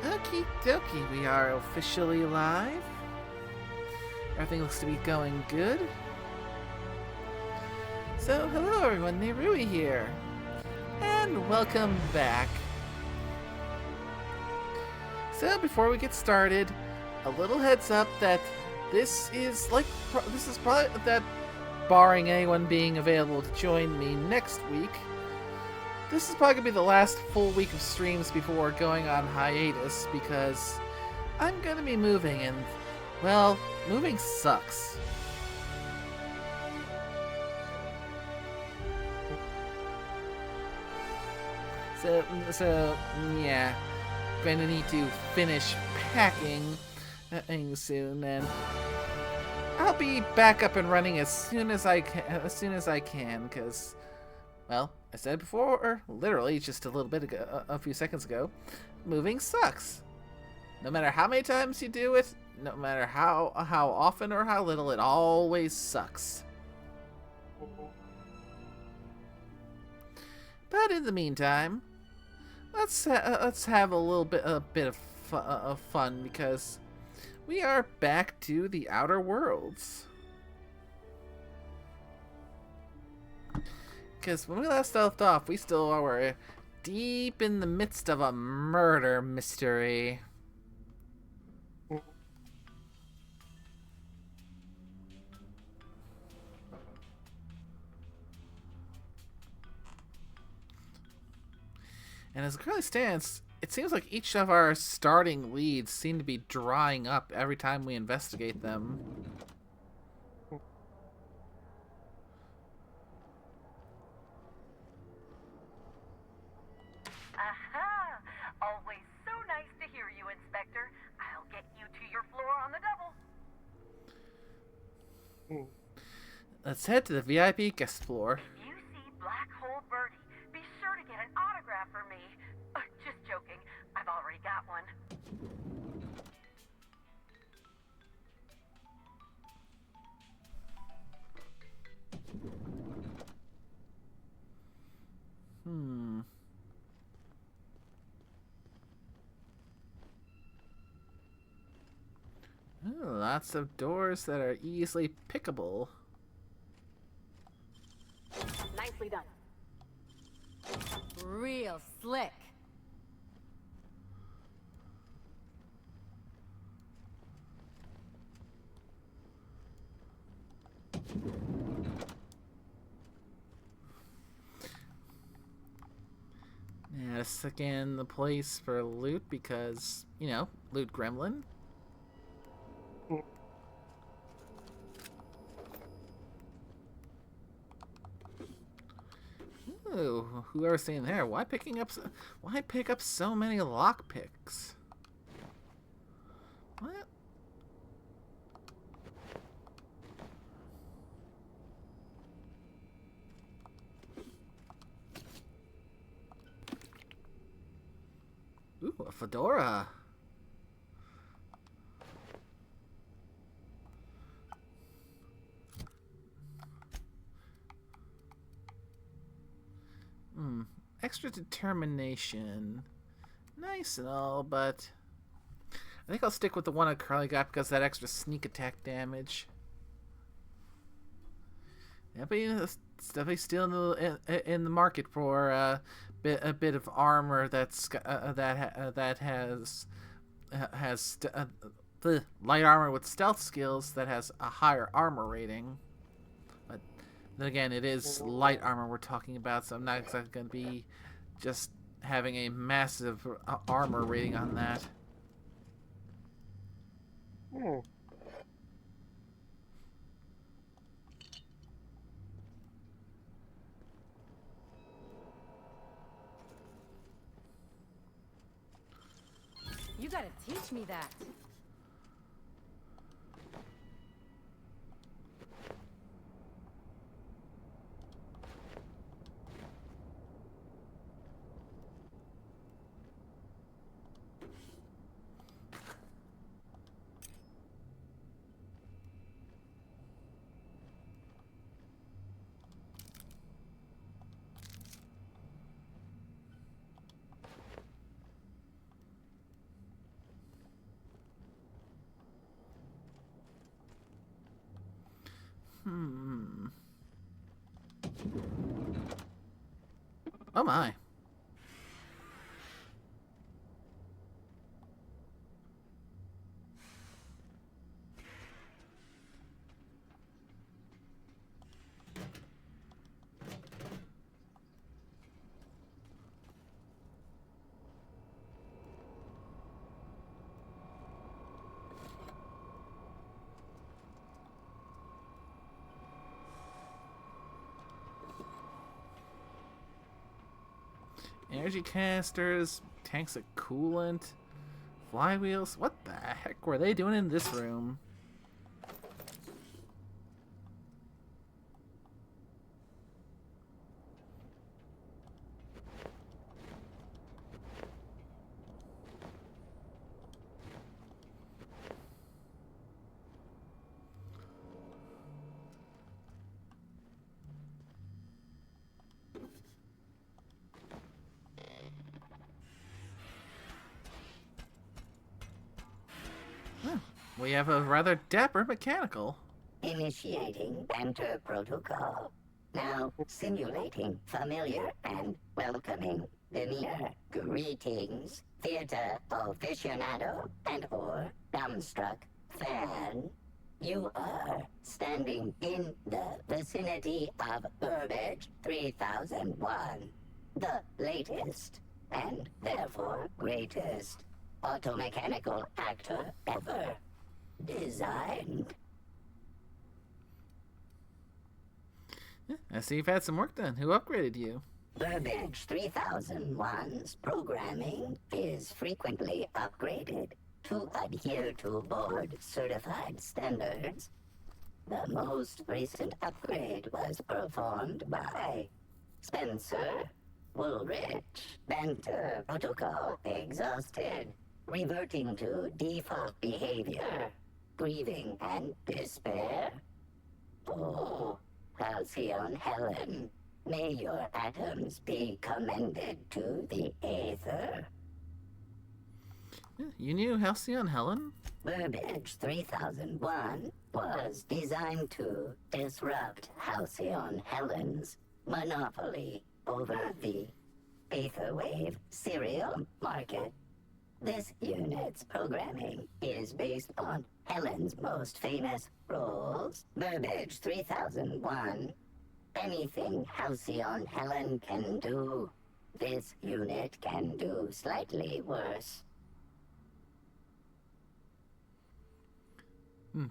Okie dokie, we are officially live. Everything looks to be going good. So, hello everyone, Nerui here. And welcome back. So, before we get started, a little heads up that this is probably that, barring anyone being available to join me next week, this is probably going to be the last full week of streams before going on hiatus, because I'm going to be moving, and, well, moving sucks. So yeah, going to need to finish packing soon, and I'll be back up and running as soon as I can, because, well, I said before, literally just a little bit ago, a few seconds ago, moving sucks. No matter how many times you do it, no matter how often or how little, it always sucks. But in the meantime, let's have a bit of fun, because we are back to the Outer Worlds. Because when we last left off, we still were deep in the midst of a murder mystery. And as it currently stands, it seems like each of our starting leads seem to be drying up every time we investigate them. Aha! Always so nice to hear you, Inspector. I'll get you to your floor on the double. Let's head to the VIP guest floor. If you see Black Hole Birdie, be sure to get an autograph for me. Just joking. I've already got one. Oh, lots of doors that are easily pickable. Nicely done. Real slick. Yeah, scan the place for loot because, you know, loot gremlin. Ooh, whoever's staying there, why pick up so many lockpicks? What? Ooh, a fedora. Extra determination. Nice and all, but I think I'll stick with the one I currently got because that extra sneak attack damage. Yeah, but you know, it's definitely still in the market for a bit of armor that has the light armor with stealth skills that has a higher armor rating. But then again, it is light armor we're talking about, so I'm not exactly going to be just having a massive armor rating on that. You gotta teach me that. Oh my. Energy canisters, tanks of coolant, flywheels. What the heck were they doing in this room? We have a rather dapper mechanical. Initiating banter protocol. Now simulating familiar and welcoming demeanor. Greetings, theater aficionado and or dumbstruck fan. You are standing in the vicinity of Burbage 3001, the latest and therefore greatest automechanical actor ever designed. I see you've had some work done. Who upgraded you? Burbage 3001's programming is frequently upgraded to adhere to board-certified standards. The most recent upgrade was performed by Spencer Woolrich. Banter protocol exhausted, reverting to default behavior, grieving and despair. Oh, Halcyon Helen, may your atoms be commended to the Aether. You knew Halcyon Helen? Burbage 3001 was designed to disrupt Halcyon Helen's monopoly over the Aetherwave serial market. This unit's programming is based on Helen's most famous roles. Burbage 3001. Anything Halcyon Helen can do, this unit can do slightly worse.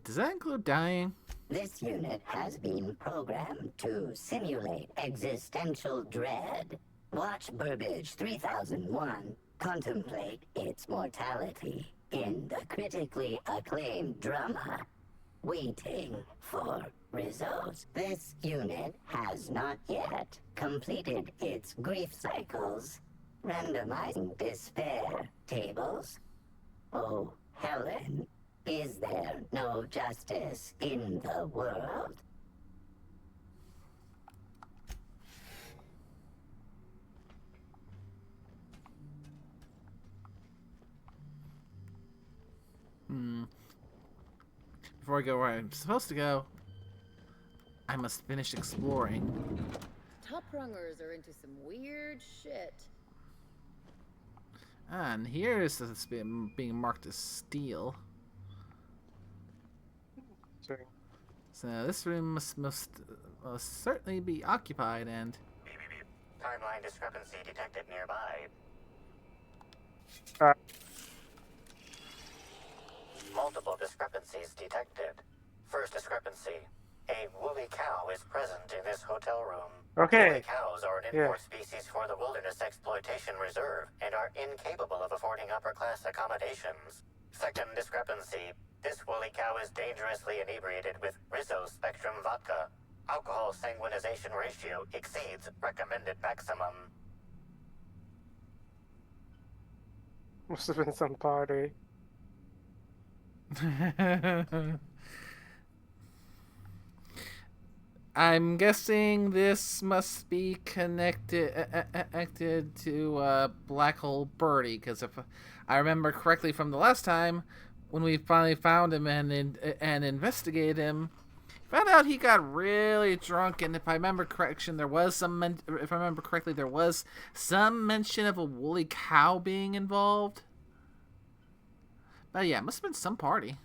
Does that include dying? This unit has been programmed to simulate existential dread. Watch Burbage 3001 contemplate its mortality in the critically acclaimed drama, Waiting for Results. This unit has not yet completed its grief cycles, randomizing despair tables. Oh, Helen, is there no justice in the world? Before I go where I'm supposed to go, I must finish exploring. Top rungers are into some weird shit. And here is this being marked as steel. Sorry. So this room must certainly be occupied and... Timeline discrepancy detected nearby. Multiple discrepancies detected. First discrepancy. A woolly cow is present in this hotel room. Okay. Woolly cows are an import species for the Wilderness Exploitation Reserve and are incapable of affording upper-class accommodations. Second discrepancy. This woolly cow is dangerously inebriated with Rizzo Spectrum vodka. Alcohol sanguinization ratio exceeds recommended maximum. Must have been some party. I'm guessing this must be connected to Black Hole Birdie, because if I remember correctly from the last time, when we finally found him and investigated him, found out he got really drunk, and if I remember correction, there was if I remember correctly, there was some mention of a woolly cow being involved. But yeah, it must have been some party.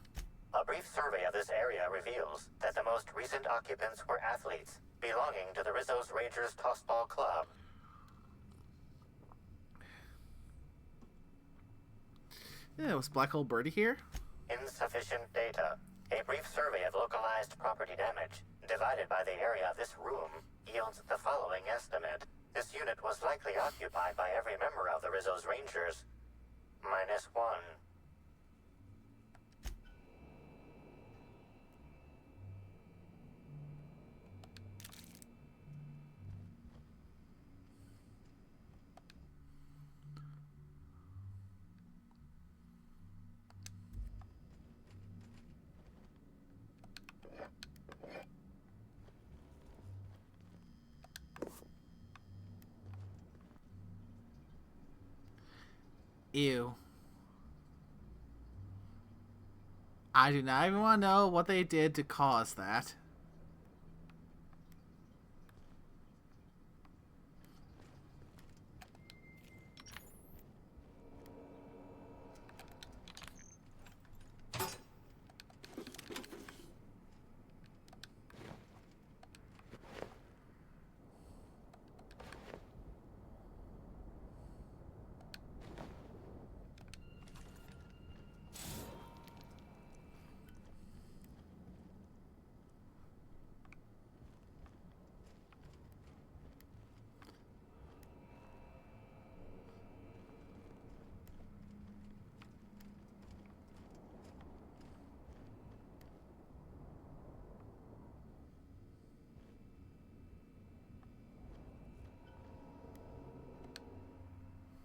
A brief survey of this area reveals that the most recent occupants were athletes belonging to the Rizzo's Rangers Tossball Club. Yeah, was Black Hole Birdie here? Insufficient data. A brief survey of localized property damage, divided by the area of this room, yields the following estimate. This unit was likely occupied by every member of the Rizzo's Rangers. -1. Ew. I do not even want to know what they did to cause that.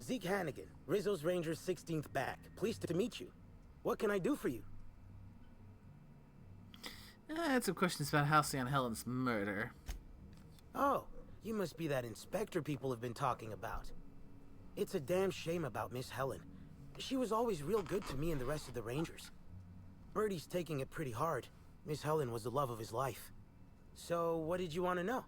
Zeke Hannigan, Rizzo's Rangers 16th back. Pleased to meet you. What can I do for you? I had some questions about Halcyon Helen's murder. Oh, you must be that inspector people have been talking about. It's a damn shame about Miss Helen. She was always real good to me and the rest of the Rangers. Birdie's taking it pretty hard. Miss Helen was the love of his life. So, what did you want to know?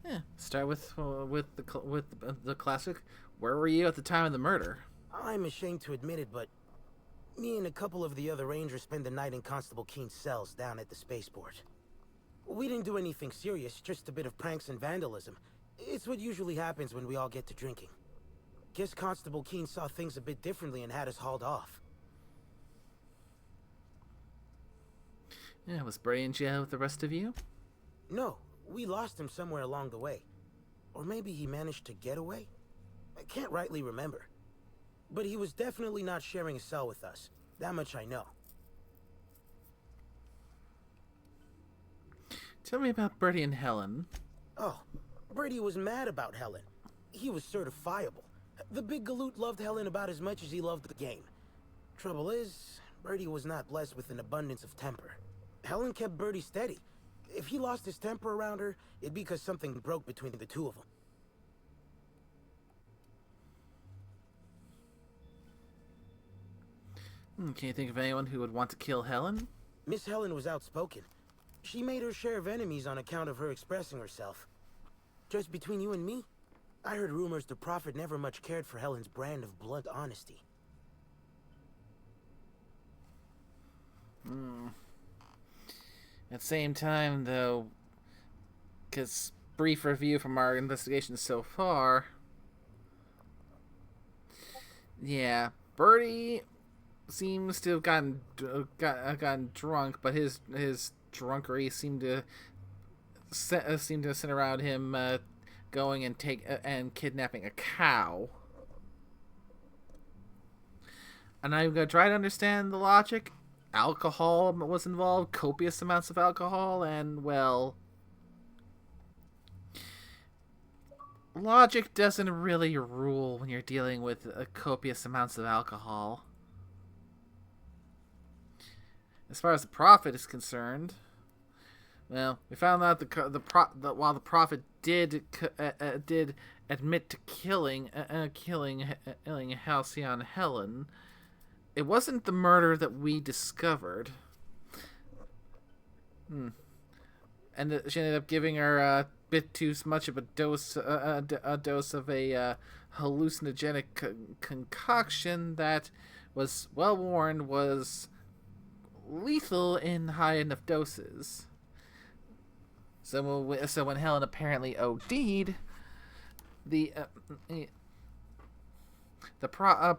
Yeah, start with the classic. Where were you at the time of the murder? I'm ashamed to admit it, but me and a couple of the other Rangers spent the night in Constable Keen's cells down at the spaceport. We didn't do anything serious, just a bit of pranks and vandalism. It's what usually happens when we all get to drinking. Guess Constable Keen saw things a bit differently and had us hauled off. Yeah, was Bray in jail with the rest of you? No, we lost him somewhere along the way. Or maybe he managed to get away? I can't rightly remember. But he was definitely not sharing a cell with us. That much I know. Tell me about Birdie and Helen. Oh, Birdie was mad about Helen. He was certifiable. The big galoot loved Helen about as much as he loved the game. Trouble is, Birdie was not blessed with an abundance of temper. Helen kept Birdie steady. If he lost his temper around her, it'd be because something broke between the two of them. Can you think of anyone who would want to kill Helen? Miss Helen was outspoken. She made her share of enemies on account of her expressing herself. Just between you and me, I heard rumors the Prophet never much cared for Helen's brand of blunt honesty. At the same time, though, because brief review from our investigation so far, yeah, Birdie seems to have gotten drunk, but his drunkery seemed to center around him going and kidnapping a cow. And I'm gonna try to understand the logic. Alcohol was involved, copious amounts of alcohol, and, well, logic doesn't really rule when you're dealing with copious amounts of alcohol. As far as the Prophet is concerned, well, we found out while the Prophet did admit to killing Halcyon Helen, it wasn't the murder that we discovered. And she ended up giving her a bit too much of a dose, a dose of a hallucinogenic concoction that was well warned was lethal in high enough doses. So when Helen apparently OD'd, the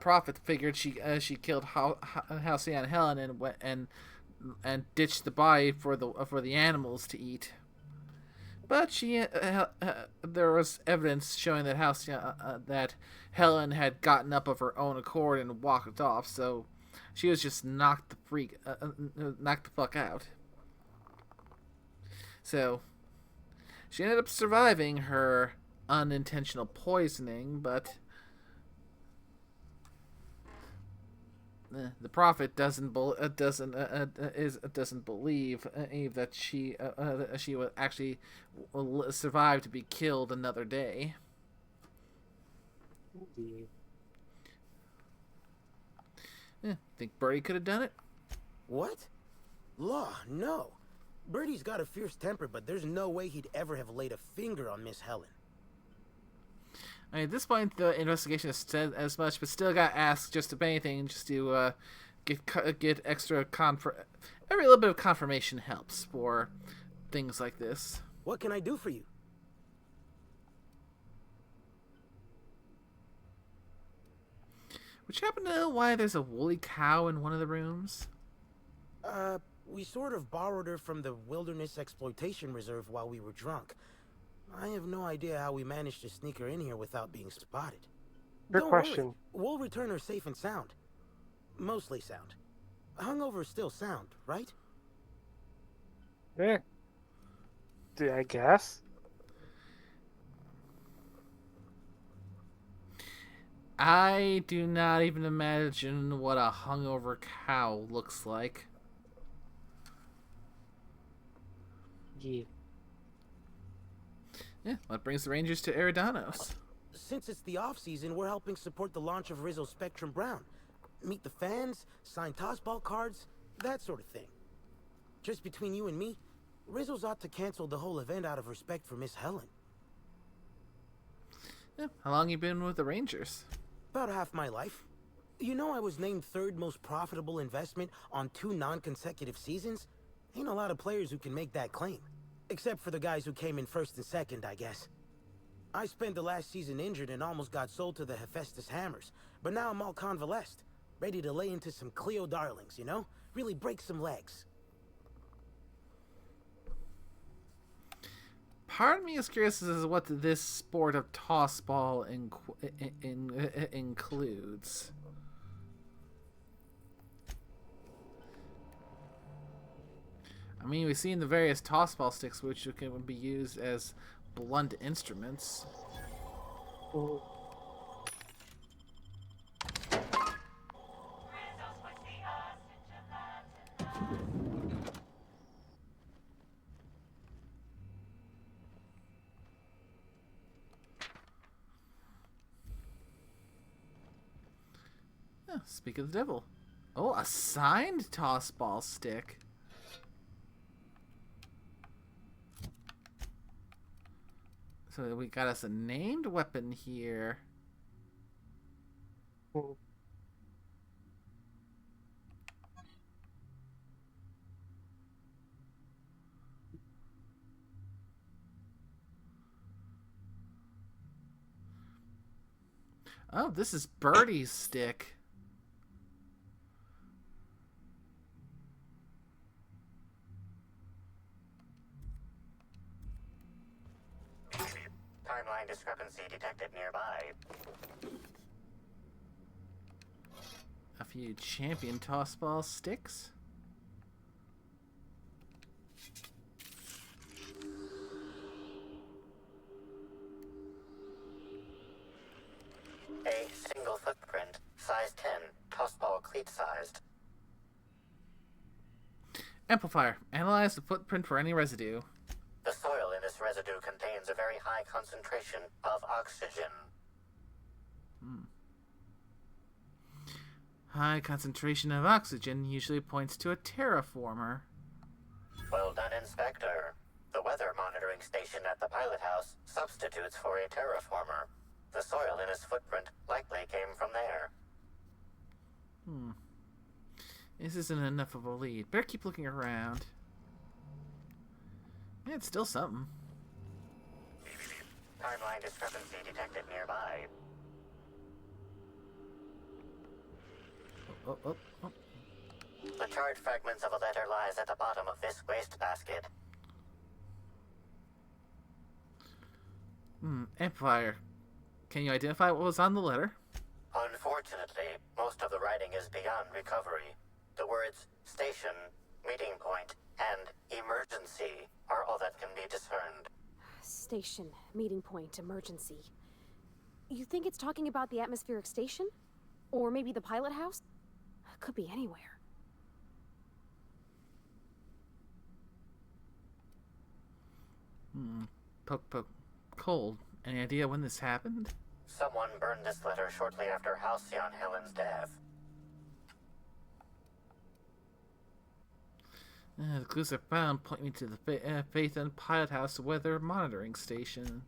prophet figured she killed Halcyon Helen and ditched the body for the animals to eat. But there was evidence showing that that Helen had gotten up of her own accord and walked off. So she was just knocked the fuck out. So she ended up surviving her unintentional poisoning, but the prophet doesn't believe that she would actually survive to be killed another day. Indeed. Think Birdie could have done it? What? Law, no. Birdie's got a fierce temper, but there's no way he'd ever have laid a finger on Miss Helen. I mean, at this point, the investigation has said as much, but still got asked just about anything, just to get extra every little bit of confirmation helps for things like this. What can I do for you? Would you happen to know why there's a woolly cow in one of the rooms? We sort of borrowed her from the Wilderness Exploitation Reserve while we were drunk. I have no idea how we managed to sneak her in here without being spotted. Good Don't question. worry. We'll return her safe and sound. Mostly sound. Hungover is still sound, right? Yeah. I guess. I do not even imagine what a hungover cow looks like. Yeah. Yeah, that brings the Rangers to Eridanos. Since it's the off-season, we're helping support the launch of Rizzo's Spectrum Brown. Meet the fans, sign tossball cards, that sort of thing. Just between you and me, Rizzo's ought to cancel the whole event out of respect for Miss Helen. Yeah, how long you been with the Rangers? About half my life. You know I was named third most profitable investment on 2 non-consecutive seasons? Ain't a lot of players who can make that claim. Except for the guys who came in first and second, I guess. I spent the last season injured and almost got sold to the Hephaestus Hammers, but now I'm all convalesced, ready to lay into some Cleo darlings, you know? Really break some legs. Part of me is curious as to what this sport of tossball includes. I mean, we've seen the various tossball sticks, which can be used as blunt instruments. Ooh. Oh, speak of the devil. Oh, a signed tossball stick. So we got us a named weapon here. Ooh. Oh, this is Birdie's stick. Timeline discrepancy detected nearby. A few champion tossball sticks. A single footprint, size 10, tossball cleat sized. Amplifier. Analyze the footprint for any residue. The soil in this residue contains a very high concentration of oxygen. High concentration of oxygen usually points to a terraformer. Well done, Inspector, the weather monitoring station at the pilot house substitutes for a terraformer. The soil in his footprint likely came from there. This isn't enough of a lead. Better keep looking around. Yeah, it's still something. Timeline discrepancy detected nearby. Oh. The charred fragments of a letter lies at the bottom of this wastebasket. Amplifier. Can you identify what was on the letter? Unfortunately, most of the writing is beyond recovery. The words station, meeting point, and emergency are all that can be discerned. Station, meeting point, emergency. You think it's talking about the atmospheric station? Or maybe the pilot house? Could be anywhere. Poke. Cold. Any idea when this happened? Someone burned this letter shortly after Halcyon Helen's death. The clues I found point me to the Faith and Pilot House weather monitoring station.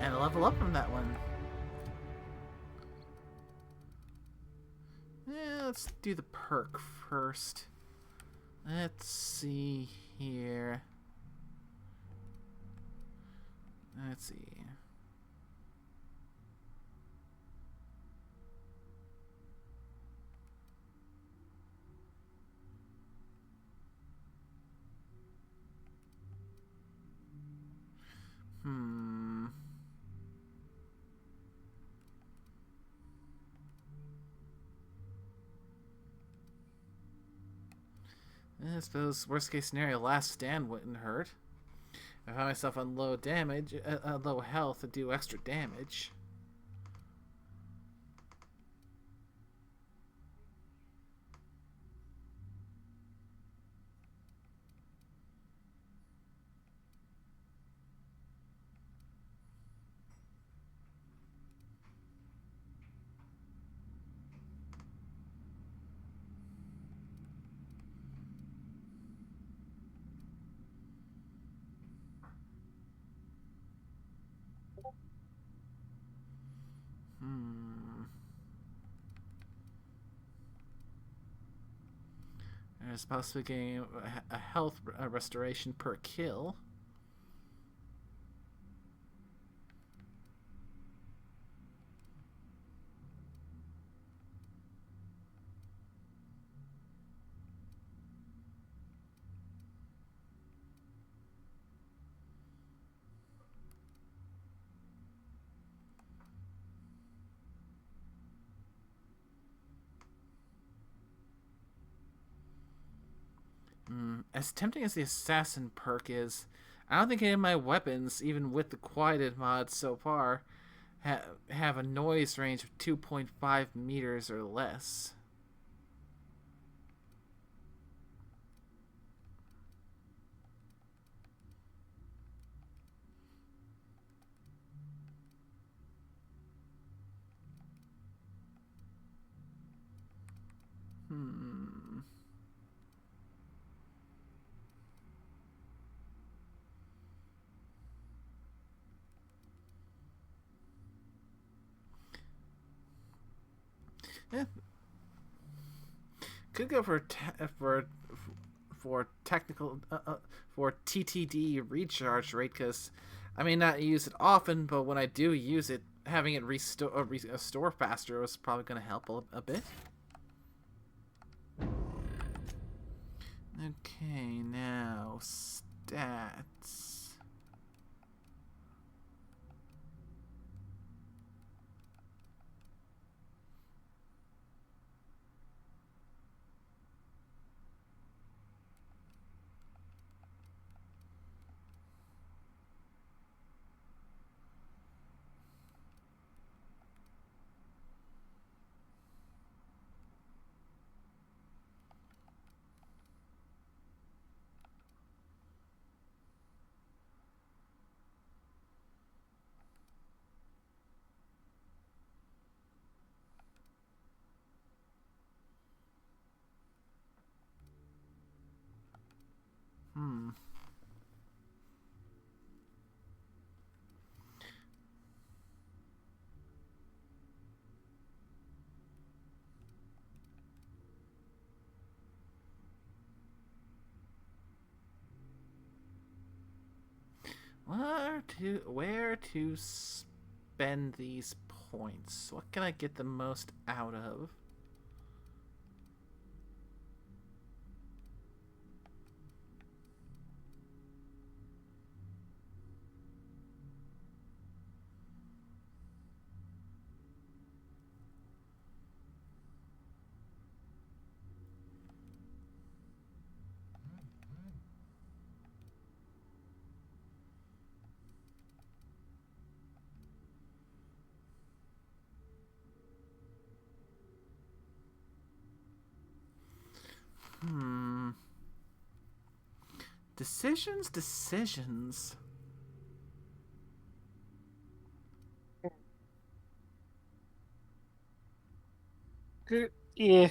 And a level up from that one. Yeah, let's do the perk first. Let's see here. Let's see. I suppose worst case scenario, last stand wouldn't hurt. I found myself on low damage, low health, to do extra damage. There's possibly getting a health restoration per kill. As tempting as the assassin perk is, I don't think any of my weapons, even with the quieted mod so far, have a noise range of 2.5 meters or less. Could go for technical for TTD recharge rate, because I may not use it often, but when I do use it, having it restore faster is probably going to help a bit. Okay, now stats. Where to spend these points? What can I get the most out of? Decisions. Yeah.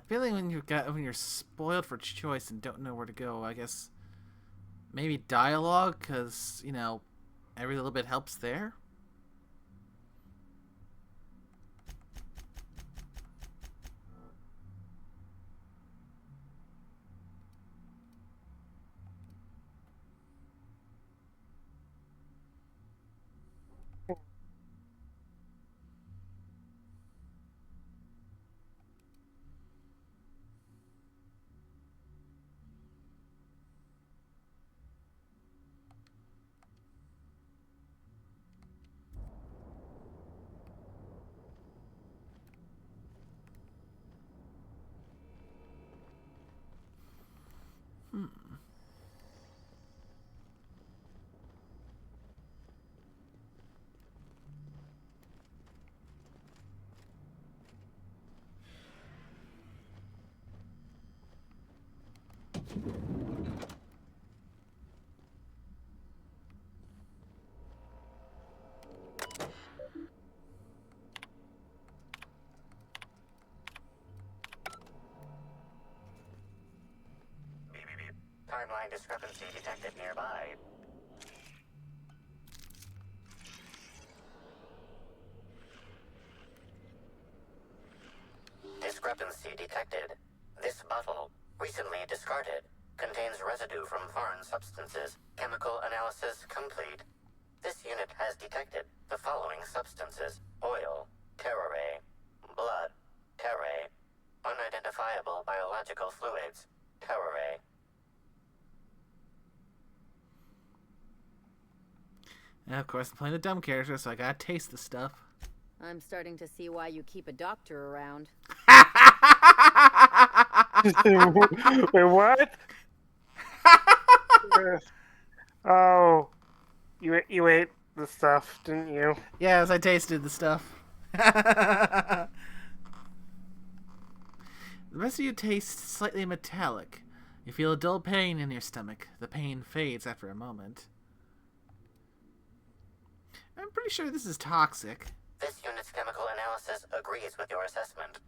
Feeling when you're spoiled for choice and don't know where to go. I guess maybe dialogue, because every little bit helps there. Timeline discrepancy detected nearby. Discrepancy detected. This bottle, recently discarded, contains residue from foreign substances. Chemical analysis complete. This unit has detected the following substances: oil, terrare, blood, terrare, unidentifiable biological fluids, terrare. And of course, I'm playing the dumb character, so I gotta taste the stuff. I'm starting to see why you keep a doctor around. Wait, what? Oh, you ate the stuff, didn't you? Yes, I tasted the stuff. The rest of you taste slightly metallic. You feel a dull pain in your stomach. The pain fades after a moment. I'm pretty sure this is toxic. This unit's chemical analysis agrees with your assessment.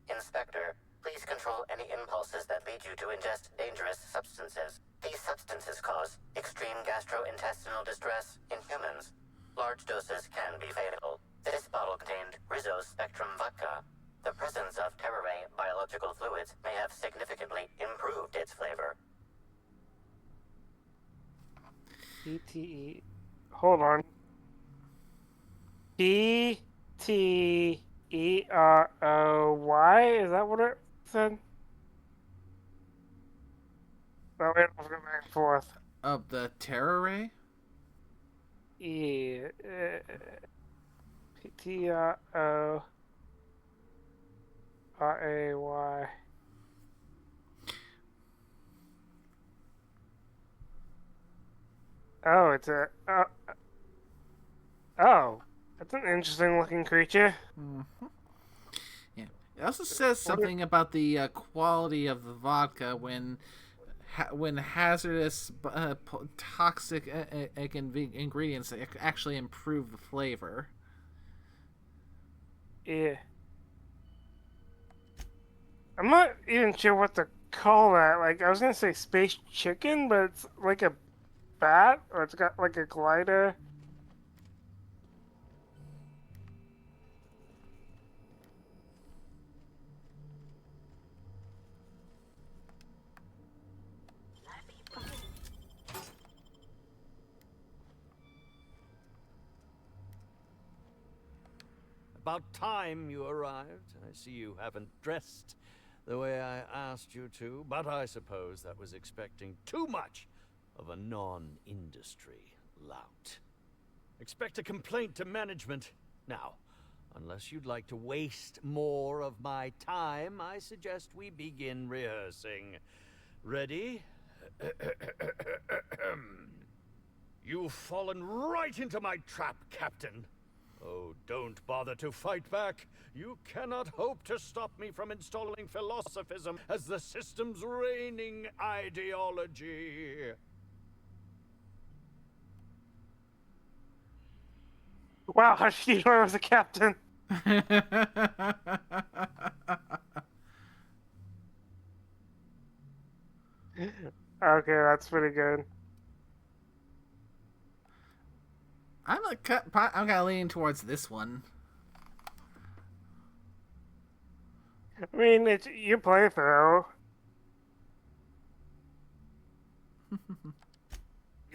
Inspector, please control any impulses that lead you to ingest dangerous substances. These substances cause extreme gastrointestinal distress in humans. Large doses can be fatal. This bottle contained Rizzo's Spectrum vodka. The presence of terrare biological fluids may have significantly improved its flavor. PTE. Hold on. PTEROY? Is that what it said? No, wait, let's go back and forth. Of the terror ray? Yeah. PTRORAY. Oh, it's a. Oh, that's an interesting looking creature. Mm-hmm. Yeah. It also says something about the quality of the vodka when hazardous toxic ingredients actually improve the flavor. Yeah. I'm not even sure what to call that. Like, I was gonna say space chicken, but it's like a bat, or it's got like a glider. About time you arrived. I see you haven't dressed the way I asked you to, but I suppose that was expecting too much of a non-industry lout. Expect a complaint to management. Now, unless you'd like to waste more of my time, I suggest we begin rehearsing. Ready? You've fallen right into my trap, Captain. Oh, don't bother to fight back. You cannot hope to stop me from installing philosophism as the system's reigning ideology. Wow, how did you know I was a captain? Okay, that's pretty good. I'm gonna lean towards this one. I mean, it's your playthrough.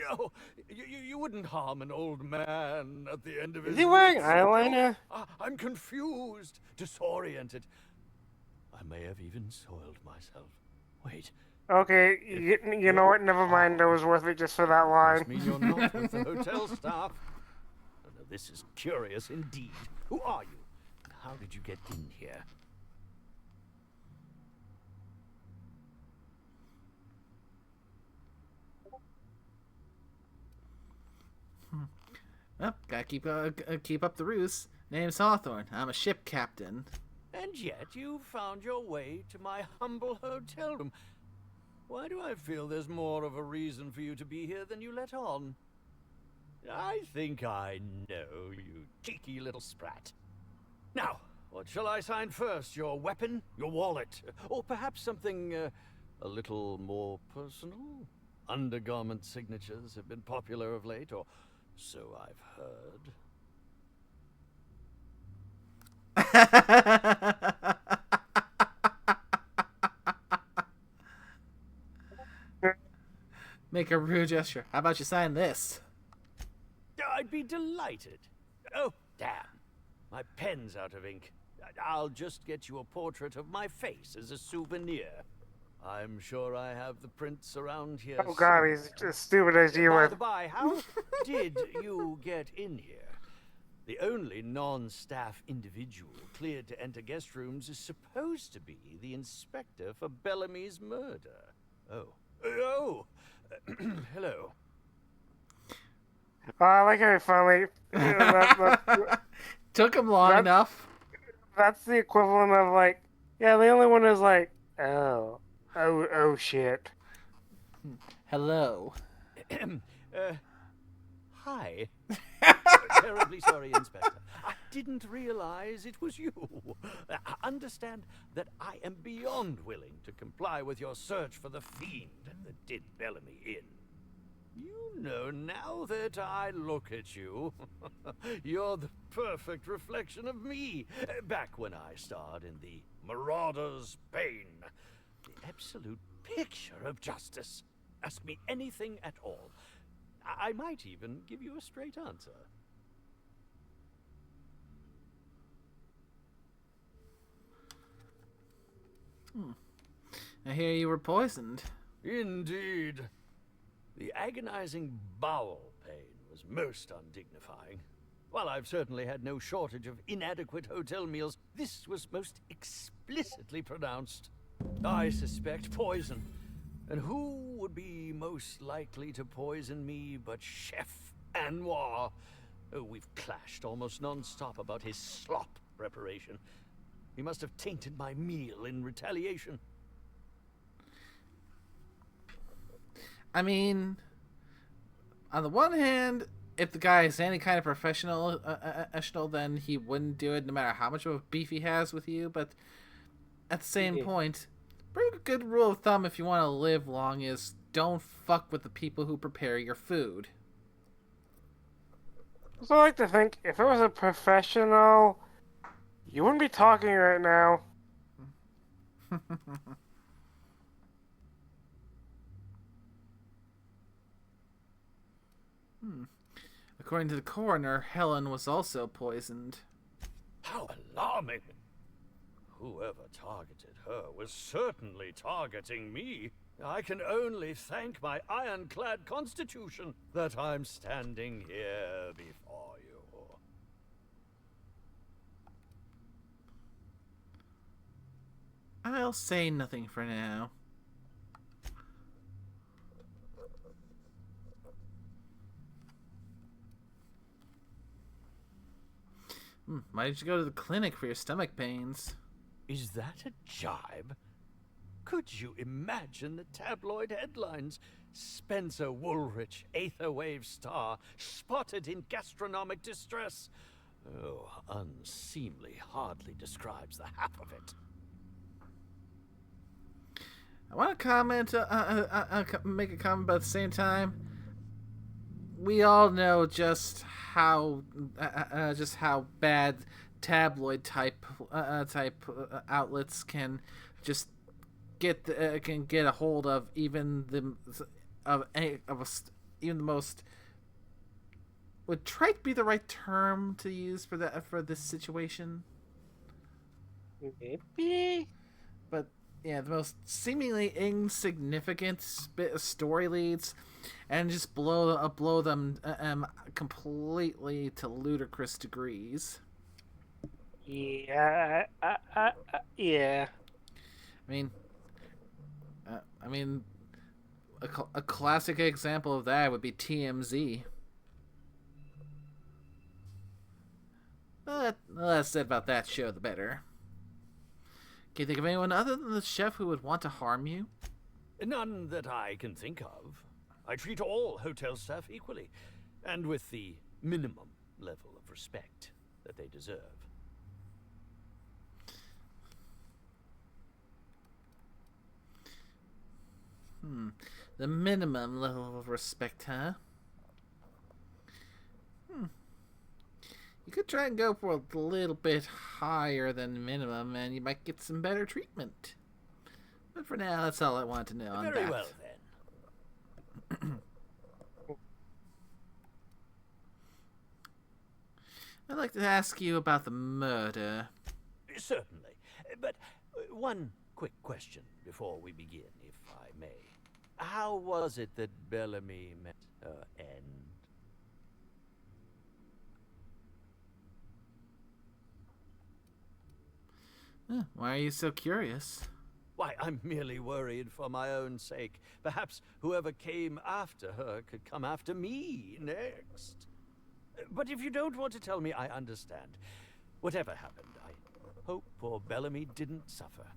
Oh, you wouldn't harm an old man at the end of his... Is he wearing wits. eyeliner? I'm confused, disoriented. I may have even soiled myself. Wait. Okay, you know what? Never mind. It was worth it just for that line. Must mean you're not with the hotel staff. Oh, no, this is curious indeed. Who are you? And how did you get in here? Well, gotta keep up the ruse. Name's Hawthorne. I'm a ship captain. And yet you found your way to my humble hotel room. Why do I feel there's more of a reason for you to be here than you let on? I think I know, you cheeky little sprat. Now, what shall I sign first? Your weapon? Your wallet? Or perhaps something a little more personal? Undergarment signatures have been popular of late, or so I've heard. make a rude gesture. How about you sign this? I'd be delighted. Oh, damn. My pen's out of ink. I'll just get you a portrait of my face as a souvenir. I'm sure I have the prints around here. Oh god, he's as stupid as you By were. the by, how did you get in here? The only non-staff individual cleared to enter guest rooms is supposed to be the inspector for Bellamy's murder. Oh. Hello. I like how he finally... Took him long enough. That's the equivalent of like, yeah, the only one is like, oh shit. Hello. Hi. Terribly sorry, Inspector. I didn't realize it was you. Understand that I am beyond willing to comply with your search for the fiend that did Bellamy in. You know, now that I look at you, you're the perfect reflection of me, back when I starred in the Marauder's Bane. The absolute picture of justice. Ask me anything at all. I might even give you a straight answer. I hear you were poisoned. Indeed. The agonizing bowel pain was most undignifying. While I've certainly had no shortage of inadequate hotel meals, this was most explicitly pronounced. I suspect poison. And who would be most likely to poison me but Chef Anwar? Oh, we've clashed almost non-stop about his slop preparation. He must have tainted my meal in retaliation. I mean, on the one hand, if the guy is any kind of professional, then he wouldn't do it no matter how much of a beef he has with you. But at the same point, pretty good rule of thumb if you want to live long is don't fuck with the people who prepare your food. So I like to think, if it was a professional, you wouldn't be talking right now. According to the coroner, Helen was also poisoned. How alarming! Whoever targeted her was certainly targeting me. I can only thank my ironclad constitution that I'm standing here before you. I'll say nothing for now. Why did you go to the clinic for your stomach pains? Is that a jibe? Could you imagine the tabloid headlines? Spencer Woolrich, Aetherwave star, spotted in gastronomic distress. Oh, unseemly hardly describes the half of it. I want to comment, make a comment, but at the same time, we all know just how bad tabloid type outlets can just get a hold of even the most. Would trite be the right term to use for this situation? Maybe. But yeah, the most seemingly insignificant story leads, and just blow them completely to ludicrous degrees. Yeah. Yeah. I mean, a classic example of that would be TMZ. But the less said about that show, the better. Can you think of anyone other than the chef who would want to harm you? None that I can think of. I treat all hotel staff equally, and with the minimum level of respect that they deserve. The minimum level of respect, huh? You could try and go for a little bit higher than minimum, and you might get some better treatment. But for now, that's all I want to know on that. Very well, then. I'd like to ask you about the murder. Certainly. But one quick question before we begin, if I may. How was it that Bellamy met her end? Why are you so curious? Why, I'm merely worried for my own sake. Perhaps whoever came after her could come after me next. But if you don't want to tell me, I understand. Whatever happened, I hope poor Bellamy didn't suffer.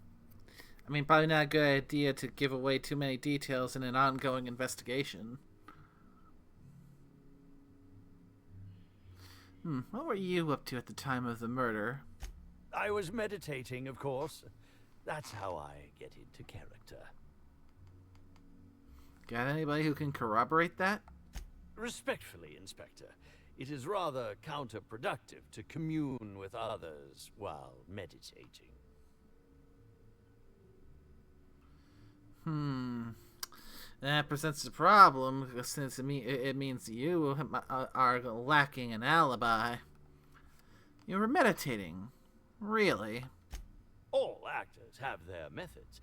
I mean, probably not a good idea to give away too many details in an ongoing investigation. What were you up to at the time of the murder? I was meditating, of course. That's how I get into character. Got anybody who can corroborate that? Respectfully, Inspector, it is rather counterproductive to commune with others while meditating. That presents a problem, since it means you are lacking an alibi. You were meditating. Really? All actors have their methods,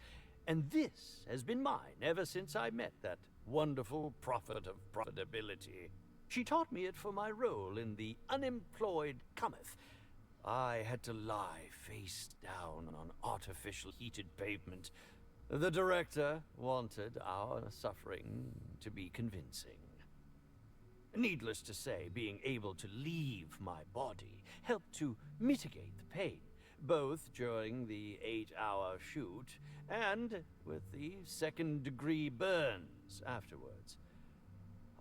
and this has been mine ever since I met that wonderful prophet of profitability. She taught me it for my role in The Unemployed Cometh. I had to lie face down on artificial heated pavement. The director wanted our suffering to be convincing. Needless to say, being able to leave my body helped to mitigate the pain, both during the 8-hour shoot and with the second-degree burns afterwards.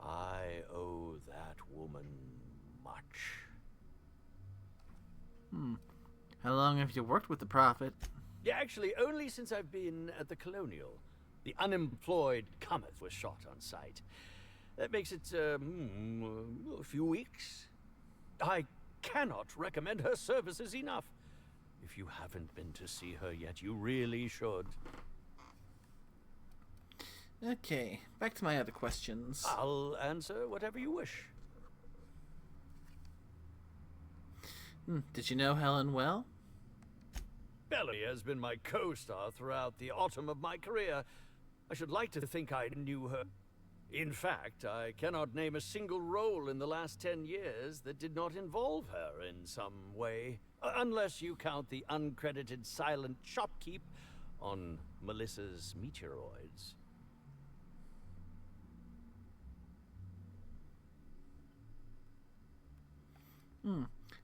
I owe that woman much. How long have you worked with the Prophet? Yeah, actually, only since I've been at the Colonial. The Unemployed Cometh was shot on site. That makes it, a few weeks. I cannot recommend her services enough. If you haven't been to see her yet, you really should. Okay, back to my other questions. I'll answer whatever you wish. Did you know Helen well? Bellamy has been my co-star throughout the autumn of my career. I should like to think I knew her. In fact, I cannot name a single role in the last 10 years that did not involve her in some way. Unless you count the uncredited silent shopkeep on Melissa's Meteoroids.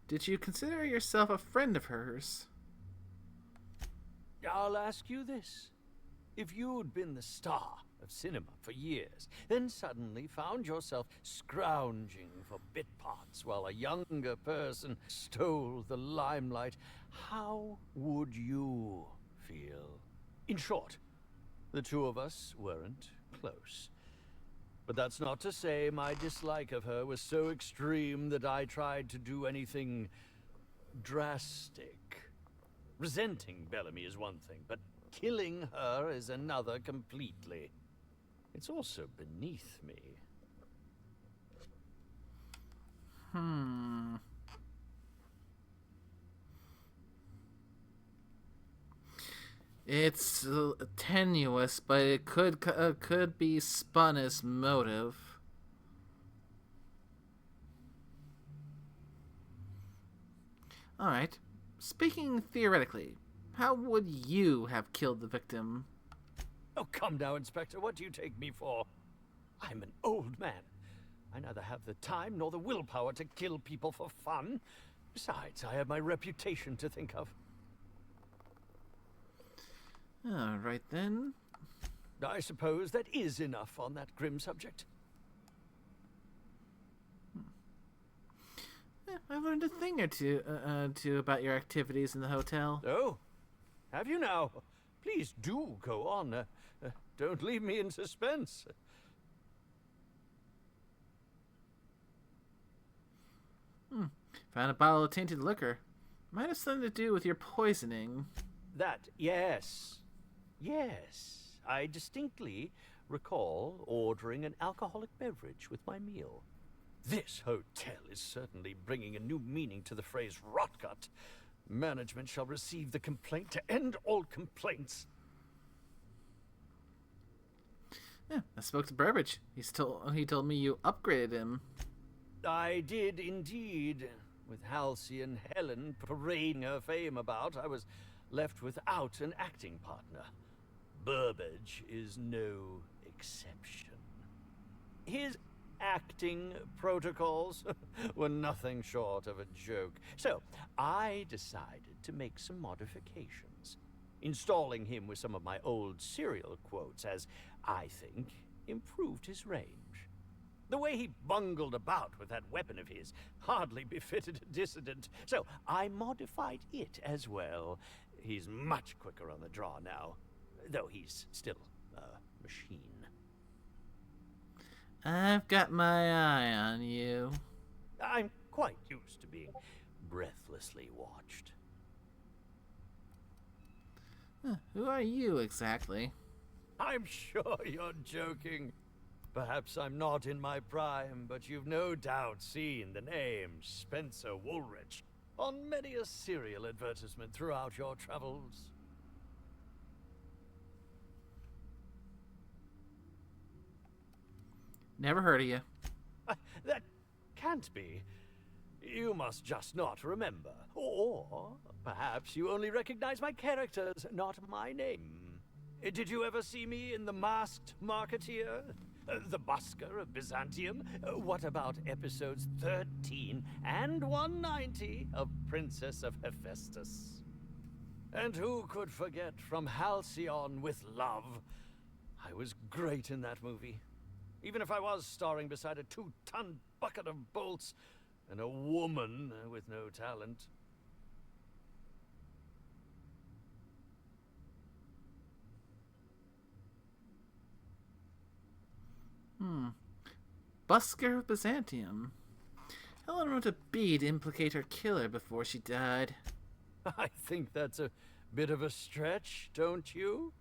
Did you consider yourself a friend of hers? I'll ask you this. If you'd been the star of cinema for years, then suddenly found yourself scrounging for bit parts while a younger person stole the limelight, how would you feel? In short, the two of us weren't close. But that's not to say my dislike of her was so extreme that I tried to do anything drastic. Resenting Bellamy is one thing, but killing her is another completely. It's also beneath me. It's tenuous, but it could be spun as motive. All right. Speaking theoretically, how would you have killed the victim? Oh, come now, Inspector. What do you take me for? I'm an old man. I neither have the time nor the willpower to kill people for fun. Besides, I have my reputation to think of. All right, then. I suppose that is enough on that grim subject. I've learned a thing or two about your activities in the hotel. Oh, have you now? Please do go on. Don't leave me in suspense. Found a bottle of tainted liquor. Might have something to do with your poisoning. That, yes. Yes. I distinctly recall ordering an alcoholic beverage with my meal. This hotel is certainly bringing a new meaning to the phrase rotgut. Management shall receive the complaint to end all complaints. Yeah, I spoke to Burbage. He told me you upgraded him. I did indeed. With Halsey and Helen parading her fame about, I was left without an acting partner. Burbage is no exception. His acting protocols were nothing short of a joke. So I decided to make some modifications, installing him with some of my old serial quotes as, I think, improved his range. The way he bungled about with that weapon of his hardly befitted a dissident, so I modified it as well. He's much quicker on the draw now, though he's still a machine. I've got my eye on you. I'm quite used to being breathlessly watched. Who are you exactly? I'm sure you're joking. Perhaps I'm not in my prime, but you've no doubt seen the name Spencer Woolrich on many a serial advertisement throughout your travels. Never heard of you. That can't be. You must just not remember. Or perhaps you only recognize my characters, not my name. Did you ever see me in The Masked Marketeer? The Busker of Byzantium? What about episodes 13 and 190 of Princess of Hephaestus? And who could forget From Halcyon with Love? I was great in that movie. Even if I was starring beside a 2-ton bucket of bolts and a woman with no talent. Busker of Byzantium. Helen wrote a bee to implicate her killer before she died. I think that's a bit of a stretch, don't you?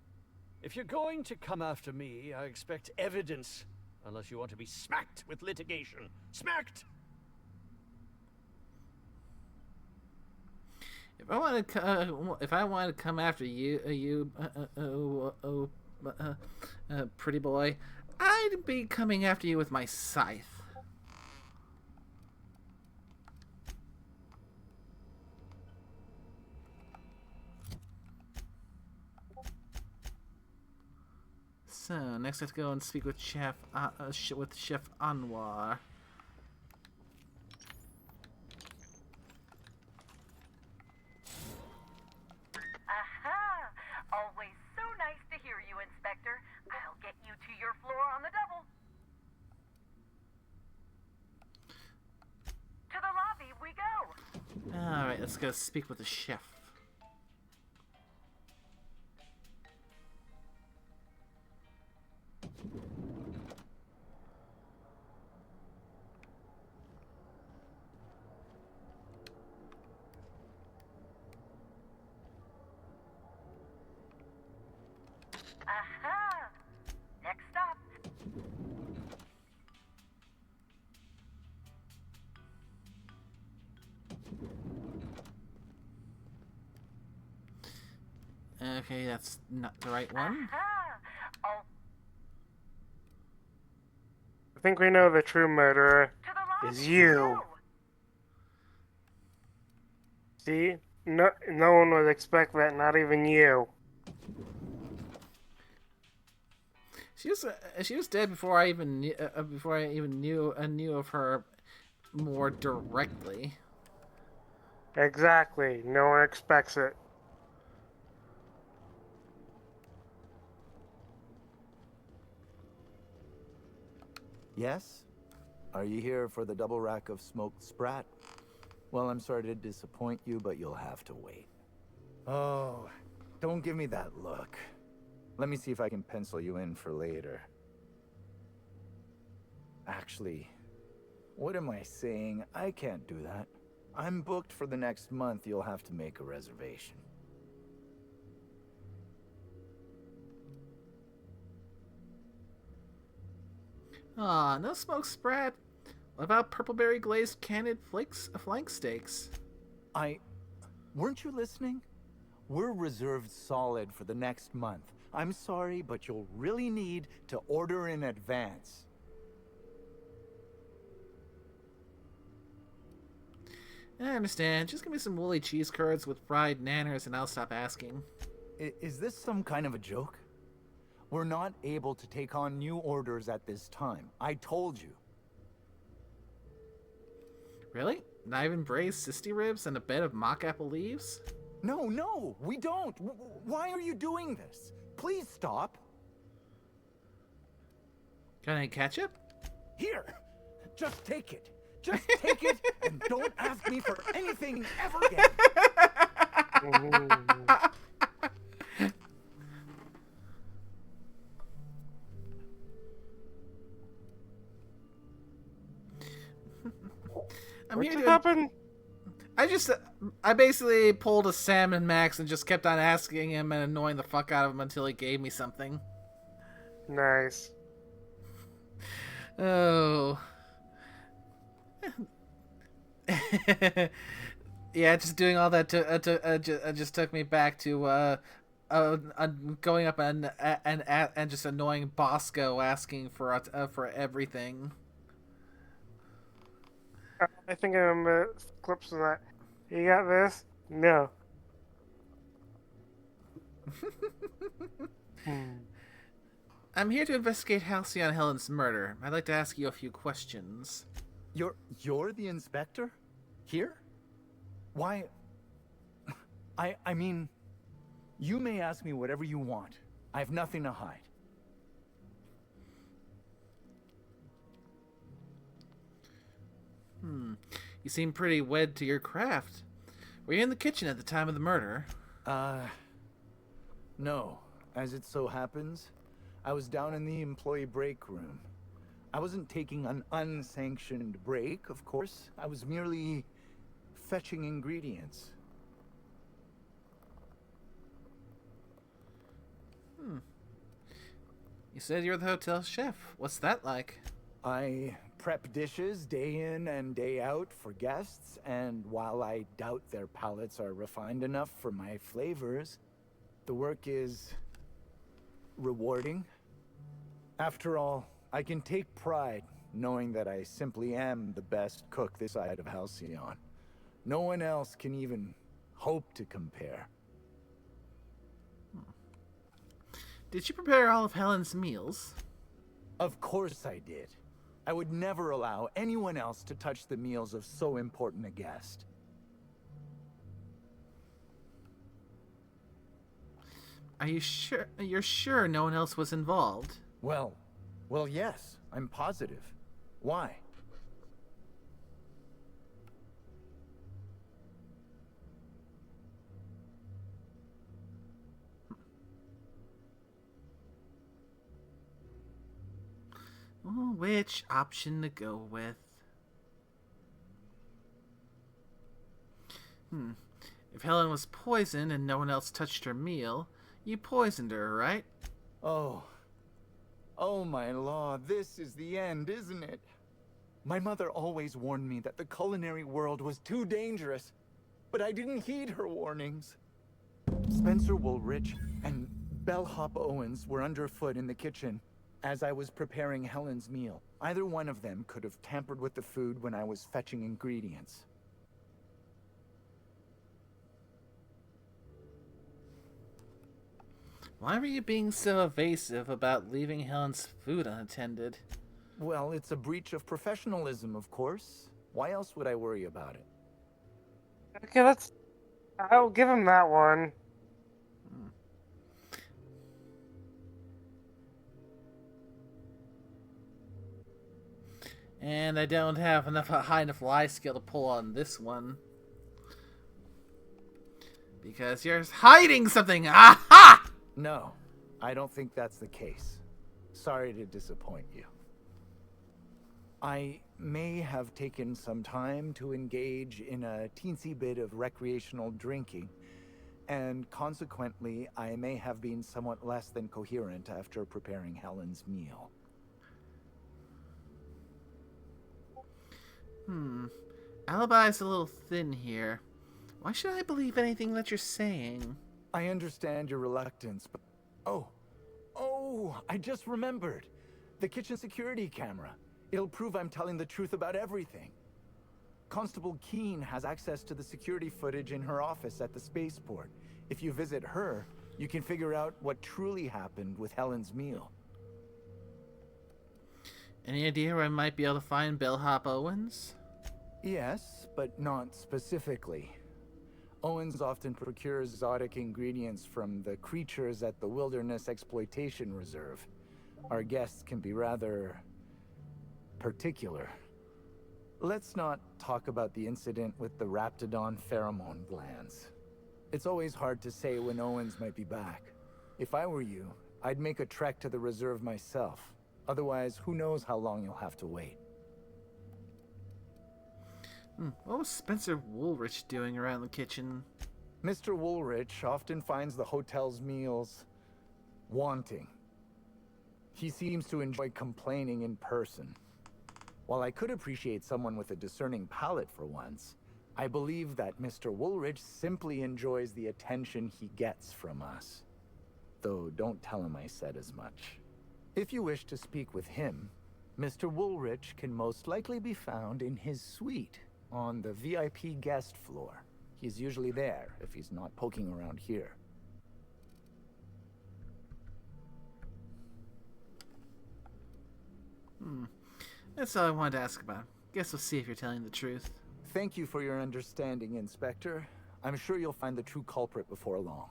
If you're going to come after me, I expect evidence. Unless you want to be smacked with litigation. Smacked! If I wanted to come after you, pretty boy, I'd be coming after you with my scythe. So next, I have to go and speak with Chef Anwar. Aha! Always so nice to hear you, Inspector. I'll get you to your floor on the double. To the lobby we go. Alright, let's go speak with the chef. Aha! Next stop. Okay, that's not the right one. Aha! Oh, I think we know the true murderer to the lobby is we you. go. See? No one would expect that, not even you. She was dead before I even knew of her more directly. Exactly. No one expects it. Yes? Are you here for the double rack of smoked sprat? Well, I'm sorry to disappoint you, but you'll have to wait. Oh, don't give me that look. Let me see if I can pencil you in for later. Actually, what am I saying? I can't do that. I'm booked for the next month. You'll have to make a reservation. Aw, no smoke sprat. What about purple berry glazed candied flank steaks? Weren't you listening? We're reserved solid for the next month. I'm sorry, but you'll really need to order in advance. I understand. Just give me some woolly cheese curds with fried nanners and I'll stop asking. Is this some kind of a joke? We're not able to take on new orders at this time. I told you. Really? Not even braised sisty ribs and a bed of mock apple leaves? No, we don't. Why are you doing this? Please stop. Got any ketchup? Here, just take it. Just take it and don't ask me for anything ever again. I'm here What to... happened? I basically pulled a Sam and Max and just kept on asking him and annoying the fuck out of him until he gave me something. Nice. Oh. Yeah, just doing all that just took me back to going up and just annoying Bosco asking for everything. I think I remember clips of that. You got this? No. I'm here to investigate Halcyon Helen's murder. I'd like to ask you a few questions. You're the inspector? Here? Why? I mean, you may ask me whatever you want. I have nothing to hide. You seem pretty wed to your craft. Were you in the kitchen at the time of the murder? No. As it so happens, I was down in the employee break room. I wasn't taking an unsanctioned break, of course. I was merely fetching ingredients. You said you're the hotel chef. What's that like? I prep dishes day in and day out for guests, and while I doubt their palates are refined enough for my flavors, the work is rewarding. After all, I can take pride knowing that I simply am the best cook this side of Halcyon. No one else can even hope to compare. Did you prepare all of Helen's meals? Of course I did. I would never allow anyone else to touch the meals of so important a guest. Are you sure? You're sure no one else was involved? Well, yes, I'm positive. Why? Oh, which option to go with? If Helen was poisoned and no one else touched her meal, you poisoned her, right? Oh my law, this is the end, isn't it? My mother always warned me that the culinary world was too dangerous, but I didn't heed her warnings. Spencer Woolrich and Bellhop Owens were underfoot in the kitchen as I was preparing Helen's meal. Either one of them could have tampered with the food when I was fetching ingredients. Why were you being so evasive about leaving Helen's food unattended? Well, it's a breach of professionalism, of course. Why else would I worry about it? Okay, I'll give him that one. And I don't have high enough lie skill to pull on this one. Because you're hiding something! Aha! No, I don't think that's the case. Sorry to disappoint you. I may have taken some time to engage in a teensy bit of recreational drinking, and consequently, I may have been somewhat less than coherent after preparing Helen's meal. Alibi's a little thin here. Why should I believe anything that you're saying? I understand your reluctance, but... Oh, I just remembered. The kitchen security camera. It'll prove I'm telling the truth about everything. Constable Keene has access to the security footage in her office at the spaceport. If you visit her, you can figure out what truly happened with Helen's meal. Any idea where I might be able to find Bellhop Owens? Yes, but not specifically. Owens often procures exotic ingredients from the creatures at the Wilderness Exploitation Reserve. Our guests can be rather... particular. Let's not talk about the incident with the Raptidon pheromone glands. It's always hard to say when Owens might be back. If I were you, I'd make a trek to the reserve myself. Otherwise, who knows how long you'll have to wait. What was Spencer Woolrich doing around the kitchen? Mr. Woolrich often finds the hotel's meals wanting. He seems to enjoy complaining in person. While I could appreciate someone with a discerning palate for once, I believe that Mr. Woolrich simply enjoys the attention he gets from us. Though don't tell him I said as much. If you wish to speak with him, Mr. Woolrich can most likely be found in his suite on the VIP guest floor. He's usually there if he's not poking around here. That's all I wanted to ask about. Guess we'll see if you're telling the truth. Thank you for your understanding, Inspector. I'm sure you'll find the true culprit before long.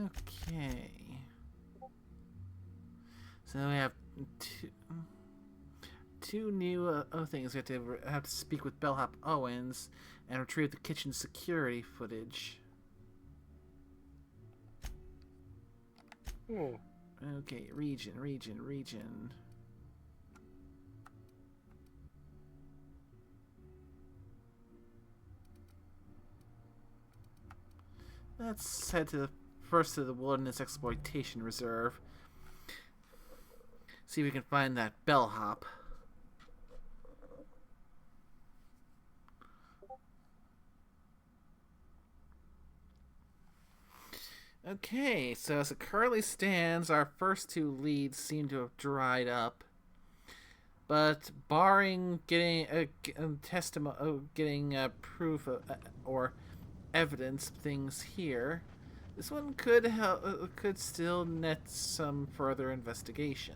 Okay. So we have two new things. We have to speak with Bellhop Owens and retrieve the kitchen security footage. Okay, region. Let's head to the Wilderness Exploitation Reserve. See if we can find that bellhop. Okay, so as it currently stands, our first two leads seem to have dried up. But barring getting getting proof or evidence things here, this one could still net some further investigation.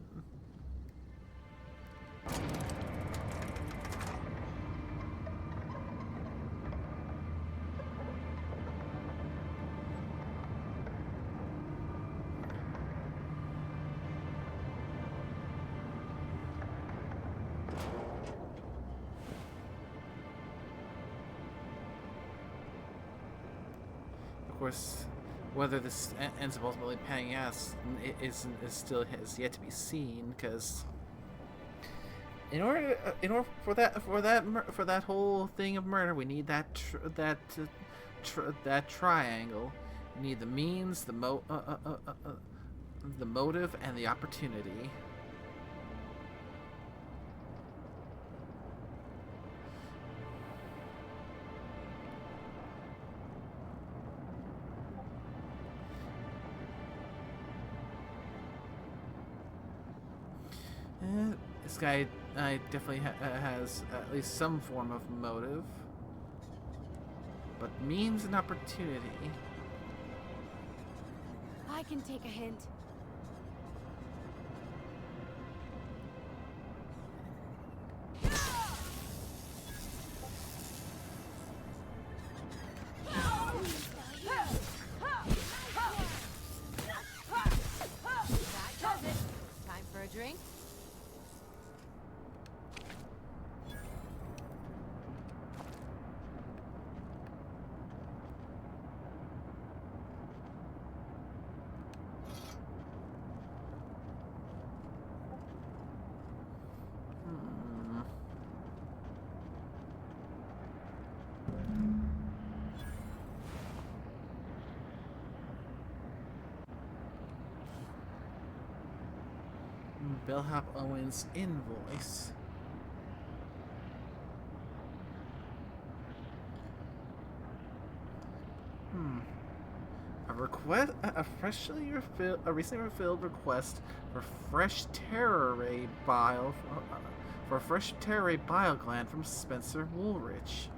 Of course, whether this ends up ultimately panning out is still has yet to be seen. Because in order for that whole thing of murder, we need that triangle. We need the means, the motive, and the opportunity. This guy definitely has at least some form of motive, but means and opportunity. I can take a hint. That does it. Time for a drink? Bellhop Owens invoice. A recently refilled request for fresh terror ray bile for a fresh terror ray bile gland from Spencer Woolrich.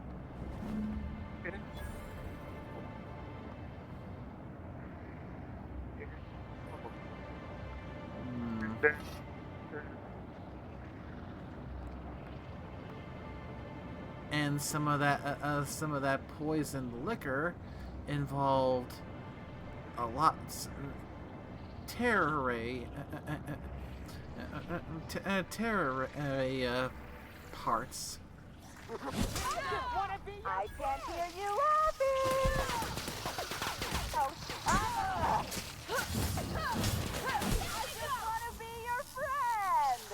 And some of that poisoned liquor involved a lot terror ray parts. I can't hear you laughing! Oh, I just want to be your friend!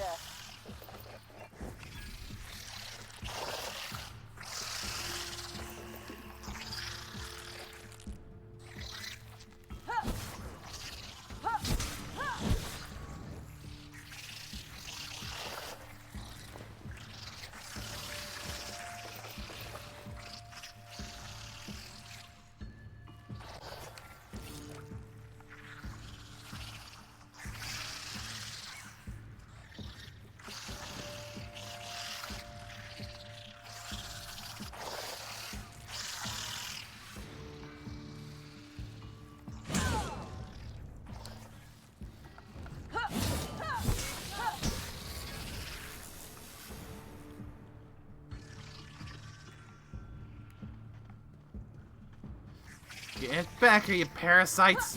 Get back here, you parasites!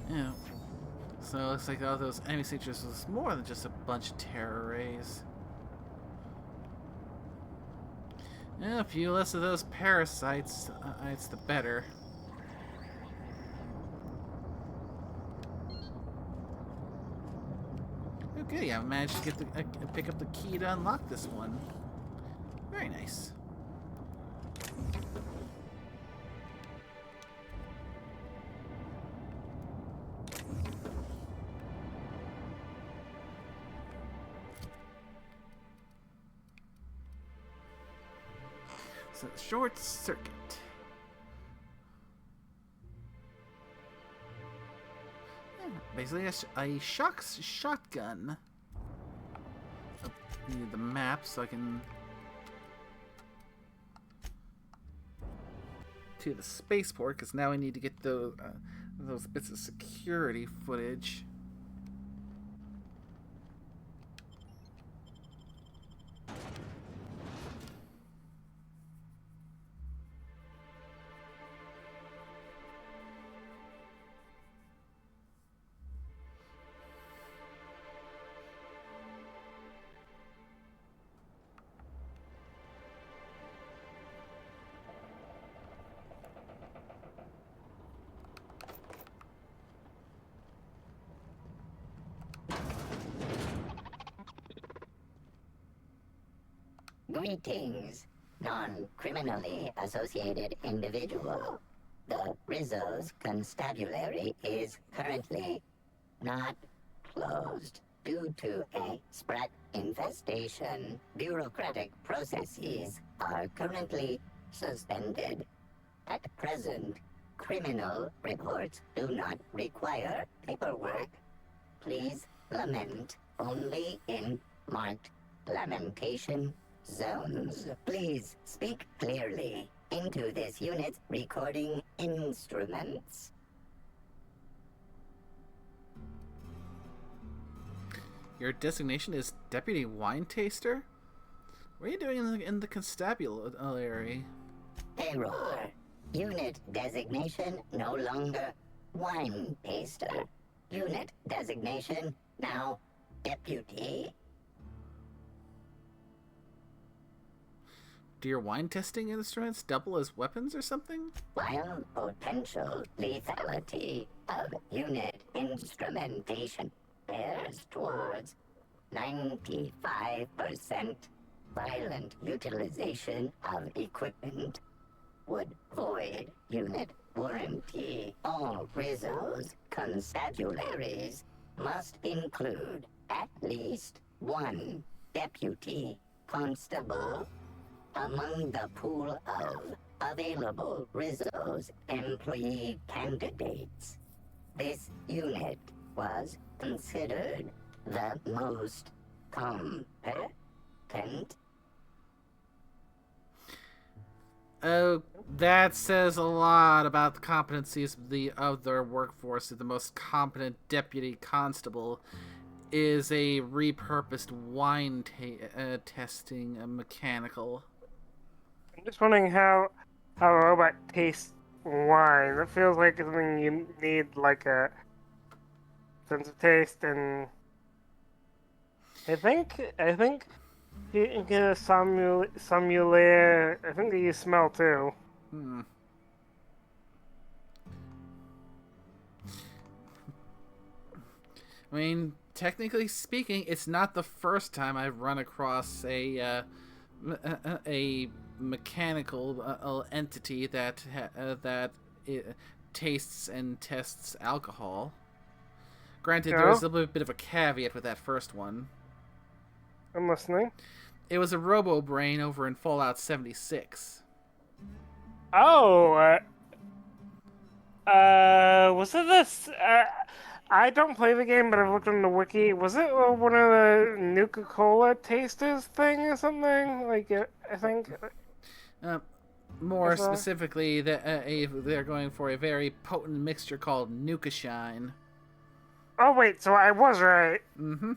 Yeah. So it looks like all those enemy signatures was more than just a bunch of terror rays. Yeah, a few less of those parasites, it's the better. Okay, I managed to get pick up the key to unlock this one. Very nice. So, short circuit. Yeah, basically a shotgun. So, need the map so I can to the spaceport, because now I need to get those bits of security footage. Greetings, non-criminally associated individual. The Rizzo's constabulary is currently not closed due to a sprat infestation. Bureaucratic processes are currently suspended. At present, criminal reports do not require paperwork. Please lament only in marked lamentation zones. Please speak clearly into this unit's recording instruments. Your designation is Deputy Wine Taster? What are you doing in the constabulary? Error. Unit designation no longer wine taster. Unit designation now deputy. Do your wine testing instruments double as weapons or something? While potential lethality of unit instrumentation bears towards 95% violent utilization of equipment, would void unit warranty. All Rizzo's constabularies must include at least one deputy constable among the pool of available Rizzo's employee candidates. This unit was considered the most competent. Oh, that says a lot about the competencies of their workforce. The most competent deputy constable is a repurposed wine testing mechanical. I'm just wondering how a robot tastes wine. It feels like something you need like a sense of taste, and I think you can get a simulator. I think they use smell too. I mean, technically speaking, it's not the first time I've run across a mechanical entity that tastes and tests alcohol. Granted, there was a little bit of a caveat with that first one. I'm listening. It was a Robo Brain over in Fallout 76. Oh, was it this? I don't play the game, but I've looked on the wiki. Was it one of the Nuka-Cola tasters thing or something? Like, I think. More specifically, they're going for a very potent mixture called Nuka Shine. Oh wait, so I was right. Mm-hmm.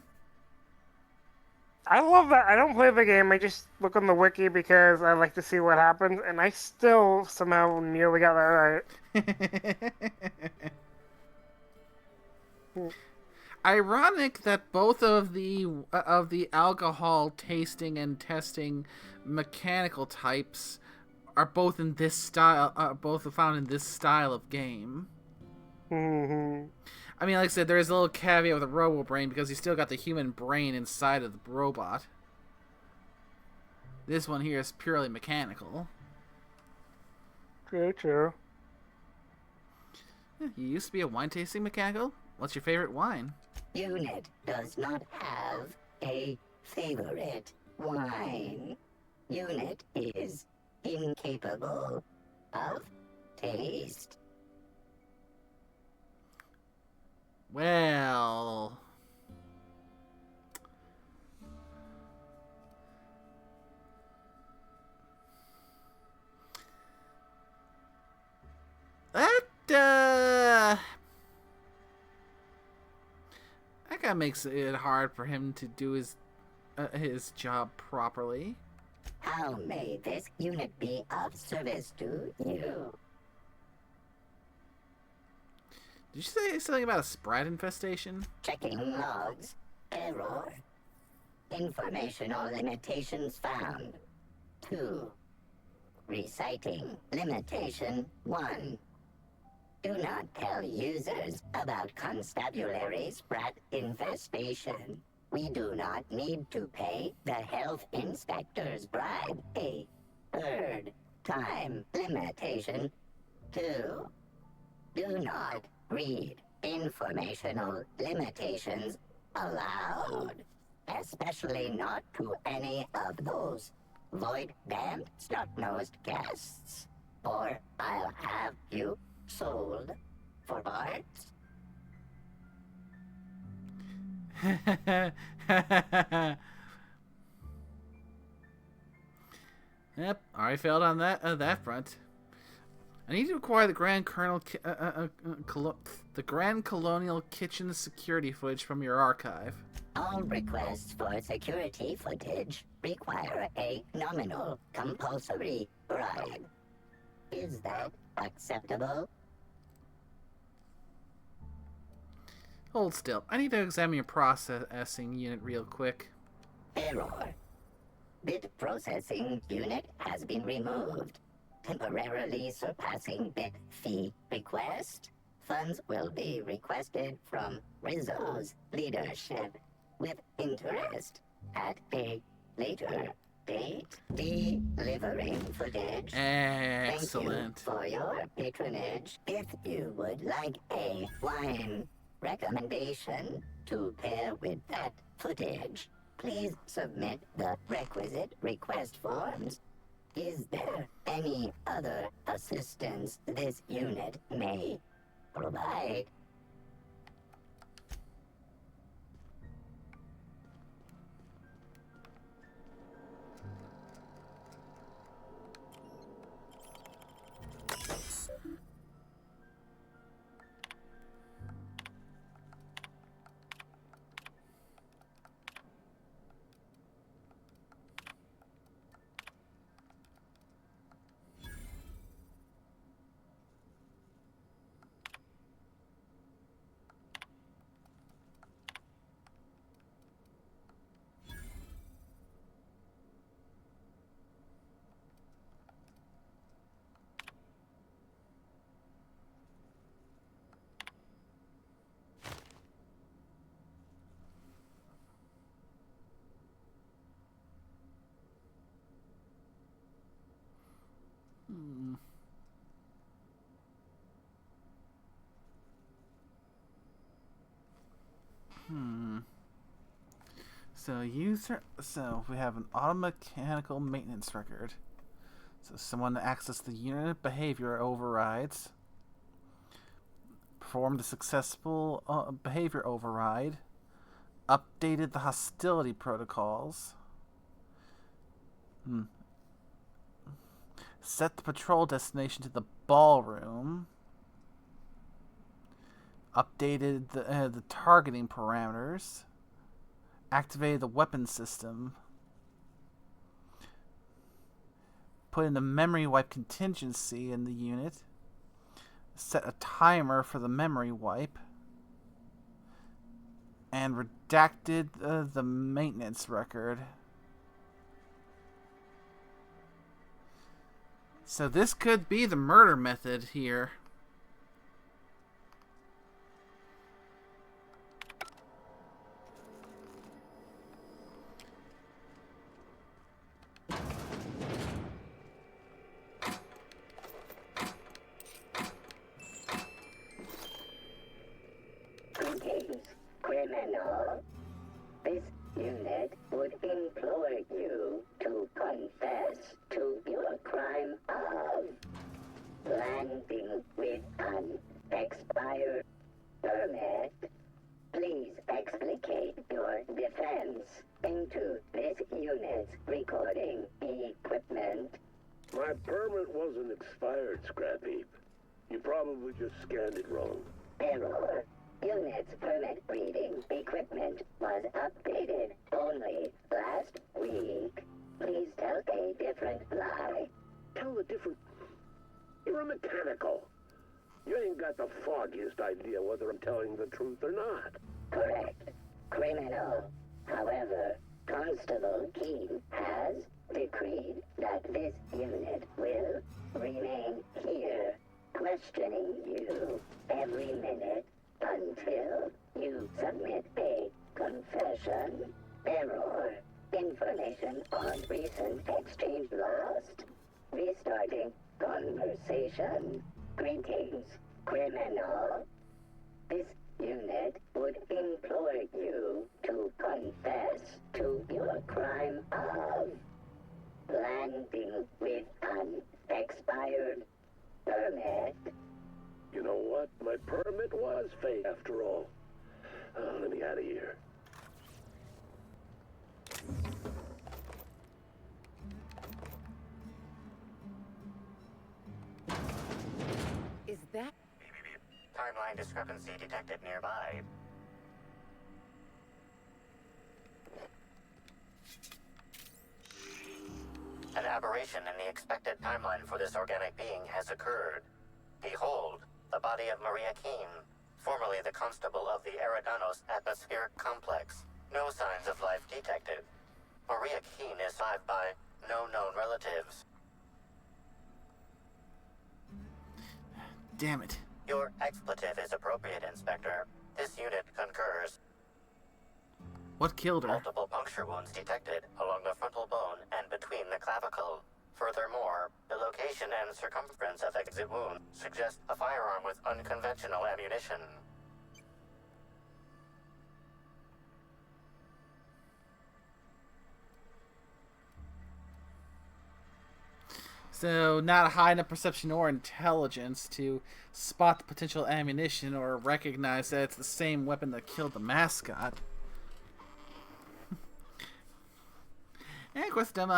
I love that. I don't play the game. I just look on the wiki because I like to see what happens, and I still somehow nearly got that right. Ironic that both of the alcohol tasting and testing mechanical types are both in this style. Both are found in this style of game. Mm-hmm. I mean, like I said, there is a little caveat with a Robo Brain because you still got the human brain inside of the robot. This one here is purely mechanical. True. You used to be a wine tasting mechanical? What's your favorite wine? Unit does not have a favorite wine. Unit is incapable of taste. Well... That kind of makes it hard for him to do his job properly. How may this unit be of service to you? Did you say something about a sprat infestation? Checking logs. Error. Informational limitations found. 2. Reciting limitation 1. Do not tell users about constabulary sprat infestation. We do not need to pay the health inspector's bribe. A 3rd time limitation 2. Do not read informational limitations allowed. Especially not to any of those void-damned snot-nosed guests. Or I'll have you sold for parts. Yep, already failed on that front. I need to acquire the the Grand Colonial Kitchen security footage from your archive. All requests for security footage require a nominal compulsory bribe. Is that acceptable? Hold still. I need to examine your processing unit real quick. Error. Bit processing unit has been removed, temporarily surpassing bit fee request. Funds will be requested from Rizzo's leadership with interest at a later date. Delivering footage. Excellent. Thank you for your patronage. If you would like a wine recommendation to pair with that footage, please submit the requisite request forms. Is there any other assistance this unit may provide? So we have an automechanical maintenance record. So someone accessed the unit behavior overrides, performed a successful behavior override, updated the hostility protocols, set the patrol destination to the ballroom, updated the targeting parameters, activated the weapon system, put in the memory wipe contingency in the unit, set a timer for the memory wipe, and redacted the maintenance record. So this could be the murder method here. Greetings, criminal. This unit would implore you to confess to your crime of landing with an expired permit. Please explicate your defense into this unit's recording equipment. My permit wasn't expired, Scrappy. You probably just scanned it wrong. Error. Unit's permit reading equipment was updated only last week. Please tell a different lie. Tell a different... You're a mechanical. You ain't got the foggiest idea whether I'm telling the truth or not. Correct. Criminal. However, Constable Keene has decreed that this unit will remain here, questioning you every minute until you submit a confession. Error. Information on recent exchange lost. Restarting conversation. Greetings, criminal. This unit would implore you to confess to your crime of landing with an expired permit. You know what? My permit was fake after all. Let me out of here. Is that... Timeline discrepancy detected nearby. An aberration in the expected timeline for this organic being has occurred. Behold, the body of Maria Keene, formerly the constable of the Eridanos atmospheric complex. No signs of life detected. Maria Keene is survived by no known relatives. Damn it. Your expletive is appropriate, Inspector. This unit concurs. What killed her? Multiple puncture wounds detected along the frontal bone and between the clavicle. Furthermore, the location and circumference of exit wound suggest a firearm with unconventional ammunition. So, not high enough perception or intelligence to spot the potential ammunition or recognize that it's the same weapon that killed the mascot. And of course, dumb.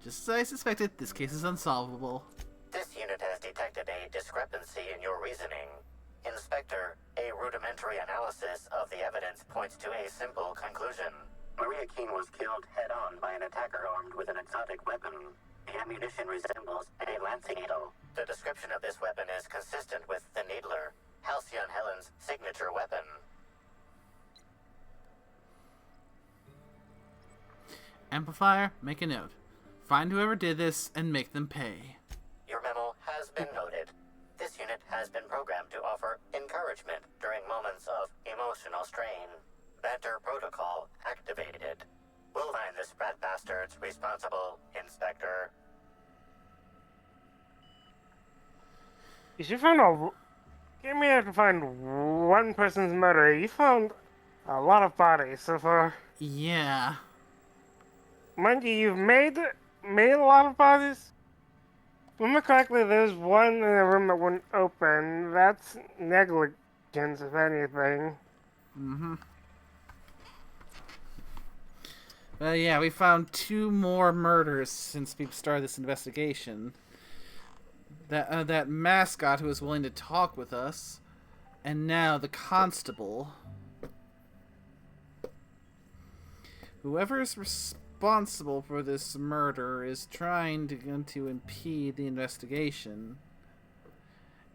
Just as I suspected, this case is unsolvable. This unit has detected a discrepancy in your reasoning. Inspector, a rudimentary analysis of the evidence points to a simple conclusion. Maria Keene was killed head-on by an attacker armed with an exotic weapon. The ammunition resembles a lancing needle. The description of this weapon is consistent with the Needler, Halcyon Helen's signature weapon. Amplifier, make a note. Find whoever did this and make them pay. Your memo has been noted. This unit has been programmed to offer encouragement during moments of emotional strain. Banter protocol activated. We'll find the Sprat bastards responsible, Inspector. You found a... Came here to find one person's murder. You found a lot of bodies so far. Yeah. Mind you, you've made a lot of bodies. If I remember correctly, there's one in a room that wouldn't open. That's negligence, if anything. Mm-hmm. Yeah, we found 2 more murders since we started this investigation. That mascot who was willing to talk with us, and now the constable. Whoever is responsible for this murder is trying to impede the investigation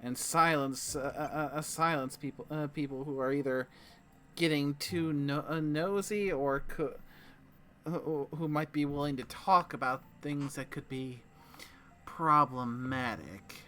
and silence people who are either getting too nosy or who might be willing to talk about things that could be problematic.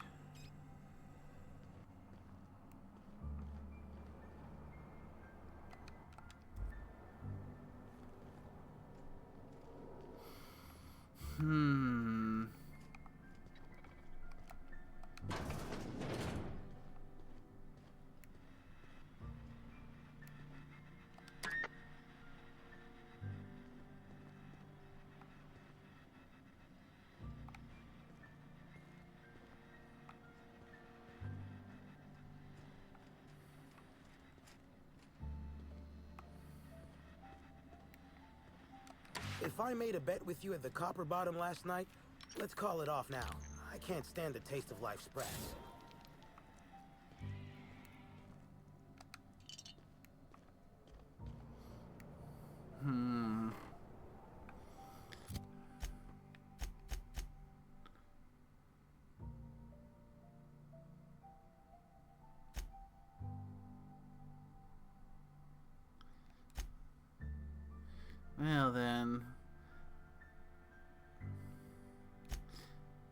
If I made a bet with you at the Copper Bottom last night, let's call it off now. I can't stand the taste of life sprats. Well then,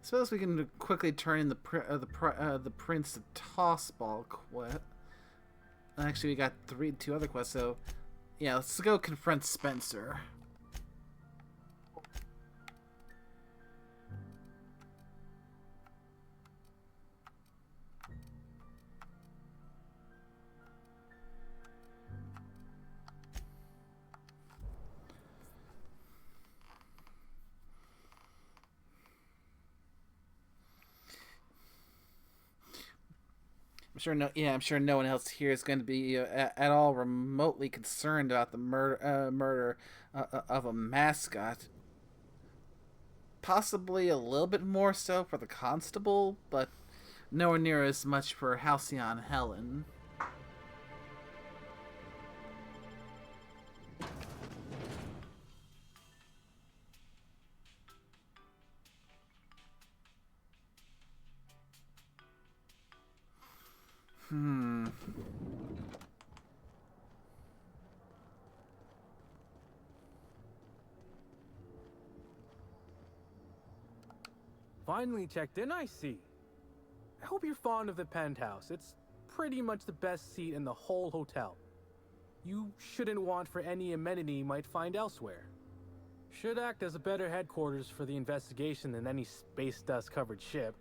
suppose we can quickly turn in the Prince of Tossball quest. Actually, we got 2 other quests, so yeah, let's go confront Spencer. I'm sure no one else here is going to be at all remotely concerned about the murder of a mascot. Possibly a little bit more so for the constable, but nowhere near as much for Halcyon Helen. Finally checked in, I see. I hope you're fond of the penthouse. It's pretty much the best seat in the whole hotel. You shouldn't want for any amenity you might find elsewhere. Should act as a better headquarters for the investigation than any space dust covered ship.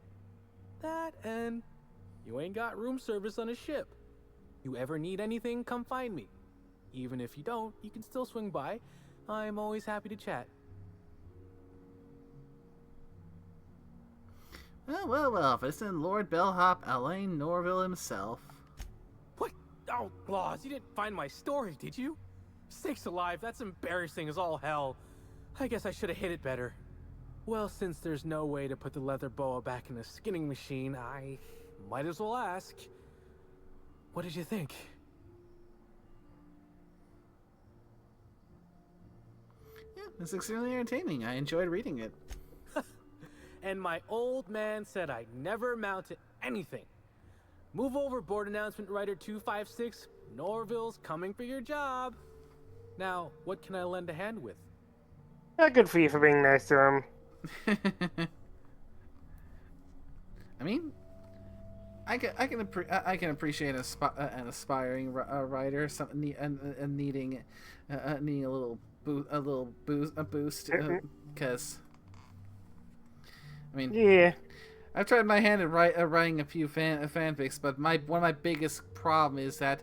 That and you ain't got room service on a ship. You ever need anything, come find me. Even if you don't, you can still swing by. I'm always happy to chat. Well, if it's in Lord Bellhop, Alain Norville himself. What? Oh, Laws, you didn't find my story, did you? Sakes alive, that's embarrassing as all hell. I guess I should have hid it better. Well, since there's no way to put the leather boa back in the skinning machine, I might as well ask. What did you think? Yeah, it's extremely entertaining. I enjoyed reading it. And my old man said I'd never amount to anything. Move over, board announcement writer 256. Norville's coming for your job. Now, what can I lend a hand with? Good for you for being nice to him. I mean, I can appreciate an aspiring writer, something and needing a little boost, because. I mean, yeah, I've tried my hand at writing a few fanfics, but one of my biggest problem is that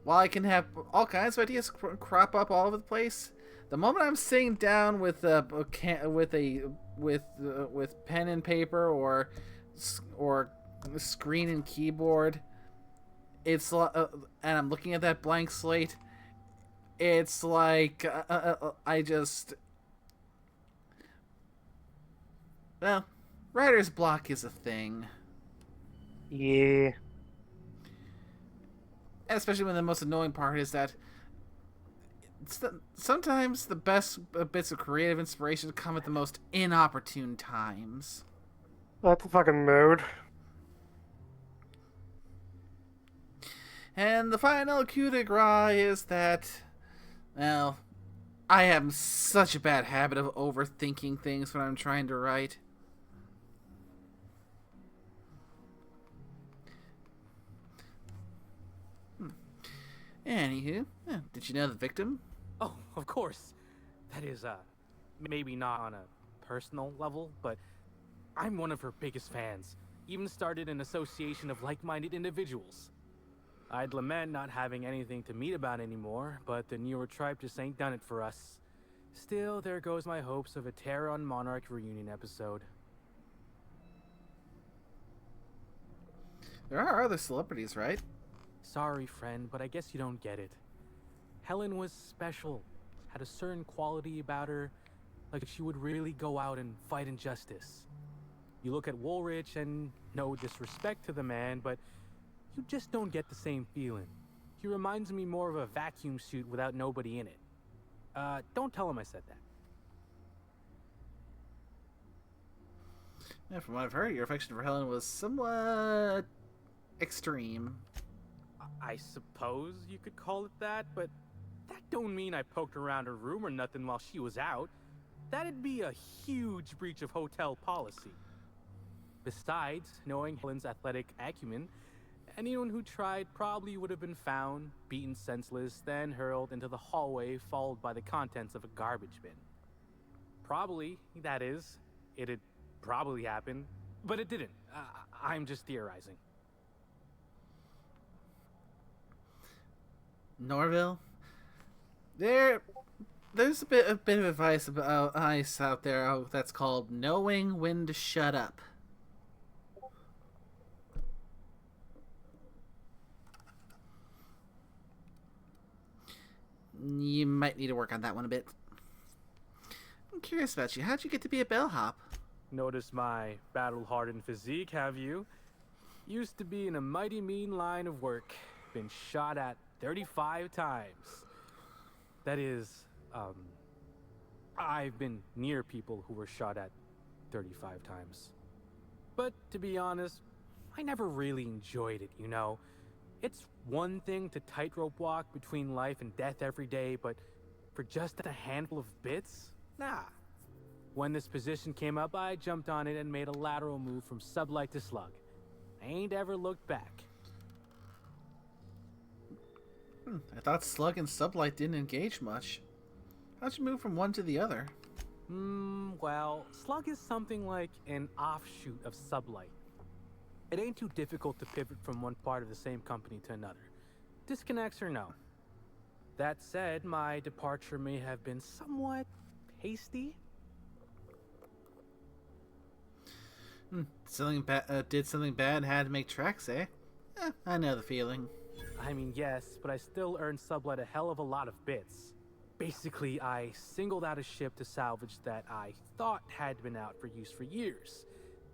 while I can have all kinds of ideas crop up all over the place, the moment I'm sitting down with pen and paper or screen and keyboard, it's and I'm looking at that blank slate, it's like I just. Well, writer's block is a thing. Yeah. Especially when the most annoying part is that sometimes the best bits of creative inspiration come at the most inopportune times. That's a fucking mood. And the final coup de grace is that, well, I have such a bad habit of overthinking things when I'm trying to write. Anywho, did you know the victim? Oh, of course. That is, maybe not on a personal level, but I'm one of her biggest fans. Even started an association of like-minded individuals. I'd lament not having anything to meet about anymore, but the newer tribe just ain't done it for us. Still, there goes my hopes of a Terran Monarch reunion episode. There are other celebrities, right? Sorry, friend, but I guess you don't get it. Helen was special, had a certain quality about her, like she would really go out and fight injustice. You look at Woolrich, and no disrespect to the man, but you just don't get the same feeling. He reminds me more of a vacuum suit without nobody in it. Don't tell him I said that. Yeah, from what I've heard, your affection for Helen was somewhat extreme. I suppose you could call it that, but that don't mean I poked around her room or nothing while she was out. That'd be a huge breach of hotel policy. Besides, knowing Helen's athletic acumen, anyone who tried probably would have been found, beaten senseless, then hurled into the hallway, followed by the contents of a garbage bin. Probably, that is, it'd probably happen, but it didn't. I'm just theorizing. Norville, there's a bit of advice about ice out there that's called knowing when to shut up. You might need to work on that one a bit. I'm curious about you. How'd you get to be a bellhop? Notice my battle-hardened physique, have you? Used to be in a mighty mean line of work. Been shot at 35 times. That is, I've been near people who were shot at 35 times. But to be honest, I never really enjoyed it, you know? It's one thing to tightrope walk between life and death every day, but for just a handful of bits? Nah. When this position came up, I jumped on it and made a lateral move from sublight to slug. I ain't ever looked back. I thought slug and sublight didn't engage much. How'd you move from one to the other? Well, slug is something like an offshoot of sublight. It ain't too difficult to pivot from one part of the same company to another. Disconnects or no. That said, my departure may have been somewhat hasty. Did something bad, had to make tracks, eh? I know the feeling. I mean, yes, but I still earned sublight a hell of a lot of bits. Basically, I singled out a ship to salvage that I thought had been out for use for years.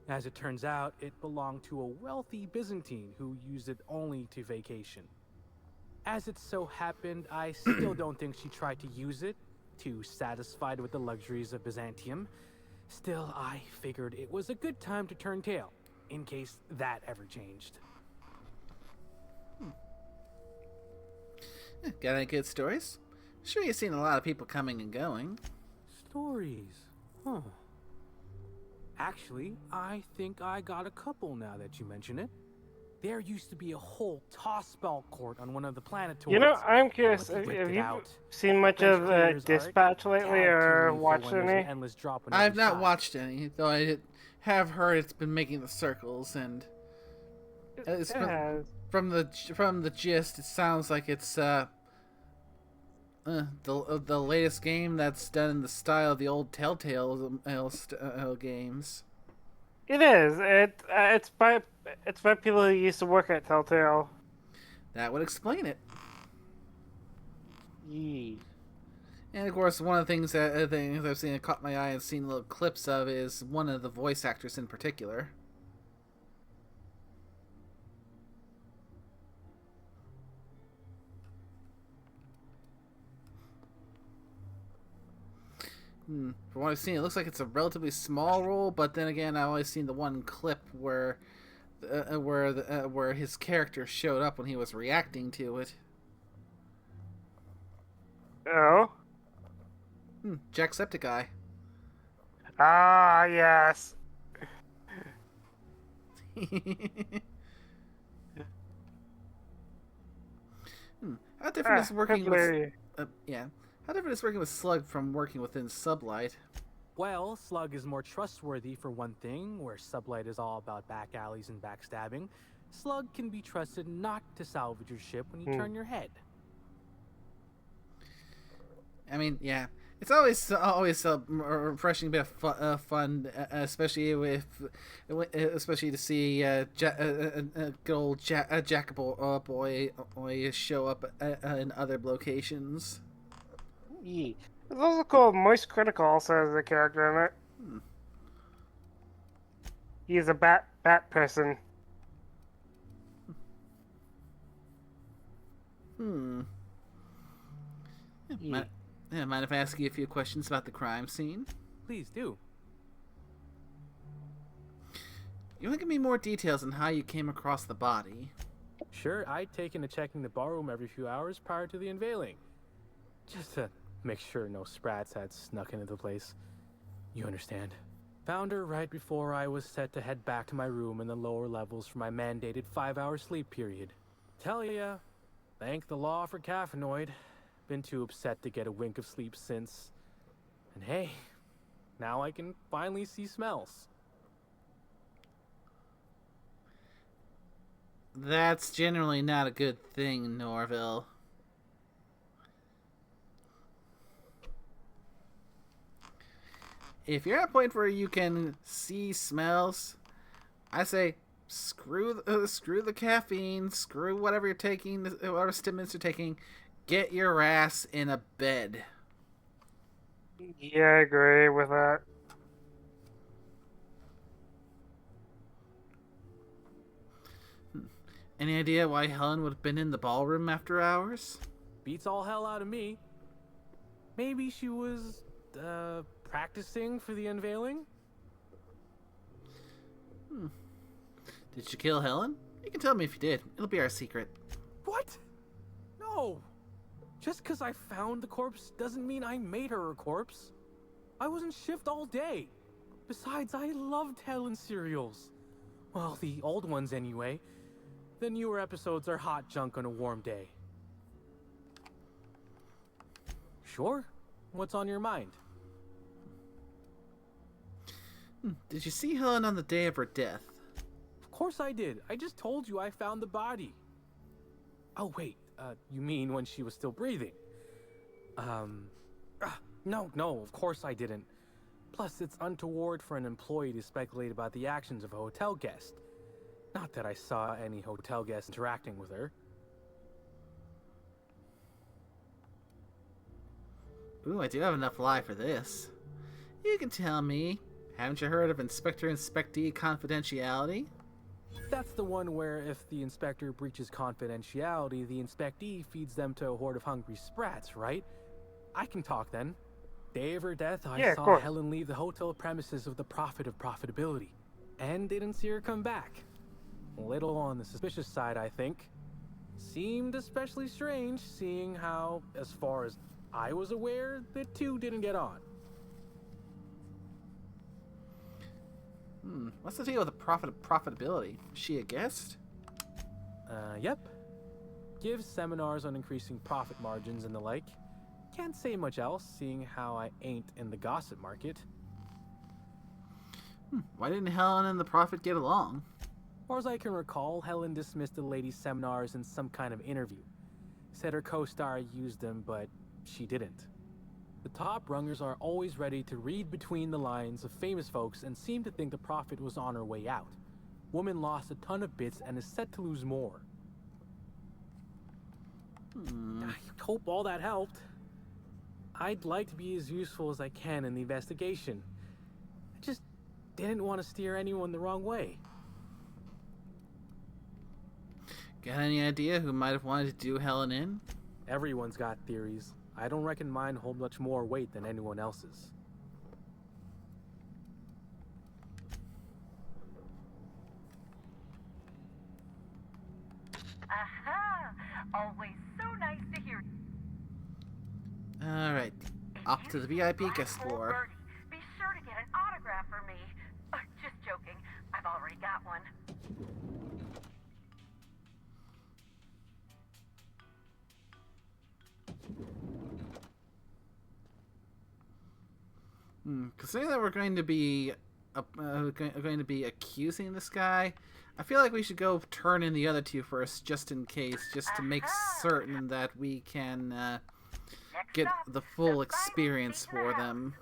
As it turns out, it belonged to a wealthy Byzantine who used it only to vacation. As it so happened, I still don't think she tried to use it, too satisfied with the luxuries of Byzantium. Still, I figured it was a good time to turn tail, in case that ever changed. Got any good stories? Sure you've seen a lot of people coming and going. Stories? Huh. Actually, I think I got a couple now that you mention it. There used to be a whole toss-ball court on one of the planetoids. You know, I'm curious, But they have ripped it you out. seen much French of players are Dispatch lately tag or teaming for watched when there's an any? endless drop on I've every not side. watched any, though I have heard it's been making the circles, and it's from the gist, it sounds like it's the latest game that's done in the style of the old Telltale games. It is. It's by people who used to work at Telltale. That would explain it. Yee. And of course, one of the things I've seen that caught my eye and seen little clips of is one of the voice actors in particular. From what I've seen, it looks like it's a relatively small role, but then again, I've only seen the one clip where his character showed up when he was reacting to it. Oh? Jacksepticeye. Ah, yes. How different is working with... How different is working with Slug from working within Sublight? Well, Slug is more trustworthy for one thing, where Sublight is all about back alleys and backstabbing. Slug can be trusted not to salvage your ship when you turn your head. I mean, yeah, it's always a refreshing bit of fun, especially to see good old Jack boy show up in other locations. Yeah. It's also called Moist Critical, also has a character in it. He's a bat person. Mind if I ask you a few questions about the crime scene? Please do. You want to give me more details on how you came across the body? Sure, I'd taken to checking the barroom every few hours prior to the unveiling. Just to make sure no sprats had snuck into the place. You understand. Found her right before I was set to head back to my room in the lower levels for my mandated 5-hour sleep period. Tell ya, thank the law for caffeinoid. Been too upset to get a wink of sleep since. And hey, now I can finally see smells. That's generally not a good thing, Norville. If you're at a point where you can see smells, I say screw the caffeine, screw whatever you're taking, whatever stimulants you're taking. get your ass in a bed. Yeah, I agree with that. Any idea why Helen would have been in the ballroom after hours? Beats all hell out of me. Maybe she was, practicing for the unveiling? Did you kill Helen? You can tell me if you did. It'll be our secret. What? No. Just because I found the corpse doesn't mean I made her a corpse. I was in shift all day. Besides, I loved Helen serials. Well, the old ones anyway. The newer episodes are hot junk on a warm day. Sure? What's on your mind? Did you see Helen on the day of her death? Of course I did. I just told you I found the body. Oh, wait. You mean when she was still breathing? No, of course I didn't. Plus, it's untoward for an employee to speculate about the actions of a hotel guest. Not that I saw any hotel guests interacting with her. Ooh, I do have enough lie for this. You can tell me. Haven't you heard of Inspector-Inspectee confidentiality? That's the one where if the inspector breaches confidentiality, the inspectee feeds them to a horde of hungry sprats, right? I can talk then. Day of her death, I saw Helen leave the hotel premises with the profit of profitability. And didn't see her come back. A little on the suspicious side, I think. Seemed especially strange, seeing how, as far as I was aware, the two didn't get on. What's the deal with the profitability? Is she a guest? Yep. Gives seminars on increasing profit margins and the like. Can't say much else, seeing how I ain't in the gossip market. Why didn't Helen and the prophet get along? Or as I can recall, Helen dismissed the lady's seminars in some kind of interview. Said her co-star used them, but she didn't. The top rungers are always ready to read between the lines of famous folks and seem to think the prophet was on her way out. Woman lost a ton of bits and is set to lose more. I hope all that helped. I'd like to be as useful as I can in the investigation. I just didn't want to steer anyone the wrong way. Got any idea who might have wanted to do Helen in? Everyone's got theories. I don't reckon mine hold much more weight than anyone else's. Aha! Always so nice to hear. Alright, off to the VIP guest floor. Be sure to get an autograph for me. Just joking. I've already got one. Considering that we're going to be accusing this guy, I feel like we should go turn in the other two first, just in case, just to make certain that we can get the full experience for them.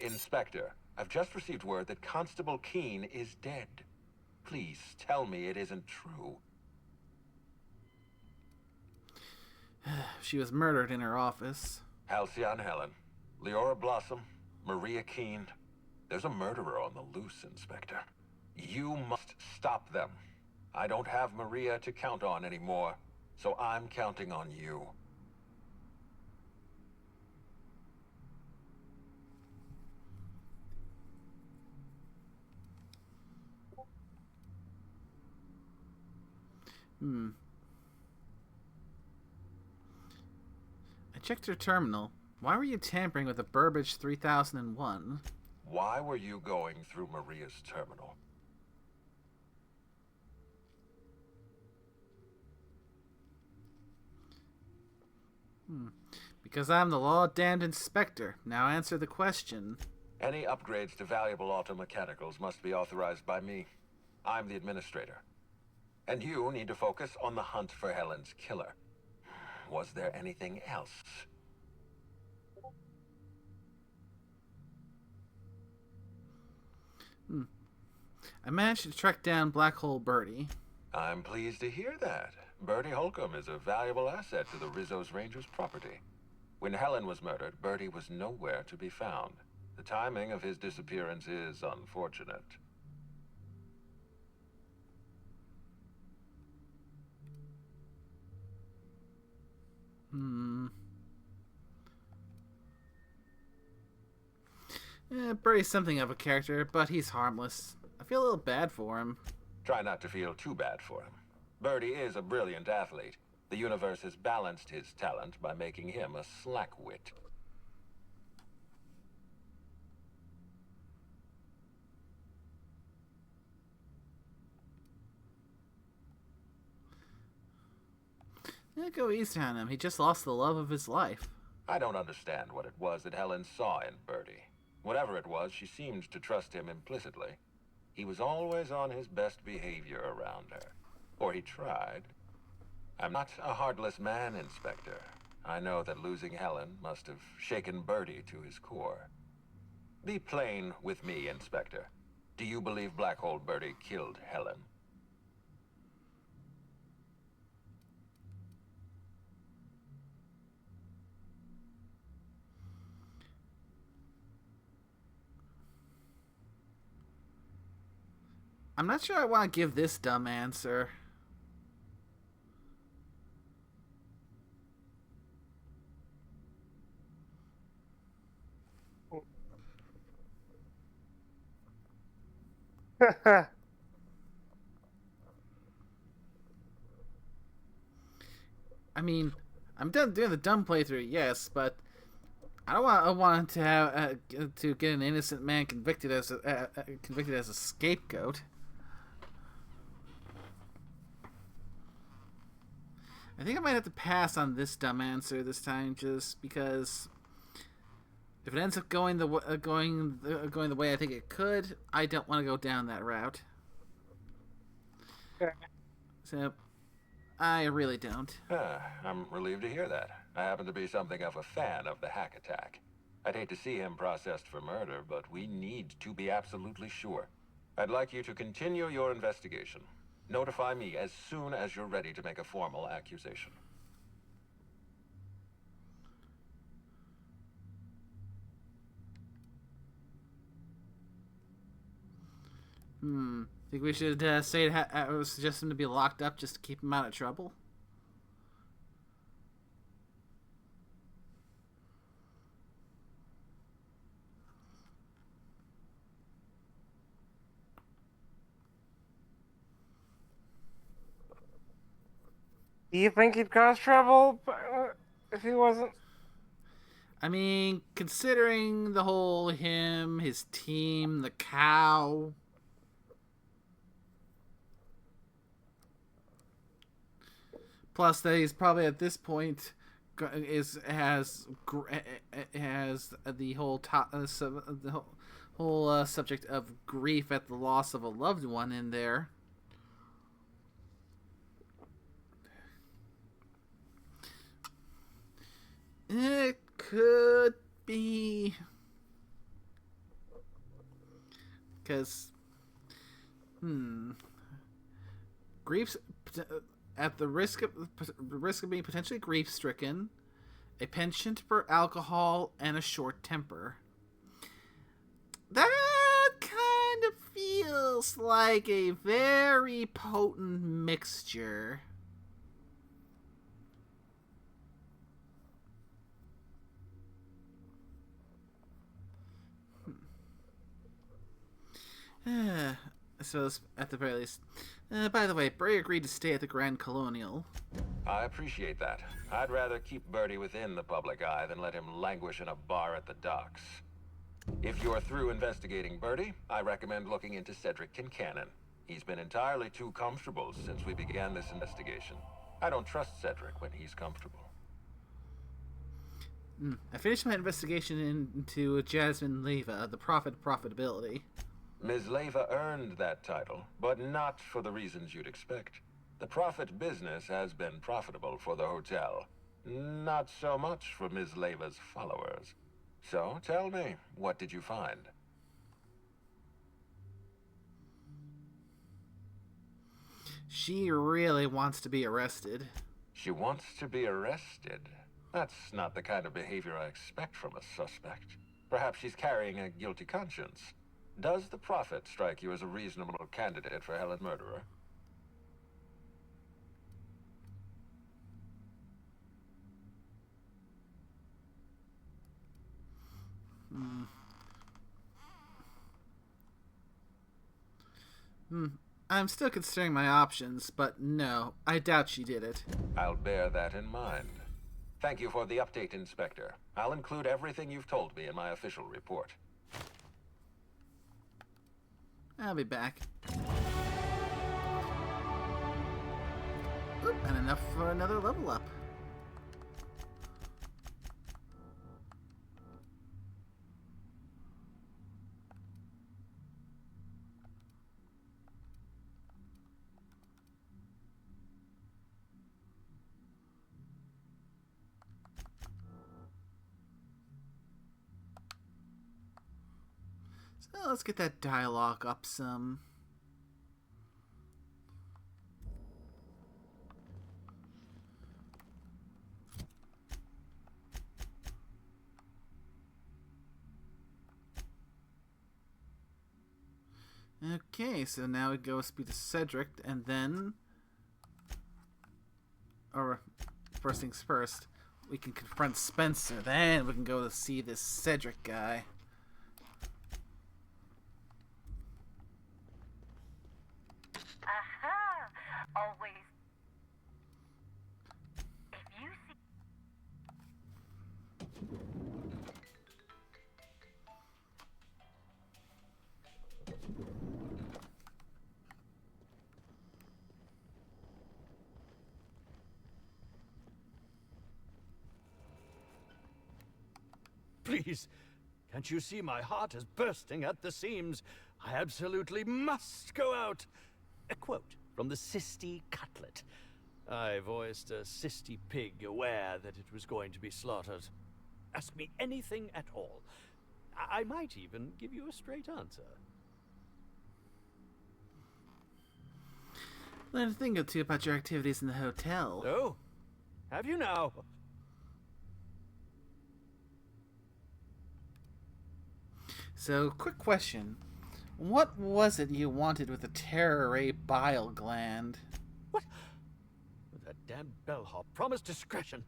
Inspector, I've just received word that Constable Keene is dead. Please tell me it isn't true. She was murdered in her office. Halcyon Helen, Leora Blossom, Maria Keene. There's a murderer on the loose, Inspector. You must stop them. I don't have Maria to count on anymore, so I'm counting on you. I checked your terminal. Why were you tampering with the Burbage 3001? Why were you going through Maria's terminal? Because I'm the law-damned inspector. Now answer the question. Any upgrades to valuable automechanicals must be authorized by me. I'm the administrator. And you need to focus on the hunt for Helen's killer. Was there anything else? I managed to track down Black Hole Birdie. I'm pleased to hear that. Bertie Holcomb is a valuable asset to the Rizzo's Rangers property. When Helen was murdered, Bertie was nowhere to be found. The timing of his disappearance is unfortunate. Birdie's something of a character, but he's harmless. I feel a little bad for him. Try not to feel too bad for him. Bertie is a brilliant athlete. The universe has balanced his talent by making him a slackwit. Go easy on him. He just lost the love of his life. I don't understand what it was that Helen saw in Bertie. Whatever it was, she seemed to trust him implicitly. He was always on his best behavior around her. Or he tried. I'm not a heartless man, Inspector. I know that losing Helen must have shaken Bertie to his core. Be plain with me, Inspector. Do you believe Black Hole Bertie killed Helen? I'm not sure I want to give this dumb answer. I mean, I'm done doing the dumb playthrough, yes, but I don't want to have to get an innocent man convicted as a scapegoat. I think I might have to pass on this dumb answer this time, just because if it ends up going the way I think it could, I don't want to go down that route. So, I really don't. I'm relieved to hear that. I happen to be something of a fan of the hack attack. I'd hate to see him processed for murder, but we need to be absolutely sure. I'd like you to continue your investigation. Notify me as soon as you're ready to make a formal accusation. Think we should suggest him to be locked up just to keep him out of trouble? Do you think he'd cause trouble if he wasn't? I mean, considering the whole him, his team, the cow. Plus, that he's probably at this point has the whole subject of grief at the loss of a loved one in there. It could be because grief's at the risk of being potentially grief-stricken, a penchant for alcohol, and a short temper. That kind of feels like a very potent mixture. I suppose, at the very least. By the way, Bray agreed to stay at the Grand Colonial. I appreciate that. I'd rather keep Bertie within the public eye than let him languish in a bar at the docks. If you're through investigating Bertie, I recommend looking into Cedric Kincannon. He's been entirely too comfortable since we began this investigation. I don't trust Cedric when he's comfortable. I finished my investigation into Jasmine Leva, the Prophet of Profitability. Ms. Leva earned that title, but not for the reasons you'd expect. The profit business has been profitable for the hotel. Not so much for Ms. Leva's followers. So, tell me, what did you find? she really wants to be arrested. She wants to be arrested? That's not the kind of behavior I expect from a suspect. Perhaps she's carrying a guilty conscience. Does the Prophet strike you as a reasonable candidate for Helen Murderer? I'm still considering my options, but no, I doubt she did it. I'll bear that in mind. Thank you for the update, Inspector. I'll include everything you've told me in my official report. I'll be back. Oop, and enough for another level up. So let's get that dialogue up some. Okay, so now we go speak to Cedric, and then... Or, first things first, we can confront Spencer, then we can go to see this Cedric guy. Aha! Always. If you see... Please, can't you see my heart is bursting at the seams? I absolutely must go out. A quote from the Sisty Cutlet. I voiced a Sisty pig, aware that it was going to be slaughtered. Ask me anything at all. I might even give you a straight answer. Learn a thing or two about your activities in the hotel. Oh, have you now? So, quick question. What was it you wanted with the terror ray bile gland? What? That damn bellhop promised discretion.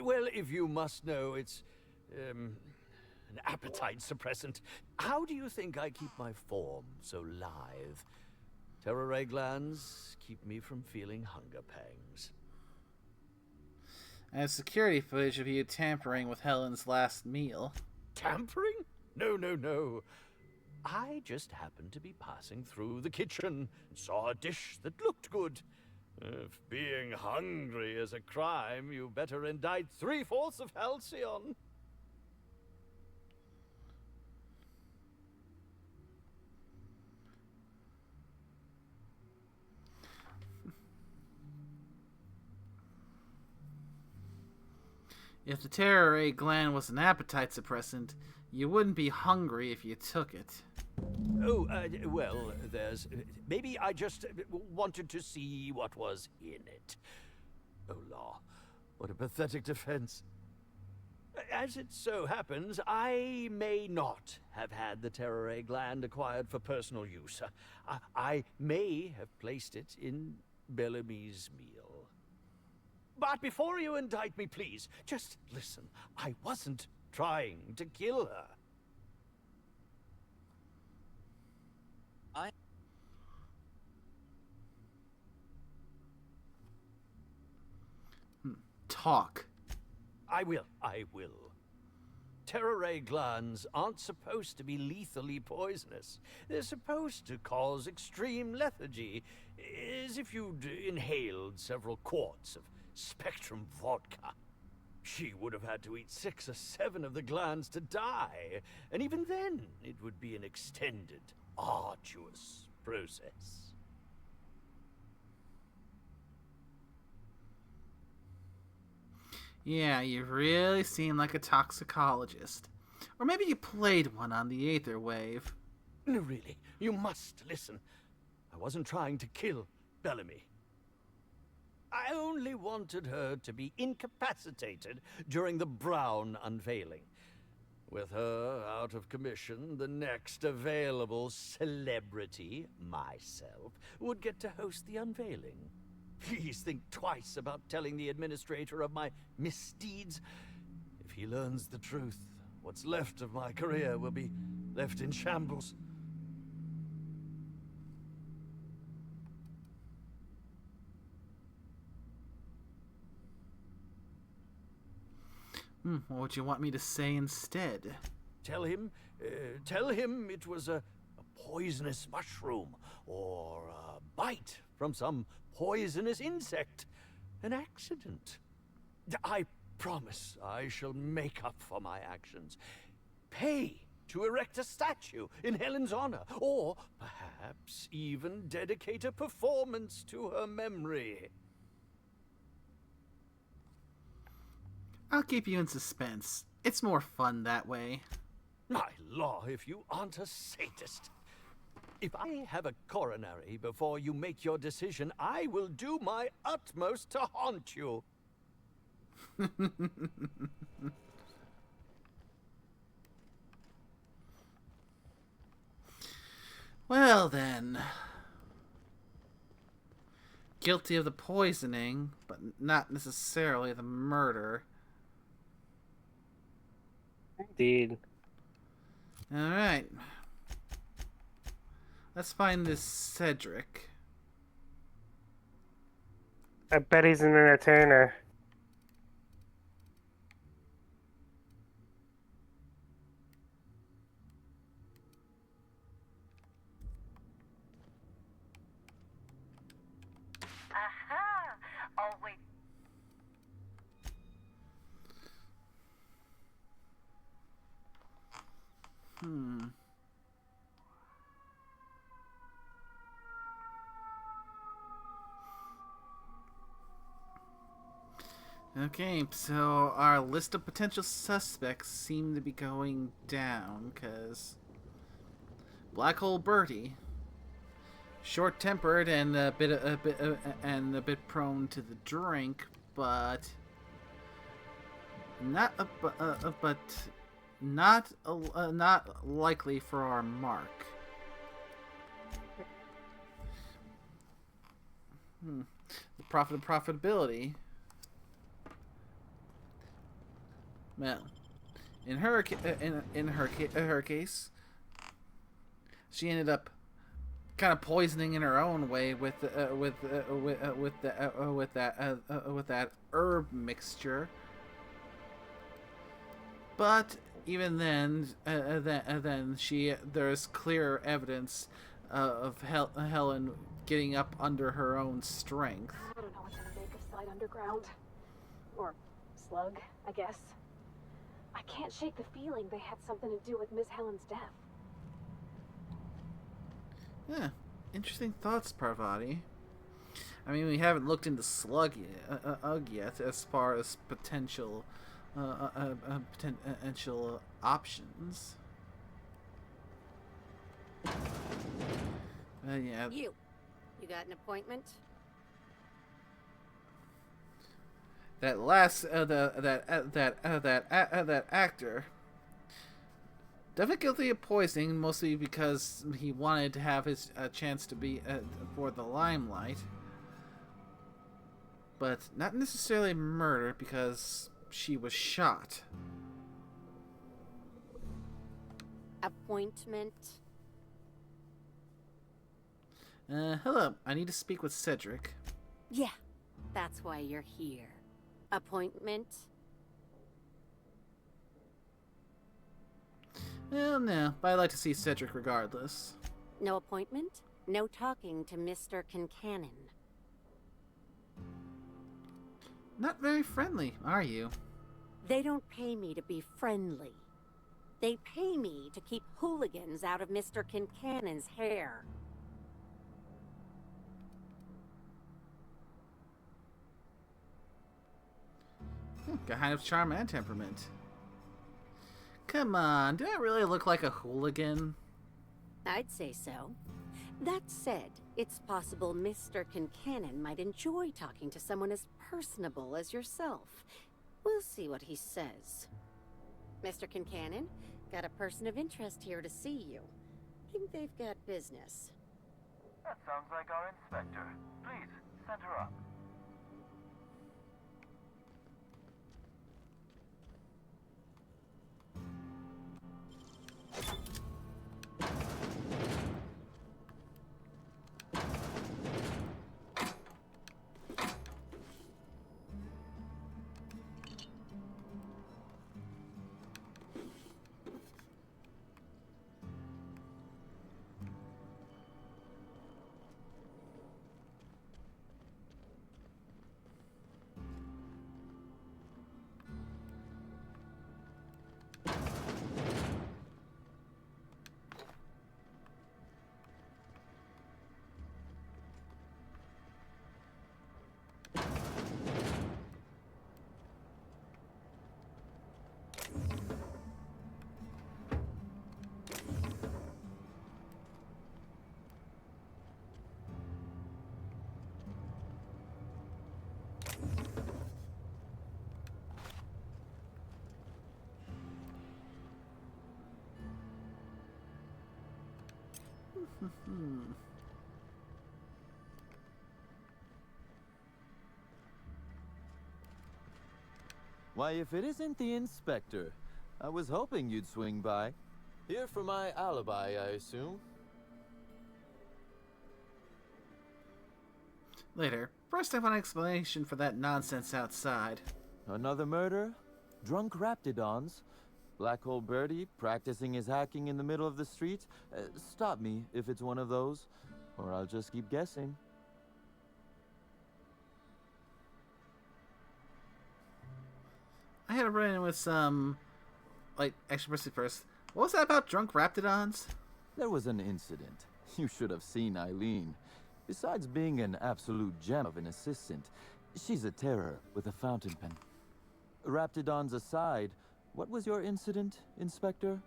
Well, if you must know, it's an appetite suppressant. How do you think I keep my form so lithe? Terror ray glands keep me from feeling hunger pangs. I have security footage of you tampering with Helen's last meal. Tampering? No, no, no. I just happened to be passing through the kitchen and saw a dish that looked good. If being hungry is a crime, you better indict 3/4 of Halcyon. If the terror ray gland was an appetite suppressant, you wouldn't be hungry if you took it. Oh, well, there's... maybe I just wanted to see what was in it. Oh, law. What a pathetic defense. As it so happens, I may not have had the terror ray gland acquired for personal use. I may have placed it in Bellamy's meal. But before you indict me, please, just listen. I wasn't trying to kill her. Talk. I will. Terror ray glands aren't supposed to be lethally poisonous. They're supposed to cause extreme lethargy, as if you'd inhaled several quarts of Spectrum vodka. She would have had to eat 6 or 7 of the glands to die, and even then it would be an extended, arduous process. Yeah, you really seem like a toxicologist. Or maybe you played one on the Aether Wave. No, really, you must listen. I wasn't trying to kill. Bellamy. I only wanted her to be incapacitated during the Brown unveiling. With her out of commission, the next available celebrity, myself, would get to host the unveiling. Please think twice about telling the administrator of my misdeeds. If he learns the truth, what's left of my career will be left in shambles. What would you want me to say instead? Tell him it was a poisonous mushroom or a bite from some poisonous insect. An accident. I promise I shall make up for my actions. Pay to erect a statue in Helen's honor, or perhaps even dedicate a performance to her memory. I'll keep you in suspense. It's more fun that way. My law, if you aren't a sadist. If I have a coronary before you make your decision, I will do my utmost to haunt you. Well then. Guilty of the poisoning, but not necessarily the murder. Indeed. Alright. Let's find this Cedric. I bet he's an entertainer. Aha! Oh, wait. Okay, so our list of potential suspects seem to be going down, because Black Hole Bertie, short-tempered and a bit prone to the drink, but not likely for our mark. The profitability. Well, in her case, she ended up kind of poisoning in her own way with that herb mixture. But even then, there's clear evidence of Helen getting up under her own strength. I don't know what to make of Slide Underground. Or Slug, I guess. I can't shake the feeling they had something to do with Miss Helen's death. Yeah, interesting thoughts, Parvati. I mean, we haven't looked into Slug yet as far as potential options. Yeah. You got an appointment? That last that actor definitely guilty of poisoning, mostly because he wanted to have his chance to be for the limelight, but not necessarily murder because she was shot. Appointment? Hello, I need to speak with Cedric. Yeah, that's why you're here. Appointment? Well, no, but I'd like to see Cedric regardless. No appointment? No talking to Mr. Kincannon. Not very friendly, are you? They don't pay me to be friendly. They pay me to keep hooligans out of Mr. Kincannon's hair. Kind of charm and temperament. Come on, do I really look like a hooligan? I'd say so. That said, it's possible Mr. Kincannon might enjoy talking to someone as personable as yourself. We'll see what he says. Mr. Kincannon, got a person of interest here to see you. Think they've got business. That sounds like our inspector. Please, send her up. Why, if it isn't the inspector, I was hoping you'd swing by. Here for my alibi, I assume? Later. First, I want an explanation for that nonsense outside. Another murder? Drunk Raptidons? Black Hole Birdie practicing his hacking in the middle of the street? Stop me if it's one of those, or I'll just keep guessing. I had a run-in with some... actually, first. What was that about drunk Raptidons? There was an incident. You should have seen Eileen. Besides being an absolute gem of an assistant, she's a terror with a fountain pen. Raptidons aside, what was your incident, Inspector?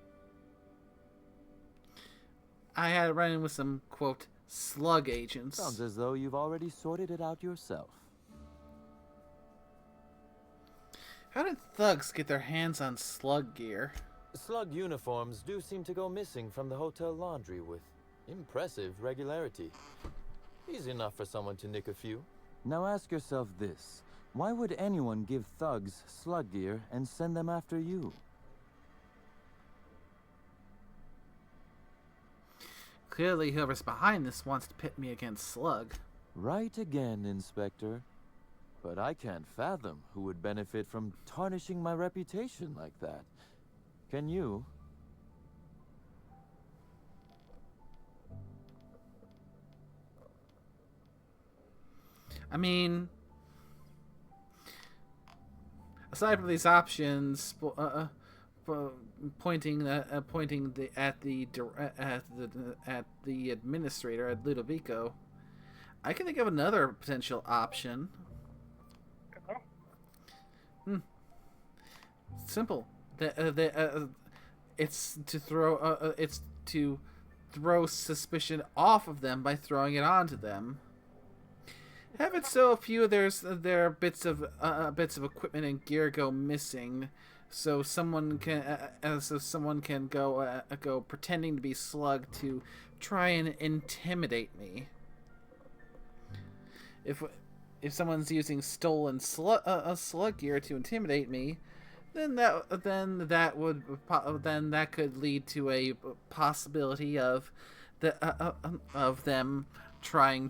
I had a run-in with some, quote, slug agents. Sounds as though you've already sorted it out yourself. How did thugs get their hands on slug gear? Slug uniforms do seem to go missing from the hotel laundry with impressive regularity. Easy enough for someone to nick a few. Now ask yourself this. Why would anyone give thugs slug gear and send them after you? Clearly, whoever's behind this wants to pit me against Slug. Right again, Inspector. But I can't fathom who would benefit from tarnishing my reputation like that. Can you? I mean, aside from these options, pointing at the administrator at Ludovico, I can think of another potential option. Simple. It's to throw suspicion off of them by throwing it onto them. Have it so a few of their bits of equipment and gear go missing, so someone can go pretending to be Slug to try and intimidate me. If someone's using stolen slug gear to intimidate me, then that could lead to a possibility of them trying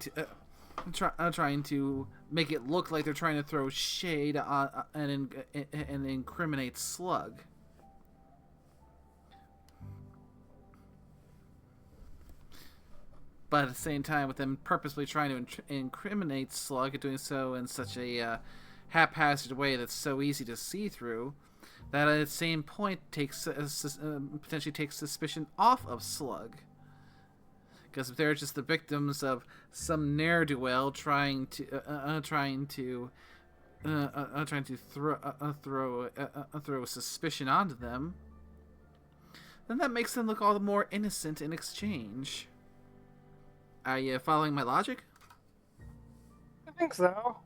to make it look like they're trying to throw shade on and incriminate Slug. But at the same time, with them purposely trying to incriminate Slug and doing so in such a haphazard way that's so easy to see through, that at the same point potentially takes suspicion off of Slug. Because if they're just the victims of some ne'er-do-well trying to throw suspicion onto them, then that makes them look all the more innocent in exchange. Are you following my logic? I think so.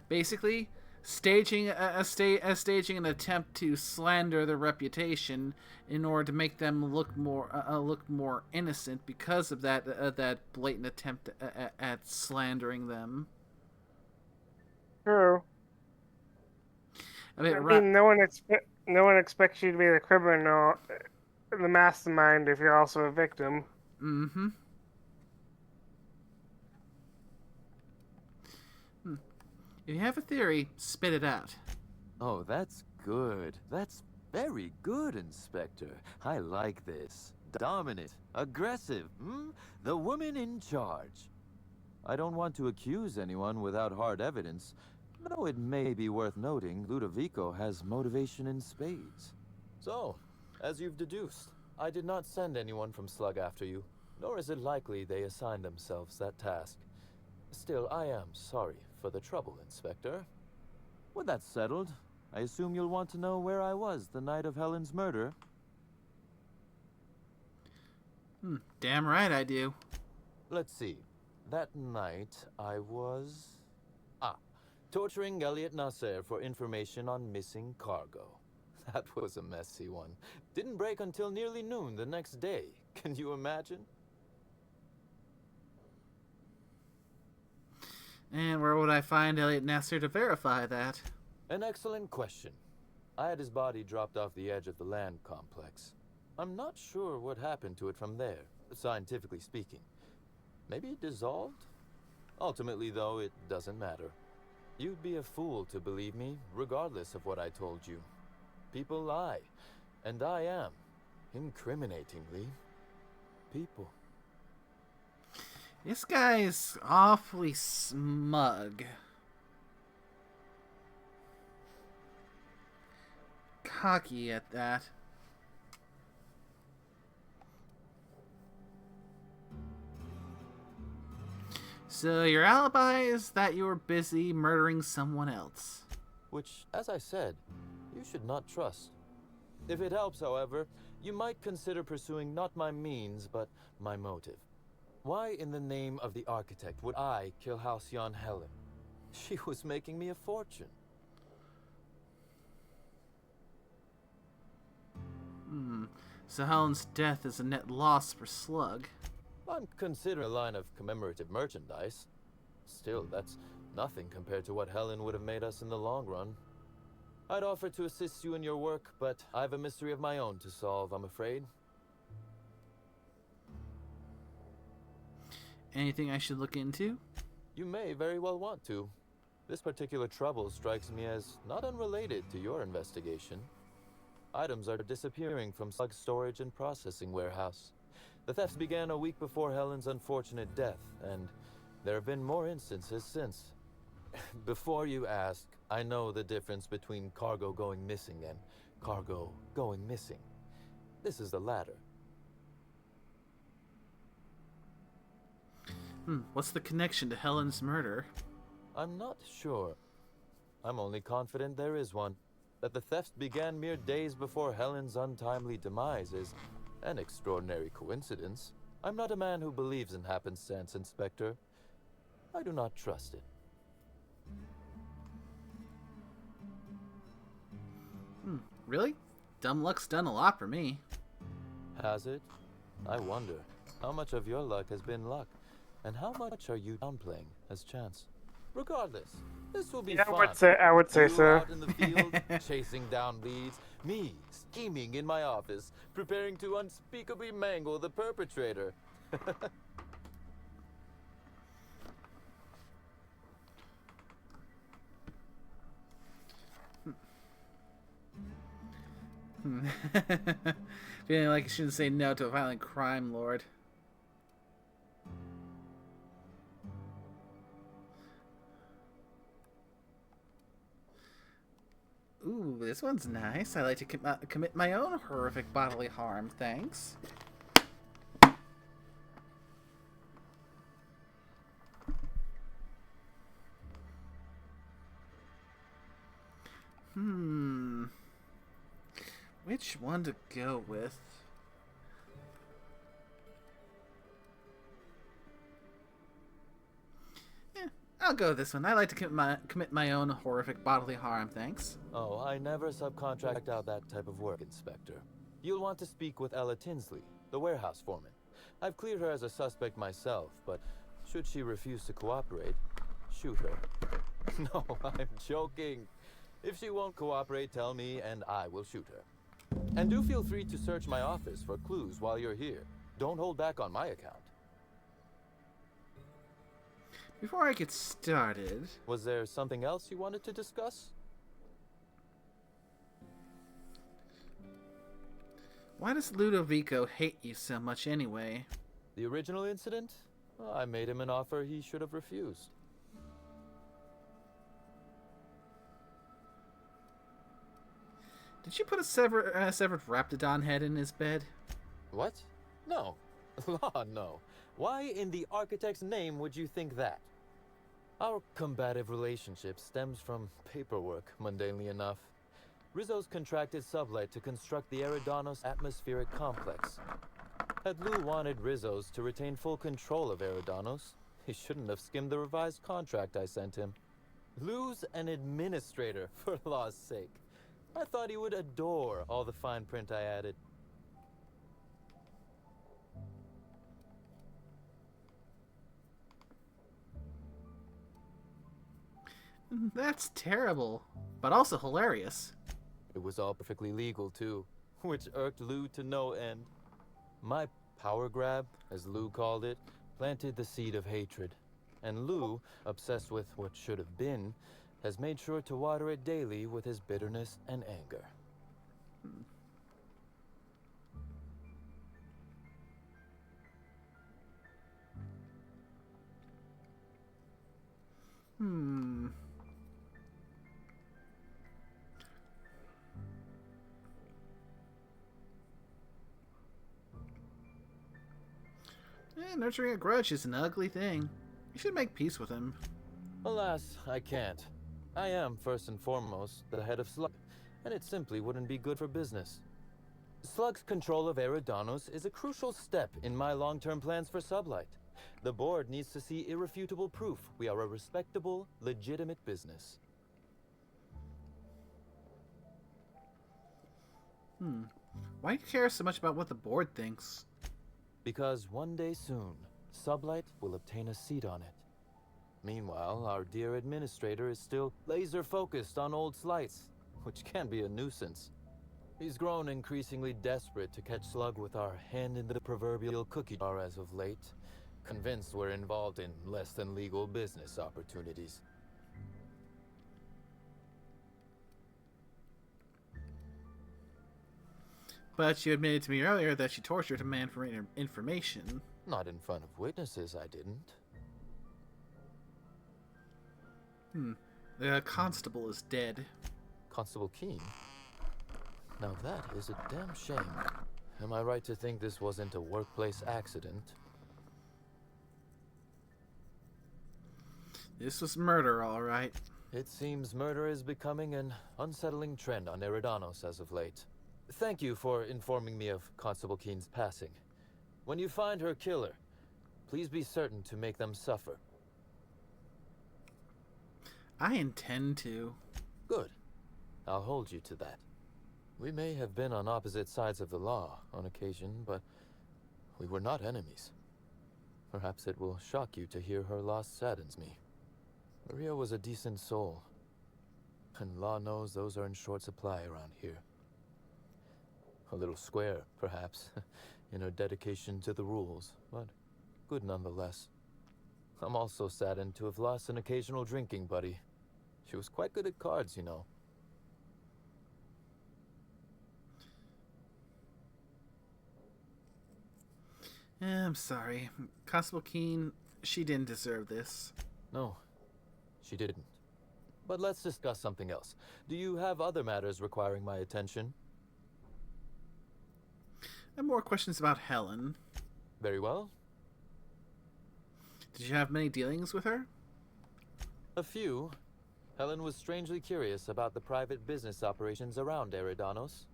Basically, staging staging an attempt to slander their reputation in order to make them look more innocent because of that blatant attempt at slandering them. True. I mean, no one expects you to be the criminal, the mastermind, if you're also a victim. Mm-hmm. If you have a theory, spit it out. Oh, that's good. That's very good, Inspector. I like this. Dominant, aggressive, the woman in charge. I don't want to accuse anyone without hard evidence, though it may be worth noting Ludovico has motivation in spades. So, as you've deduced, I did not send anyone from Slug after you, nor is it likely they assigned themselves that task. Still, I am sorry for the trouble, Inspector. With that settled, I assume you'll want to know where I was the night of Helen's murder. Damn right I do. Let's see. That night, I was... torturing Elliot Nasser for information on missing cargo. That was a messy one. Didn't break until nearly noon the next day. Can you imagine? And where would I find Elliot Nasser to verify that? An excellent question. I had his body dropped off the edge of the land complex. I'm not sure what happened to it from there, scientifically speaking. Maybe it dissolved? Ultimately, though, it doesn't matter. You'd be a fool to believe me, regardless of what I told you. People lie, and I am, incriminatingly, people. This guy's awfully smug. Cocky at that. So your alibi is that you were busy murdering someone else. Which, as I said, you should not trust. If it helps, however, you might consider pursuing not my means, but my motive. Why in the name of the architect would I kill Halcyon Helen? She was making me a fortune. So Helen's death is a net loss for Slug. I'm considering a line of commemorative merchandise. Still, that's nothing compared to what Helen would have made us in the long run. I'd offer to assist you in your work, but I have a mystery of my own to solve, I'm afraid. Anything I should look into? You may very well want to. This particular trouble strikes me as not unrelated to your investigation. Items are disappearing from Slug's storage and processing warehouse. The thefts began a week before Helen's unfortunate death, and there have been more instances since. Before you ask, I know the difference between cargo going missing and cargo going missing. This is the latter. What's the connection to Helen's murder? I'm not sure. I'm only confident there is one. That the thefts began mere days before Helen's untimely demise is an extraordinary coincidence. I'm not a man who believes in happenstance, Inspector. I do not trust it. Really? Dumb luck's done a lot for me. Has it? I wonder, how much of your luck has been luck? And how much are you downplaying as chance? Regardless, this will be fun. I would say you so. Out in the field, chasing down leads. Me, scheming in my office, preparing to unspeakably mangle the perpetrator. Feeling like you shouldn't say no to a violent crime lord. Ooh, this one's nice. I like to commit my own horrific bodily harm, thanks. Which one to go with? I'll go with this one. I like to commit my own horrific bodily harm, thanks. Oh, I never subcontract out that type of work, Inspector. You'll want to speak with Ella Tinsley, the warehouse foreman. I've cleared her as a suspect myself, but should she refuse to cooperate, shoot her. No, I'm joking. If she won't cooperate, tell me and I will shoot her. And do feel free to search my office for clues while you're here. Don't hold back on my account. Before I get started... Was there something else you wanted to discuss? Why does Ludovico hate you so much anyway? The original incident? Well, I made him an offer he should have refused. Did you put a severed Raptidon head in his bed? What? No. Law, no. Why in the architect's name would you think that? Our combative relationship stems from paperwork, mundanely enough. Rizzo's contracted Sublight to construct the Eridanos atmospheric complex. Had Lou wanted Rizzo's to retain full control of Eridanos, he shouldn't have skimmed the revised contract I sent him. Lou's an administrator, for law's sake. I thought he would adore all the fine print I added. That's terrible, but also hilarious. It was all perfectly legal, too, which irked Lou to no end. My power grab, as Lou called it, planted the seed of hatred. And Lou, obsessed with what should have been, has made sure to water it daily with his bitterness and anger. Nurturing a grudge is an ugly thing. You should make peace with him. Alas, I can't. I am, first and foremost, the head of Slug, and it simply wouldn't be good for business. Slug's control of Eridanos is a crucial step in my long-term plans for Sublight. The board needs to see irrefutable proof we are a respectable, legitimate business. Why do you care so much about what the board thinks? Because one day soon, Sublight will obtain a seat on it. Meanwhile, our dear administrator is still laser-focused on old slights, which can be a nuisance. He's grown increasingly desperate to catch Slug with our hand in the proverbial cookie jar as of late, convinced we're involved in less than legal business opportunities. But you admitted to me earlier that you tortured a man for information. Not in front of witnesses, I didn't. The constable is dead. Constable Keene? Now that is a damn shame. Am I right to think this wasn't a workplace accident? This was murder, all right. It seems murder is becoming an unsettling trend on Eridanos as of late. Thank you for informing me of Constable Keene's passing. When you find her killer, please be certain to make them suffer. I intend to. Good. I'll hold you to that. We may have been on opposite sides of the law on occasion, but we were not enemies. Perhaps it will shock you to hear her loss saddens me. Maria was a decent soul, and law knows those are in short supply around here. A little square, perhaps, in her dedication to the rules, but good nonetheless. I'm also saddened to have lost an occasional drinking buddy. She was quite good at cards, you know. I'm sorry. Constable Keene, she didn't deserve this. No, she didn't. But let's discuss something else. Do you have other matters requiring my attention? I have more questions about Helen. Very well. Did you have many dealings with her? A few. Helen was strangely curious about the private business operations around Eridanos.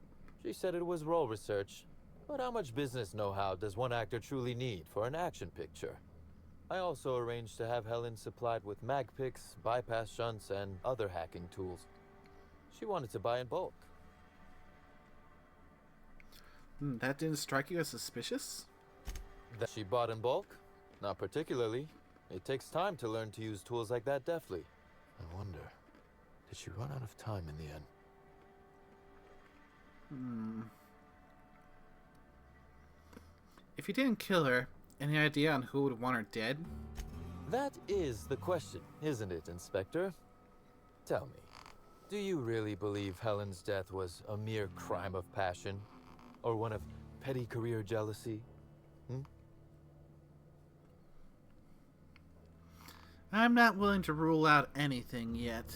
She said it was role research, but how much business know-how does one actor truly need for an action picture? I also arranged to have Helen supplied with mag picks, bypass shunts, and other hacking tools. She wanted to buy in bulk. That didn't strike you as suspicious? That she bought in bulk? Not particularly. It takes time to learn to use tools like that deftly. I wonder, did she run out of time in the end? If you didn't kill her, any idea on who would want her dead? That is the question, isn't it, Inspector? Tell me, do you really believe Helen's death was a mere crime of passion? Or one of petty career jealousy? I'm not willing to rule out anything yet.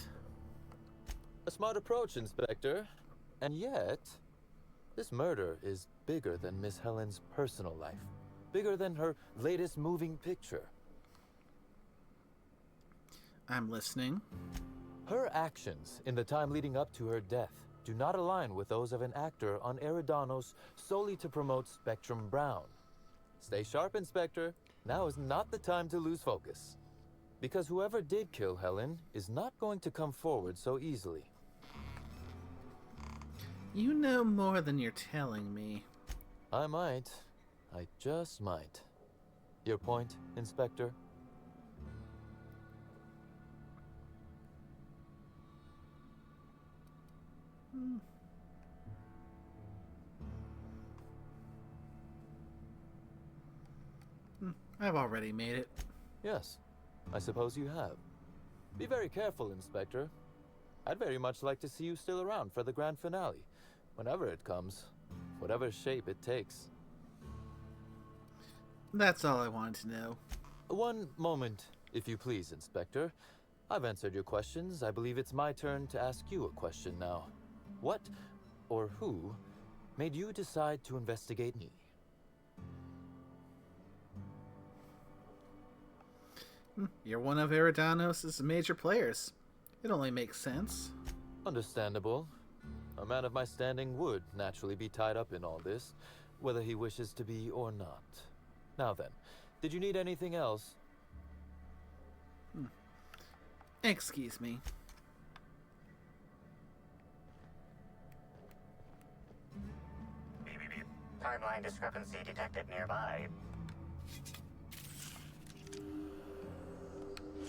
A smart approach, Inspector. And yet, this murder is bigger than Miss Helen's personal life. Bigger than her latest moving picture. I'm listening. Her actions in the time leading up to her death do not align with those of an actor on Eridanos solely to promote Spectrum Brown. Stay sharp, Inspector. Now is not the time to lose focus. Because whoever did kill Helen is not going to come forward so easily. You know more than you're telling me. I might. I just might. Your point, Inspector? I've already made it. Yes, I suppose you have. Be very careful, Inspector. I'd very much like to see you still around for the grand finale, whenever it comes, whatever shape it takes. That's all I wanted to know. One moment, if you please, Inspector. I've answered your questions. I believe it's my turn to ask you a question now. What, or who, made you decide to investigate me? You're one of Eridanos' major players. It only makes sense. Understandable. A man of my standing would naturally be tied up in all this, whether he wishes to be or not. Now then, did you need anything else? Excuse me. Timeline discrepancy detected nearby.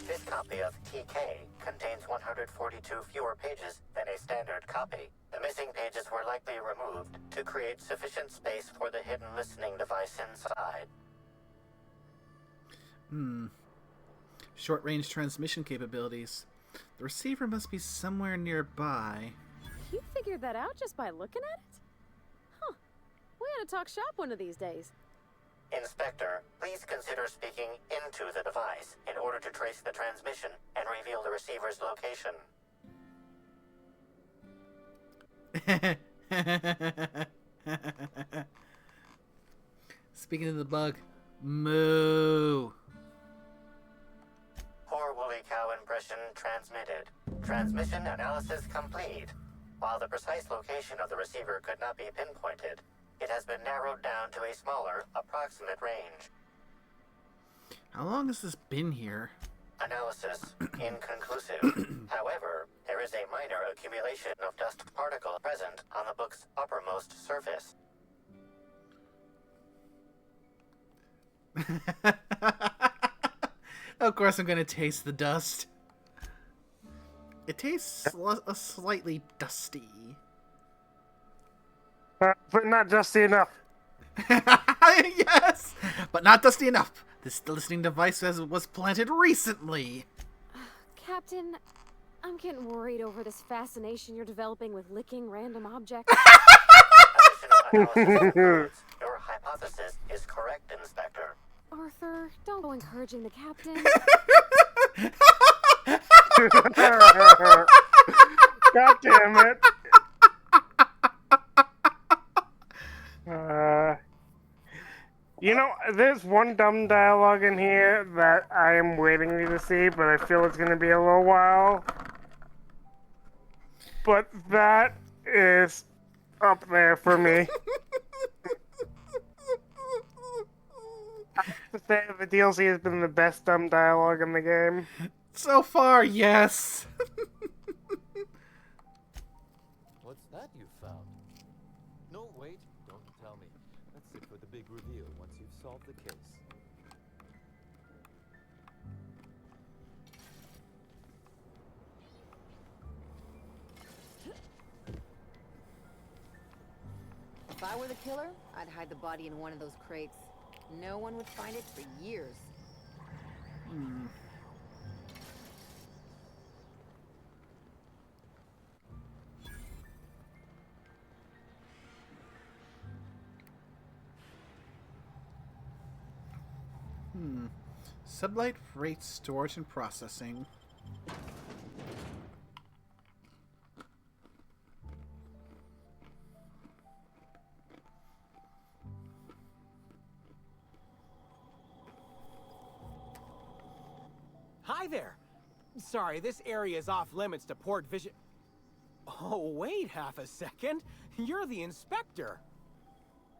This copy of TK contains 142 fewer pages than a standard copy. The missing pages were likely removed to create sufficient space for the hidden listening device inside. Short-range transmission capabilities. The receiver must be somewhere nearby. You figured that out just by looking at it? Huh. We ought to talk shop one of these days. Inspector, please consider speaking into the device in order to trace the transmission and reveal the receiver's location. Speaking of the bug, moo. Poor woolly cow impression transmitted. Transmission analysis complete. While the precise location of the receiver could not be pinpointed, it has been narrowed down to a smaller, approximate range. How long has this been here? Analysis inconclusive. However, there is a minor accumulation of dust particle present on the book's uppermost surface. Of course I'm gonna taste the dust. It tastes slightly dusty. But not dusty enough. Yes! But not dusty enough. This listening device was planted recently. Captain, I'm getting worried over this fascination you're developing with licking random objects. Your hypothesis is correct, Inspector. Arthur, don't go encouraging the captain. God damn it. You know, there's one dumb dialogue in here that I am waiting to see, but I feel it's going to be a little while. But that is up there for me. To say the DLC has been the best dumb dialogue in the game. So far, yes. What's that you found? No, wait, don't tell me. Let's sit for the big reveal once you've solved the case. If I were the killer, I'd hide the body in one of those crates. No one would find it for years. Sublight freight storage and processing. Hi there. Sorry, this area is off limits to port vision. Oh, wait half a second. You're the inspector.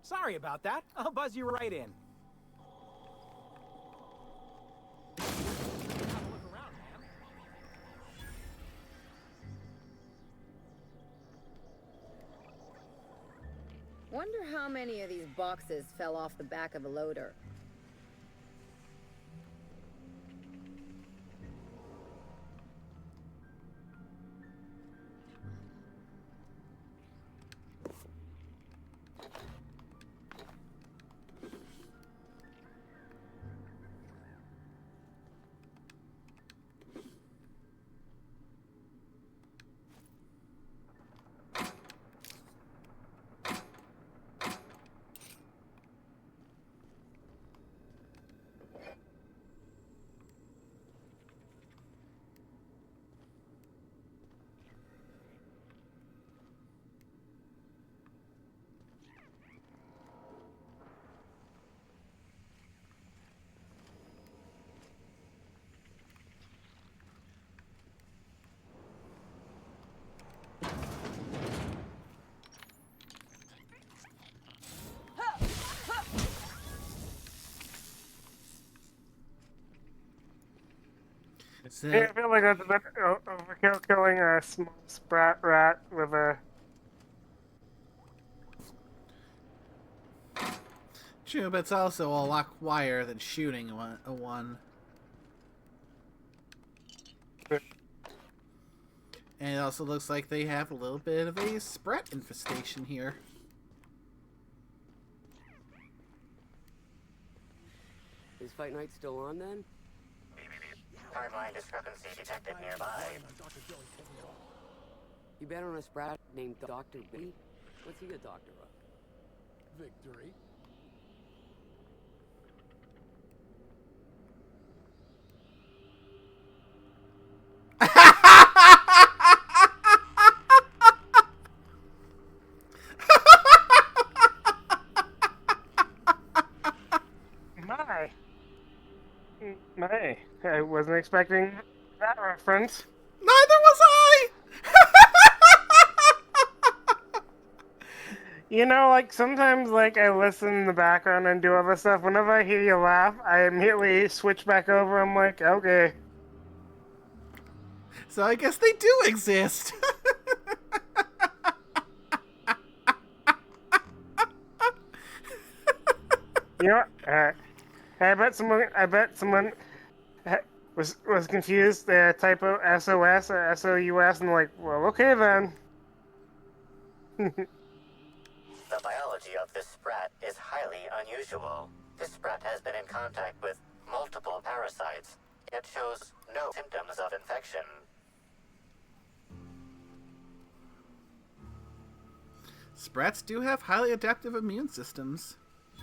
Sorry about that. I'll buzz you right in. Wonder how many of these boxes fell off the back of a loader. I feel like that's a bit overkill killing a small sprat rat with a... True, but it's also a lot quieter than shooting a one. And it also looks like they have a little bit of a sprat infestation here. Is Fight Night still on then? Timeline discrepancy detected nearby. You bet on a sprat named Dr. B? What's he a doctor of? Victory. My, I wasn't expecting that reference. Neither was I! You know, like, sometimes, like, I listen in the background and do other stuff. Whenever I hear you laugh, I immediately switch back over. I'm like, okay. So I guess they do exist. You know what? I bet someone was confused. The typo SOS or SOUS, and like, well, okay then. The biology of this sprat is highly unusual. This sprat has been in contact with multiple parasites, yet shows no symptoms of infection. Sprats do have highly adaptive immune systems.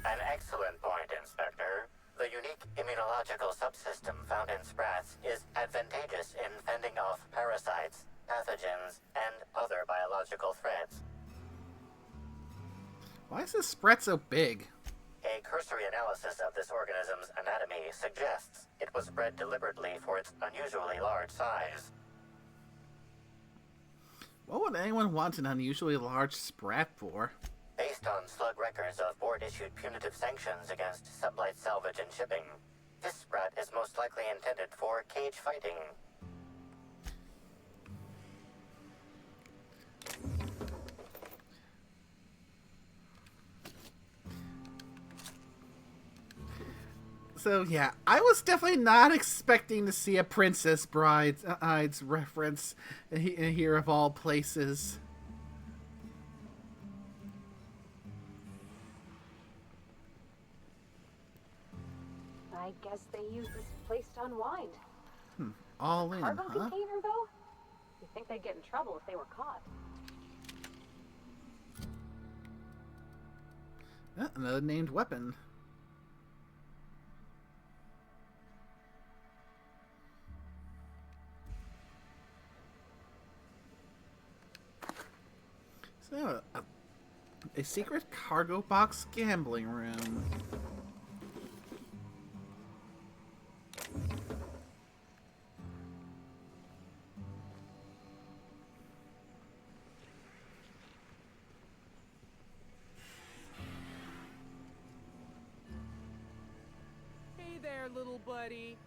An excellent point, Inspector. The unique immunological subsystem found in sprats is advantageous in fending off parasites, pathogens, and other biological threats. Why is this sprat so big? A cursory analysis of this organism's anatomy suggests it was bred deliberately for its unusually large size. What would anyone want an unusually large sprat for? Based based on slug records of board-issued punitive sanctions against sublight salvage and shipping. This Sprat is most likely intended for cage fighting. So yeah, I was definitely not expecting to see a Princess Bride's reference here of all places. I guess they use this place to unwind. All in, Cargo huh? container, though? You'd think they'd get in trouble if they were caught. Another named weapon. So, a secret cargo box gambling room. Hey there, little buddy.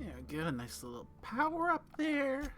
Yeah, get a nice little power up there.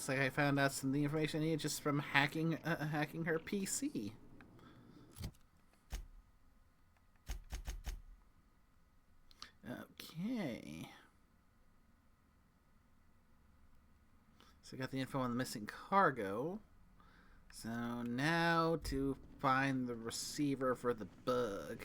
looks like I found out some of the information I needed just from hacking her PC. Okay. So I got the info on the missing cargo. So now to find the receiver for the bug.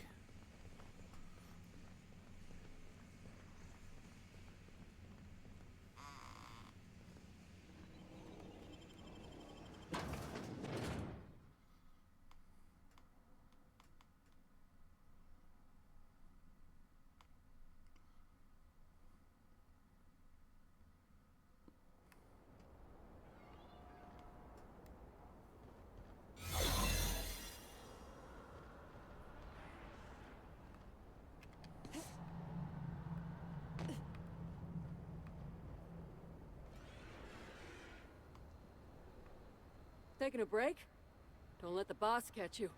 Taking a break? Don't let the boss catch you.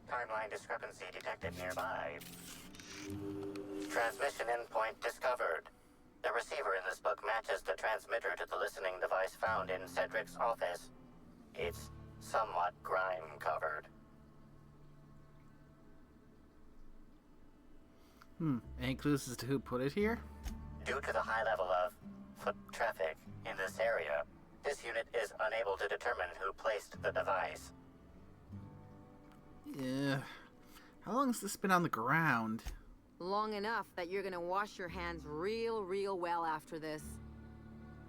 Timeline discrepancy detected nearby. Transmission endpoint discovered. The receiver in this book matches the transmitter to the listening device found in Cedric's office. It's somewhat grime-covered. Any clues as to who put it here? Due to the high level of foot traffic in this area, this unit is unable to determine who placed the device. Yeah. How long has this been on the ground? Long enough that you're gonna wash your hands real well after this.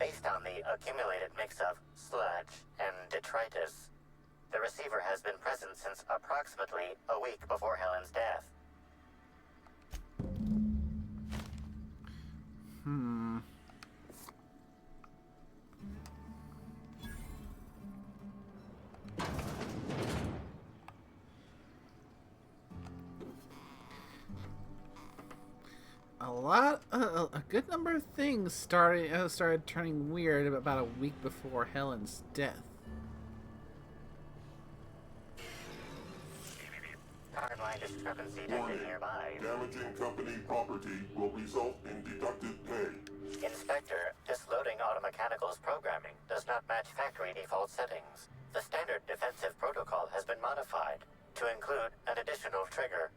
Based on the accumulated mix of sludge and detritus, the receiver has been present since approximately a week before Helen's death. A good number of things started turning weird about a week before Helen's death. Timeline discrepancy detected nearby. Damaging company property will result in deducted pay. Inspector, this loading automechanical's programming does not match factory default settings. The standard defensive protocol has been modified to include an additional trigger.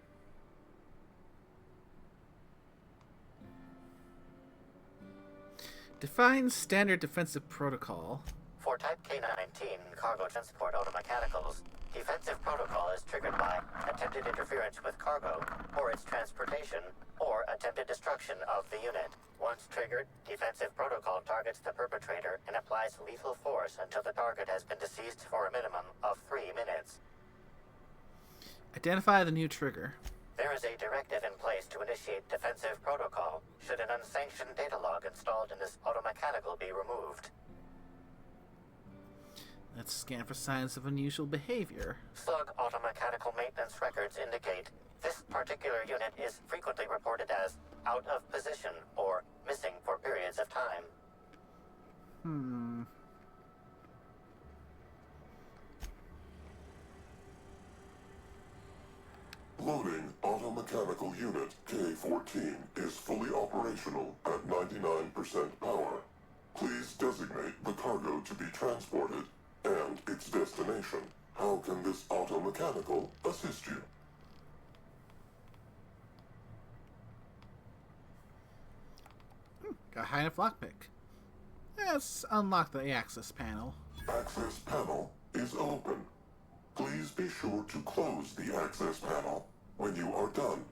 Define standard defensive protocol. For Type K-19 cargo transport automechanicals, defensive protocol is triggered by attempted interference with cargo, or its transportation, or attempted destruction of the unit. Once triggered, defensive protocol targets the perpetrator and applies lethal force until the target has been deceased for a minimum of 3 minutes. Identify the new trigger. There is a directive in place to initiate defensive protocol should an unsanctioned data log installed in this automechanical be removed. Let's scan for signs of unusual behavior. Slug automechanical maintenance records indicate this particular unit is frequently reported as out of position or missing for periods of time. Loading automechanical unit K-14 is fully operational at 99% power. Please designate the cargo to be transported and its destination. How can this automechanical assist you? Got a high enough lockpick. Let's unlock the access panel. Access panel is open. Please be sure to close the access panel when you are done.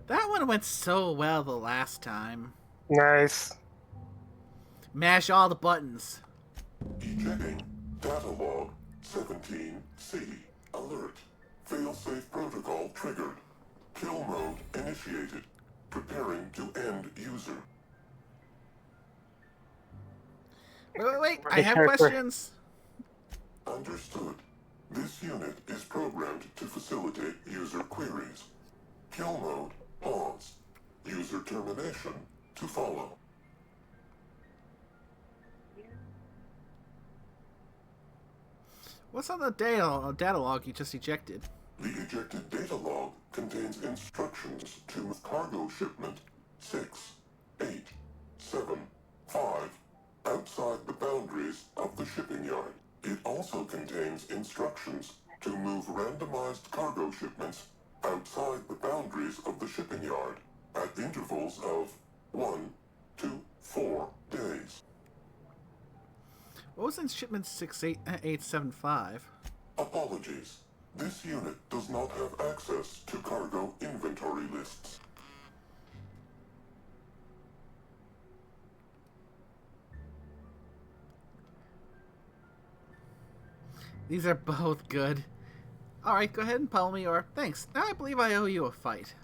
That one went so well the last time. Nice. Mash all the buttons. Ejecting data log 17C. Alert. Failsafe protocol triggered. Kill mode initiated. Preparing to end user. Wait, I have questions. Understood. This unit is programmed to facilitate user queries. Kill mode pause. User termination to follow. What's on the data log you just ejected? The ejected data log contains instructions to move cargo shipment 6, 8, 7, 5 outside the boundaries of the shipping yard. It also contains instructions to move randomized cargo shipments outside the boundaries of the shipping yard at intervals of 1 to 4 days. What was in shipment 68875? Apologies. This unit does not have access to cargo inventory lists. These are both good. Alright, go ahead and pummel me, or thanks. Now I believe I owe you a fight.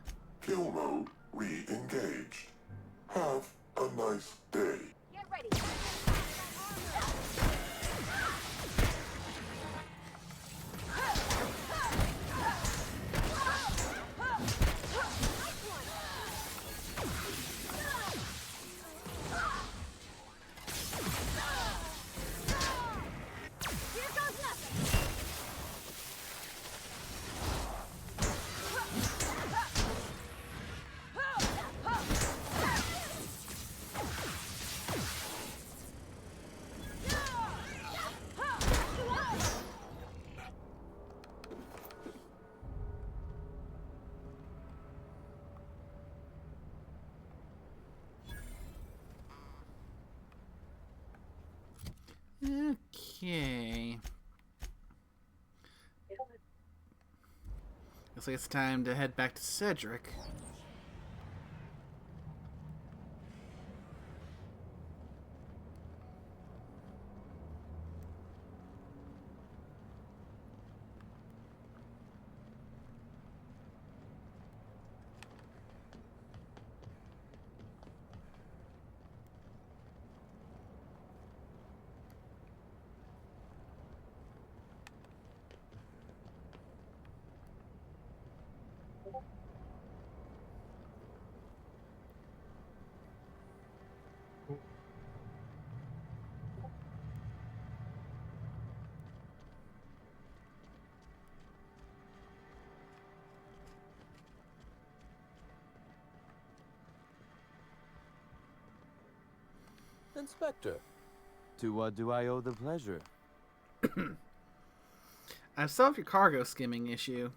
Kill mode re-engaged. Have a nice day. Get ready. Okay. Looks like it's time to head back to Cedric. Inspector, to what do I owe the pleasure? I've solved your cargo skimming issue.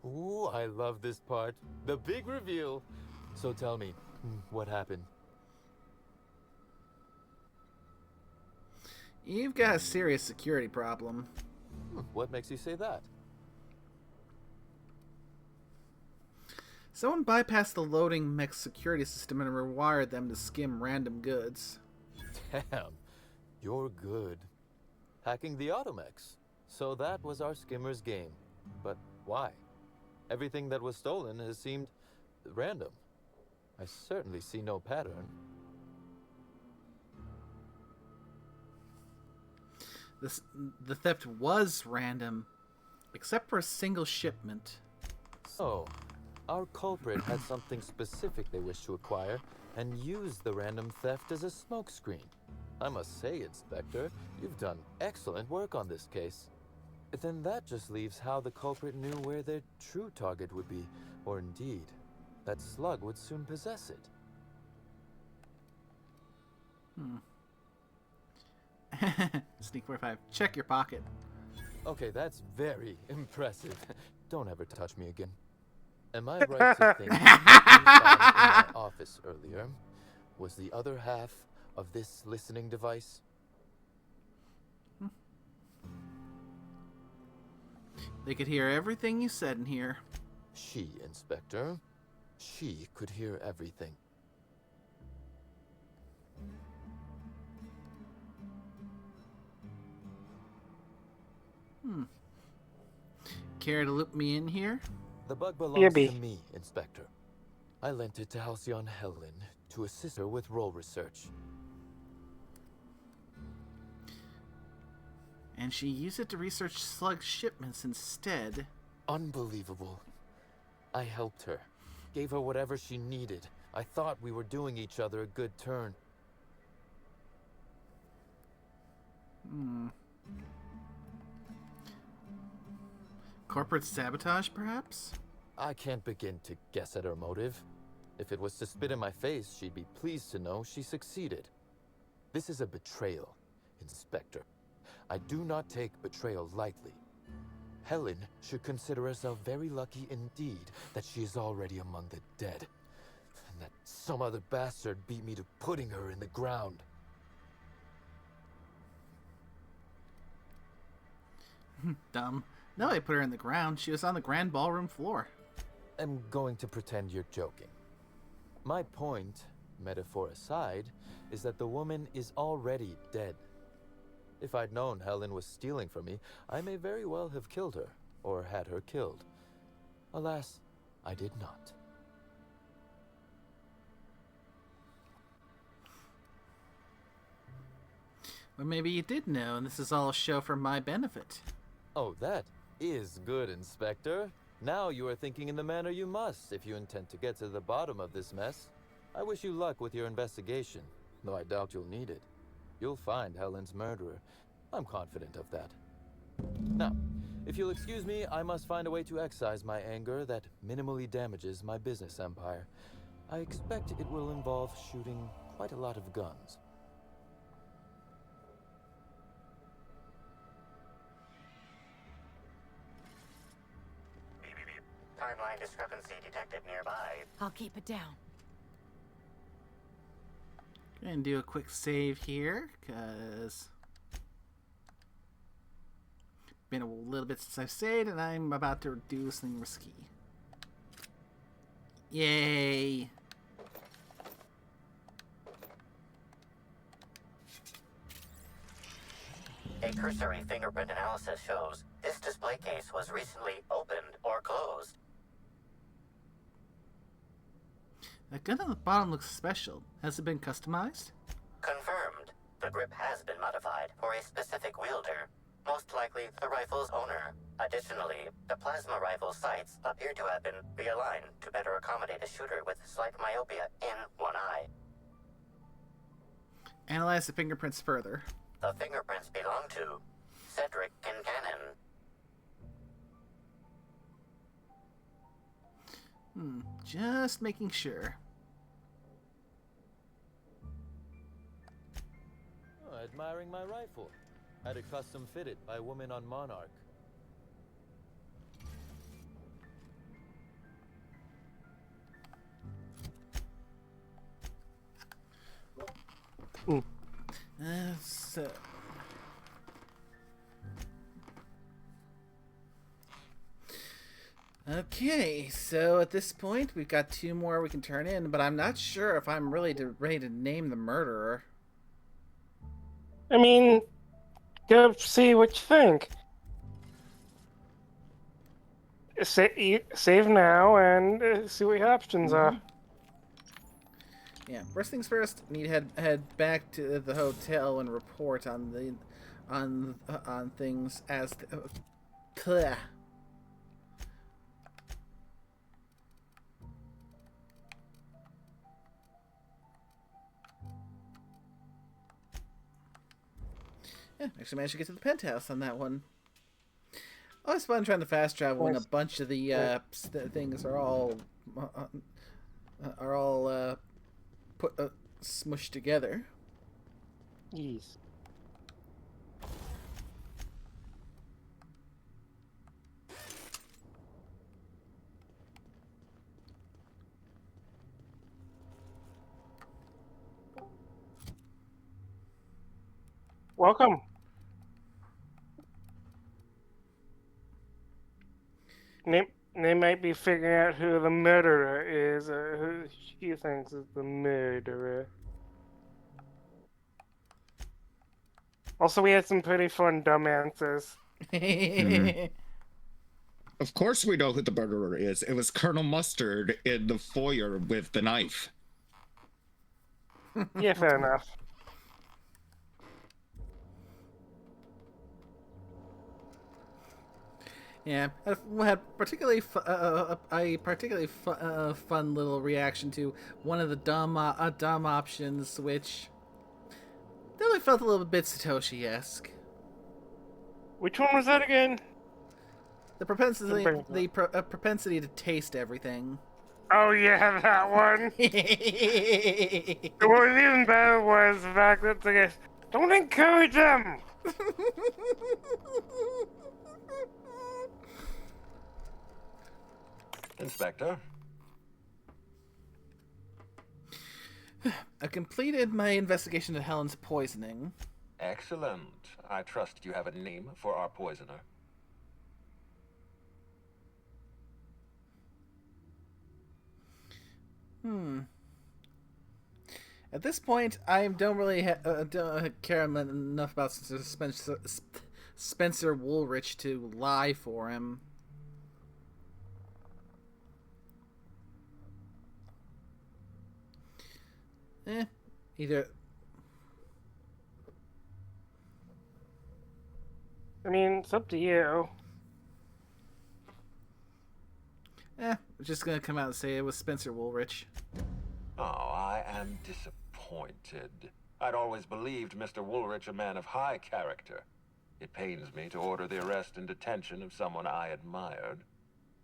Ooh, I love this part. The big reveal. So tell me, what happened? You've got a serious security problem. What makes you say that? Someone bypassed the loading mech security system and rewired them to skim random goods. Damn, you're good. hacking the Automex. So that was our skimmer's game. But why? Everything that was stolen has seemed random. I certainly see no pattern. The theft was random, except for a single shipment. So, our culprit had something specific they wished to acquire and used the random theft as a smokescreen. I must say, Inspector, you've done excellent work on this case. Then that just leaves how the culprit knew where their true target would be, or indeed, that Slug would soon possess it. Sneak 45. Check your pocket. Okay, that's very impressive. Don't ever touch me again. Am I right to think that you found in my office earlier was the other half of this listening device? They could hear everything you said in here. She, Inspector. She could hear everything. Care to loop me in here? The bug belongs to me, Inspector. I lent it to Halcyon Helen to assist her with role research. And she used it to research Slug shipments instead. Unbelievable. I helped her. Gave her whatever she needed. I thought we were doing each other a good turn. Corporate sabotage, perhaps? I can't begin to guess at her motive. If it was to spit in my face, she'd be pleased to know she succeeded. This is a betrayal, Inspector. I do not take betrayal lightly. Helen should consider herself very lucky indeed that she is already among the dead, and that some other bastard beat me to putting her in the ground. Dumb. No, I put her in the ground. She was on the grand ballroom floor. I'm going to pretend you're joking. My point, metaphor aside, is that the woman is already dead. If I'd known Helen was stealing from me, I may very well have killed her, or had her killed. Alas, I did not. Or maybe you did know, and this is all a show for my benefit. Oh, that is good, Inspector. Now you are thinking in the manner you must if you intend to get to the bottom of this mess. I wish you luck with your investigation, though I doubt you'll need it. You'll find Helen's murderer. I'm confident of that. Now, if you'll excuse me, I must find a way to excise my anger that minimally damages my business empire. I expect it will involve shooting quite a lot of guns. Timeline discrepancy detected nearby. I'll keep it down. And do a quick save here, because been a little bit since I've saved, and I'm about to do something risky. Yay! A cursory fingerprint analysis shows this display case was recently opened or closed. That gun on the bottom looks special. Has it been customized? Confirmed. The grip has been modified for a specific wielder, most likely the rifle's owner. Additionally, the plasma rifle sights appear to have been realigned to better accommodate a shooter with slight myopia in one eye. Analyze the fingerprints further. The fingerprints belong to Cedric Kincannon. Just making sure. Oh, admiring my rifle. Had it custom fitted by a woman on Monarch. So... Okay, so at this point, we've got 2 more we can turn in, but I'm not sure if I'm really ready to name the murderer. I mean, go see what you think. Save now and see what your options are. Yeah. First things first. Need to head back to the hotel and report on the on things as. Bleh. Yeah, actually managed to get to the penthouse on that one. Always fun trying to fast travel when a bunch of the things are all put smushed together. Yes. Welcome. They might be figuring out who the murderer is, or who she thinks is the murderer. Also, we had some pretty fun dumb answers. Of course we know who the murderer is. It was Colonel Mustard in the foyer with the knife. Yeah, fair enough. Yeah, I had particularly fun little reaction to one of the dumb options, which definitely felt a little bit Satoshi-esque. Which one was that again? The propensity to taste everything. Oh yeah, that one. What was even better was the fact that the guys don't encourage them. Inspector? I completed my investigation into Helen's poisoning. Excellent. I trust you have a name for our poisoner. At this point, I don't really don't care enough about Spencer Woolrich to lie for him. Either. I mean, it's up to you. I'm just gonna come out and say it was Spencer Woolrich. Oh, I am disappointed. I'd always believed Mr. Woolrich a man of high character. It pains me to order the arrest and detention of someone I admired.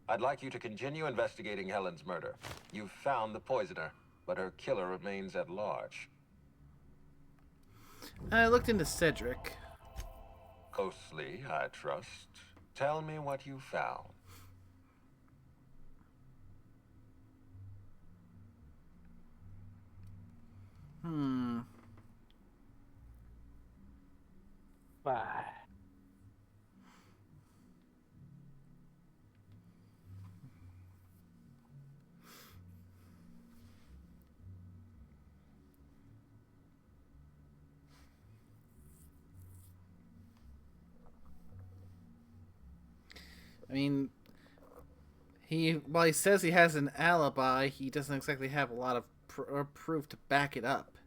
I'd like you to continue investigating Helen's murder. You've found the poisoner, but her killer remains at large. I looked into Cedric. Closely, I trust. Tell me what you found. Bye. I mean, while he says he has an alibi, he doesn't exactly have a lot of proof to back it up,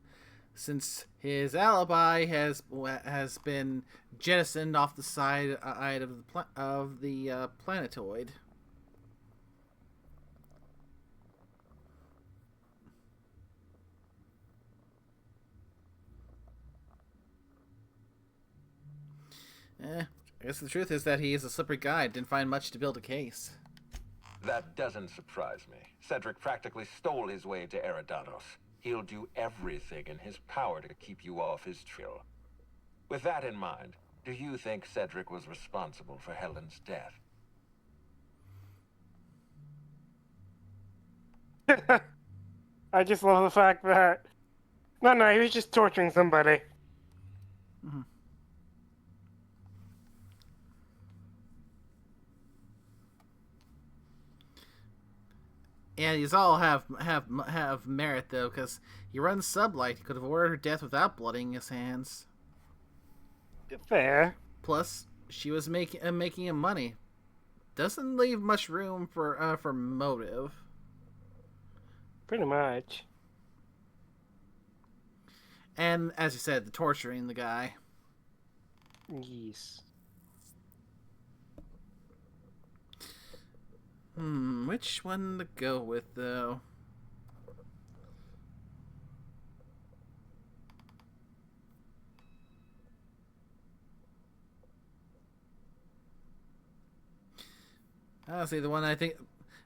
since his alibi has been jettisoned off the side of the planetoid. I guess the truth is that he is a slippery guy. Didn't find much to build a case. That doesn't surprise me. Cedric practically stole his way to Eridanos. He'll do everything in his power to keep you off his trail. With that in mind, do you think Cedric was responsible for Helen's death? I just love the fact that... No, he was just torturing somebody. And these all have merit, though, because he runs sublight. He could have ordered her death without blooding his hands. Fair. Plus, she was making him money. Doesn't leave much room for motive. Pretty much. And as you said, the torturing the guy. Yes. Which one to go with though? Honestly, the one I think,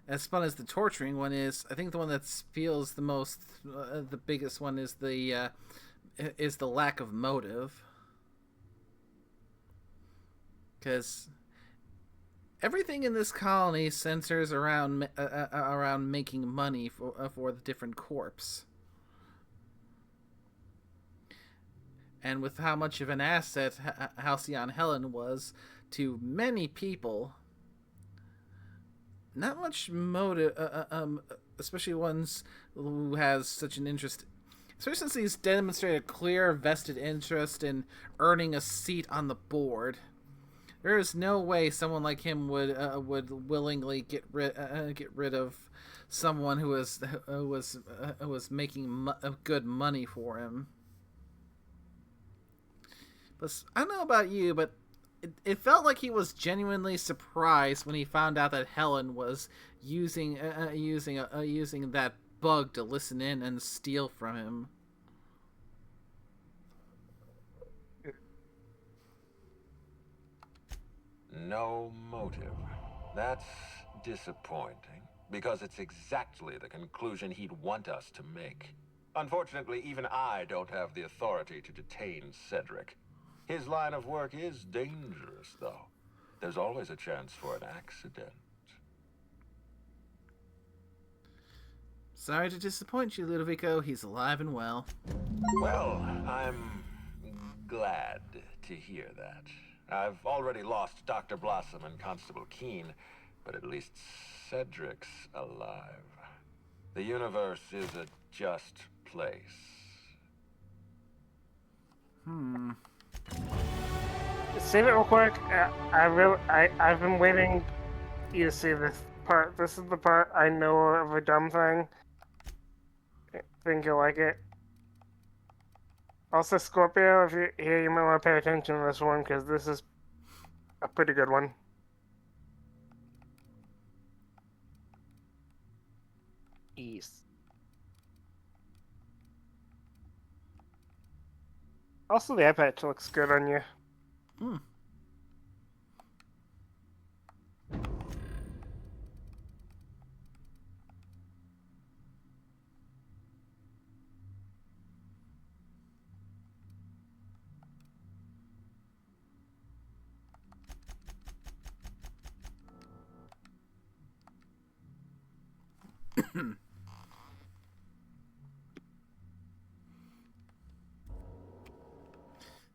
as fun as the torturing one is, I think the one that feels the most, the biggest one is the lack of motive. Because everything in this colony centers around making money for the different corps. And with how much of an asset Halcyon Helen was to many people, not much motive, especially ones who has such an interest, especially since he's demonstrated a clear vested interest in earning a seat on the board. There is no way someone like him would willingly get rid of someone who was making good money for him. But I don't know about you, but it felt like he was genuinely surprised when he found out that Helen was using that bug to listen in and steal from him. No motive. That's disappointing, because it's exactly the conclusion he'd want us to make. Unfortunately, even I don't have the authority to detain Cedric. His line of work is dangerous, though. There's always a chance for an accident. Sorry to disappoint you, Ludovico. He's alive and well. Well, I'm glad to hear that. I've already lost Dr. Blossom and Constable Keene, but at least Cedric's alive. The universe is a just place. Save it real quick. I've been waiting you to see this part. This is the part I know of a dumb thing. I think you'll like it. Also, Scorpio, if you're here, you might want to pay attention to this one, because this is a pretty good one. East. Also, the eye patch looks good on you.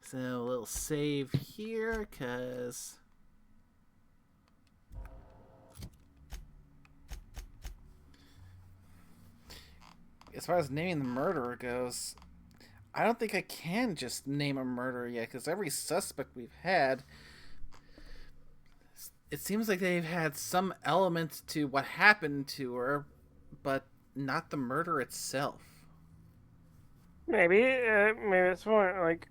So a little save here, because as far as naming the murderer goes, I don't think I can just name a murderer yet, because every suspect we've had, it seems like they've had some element to what happened to her, but not the murder itself. Maybe it's more like,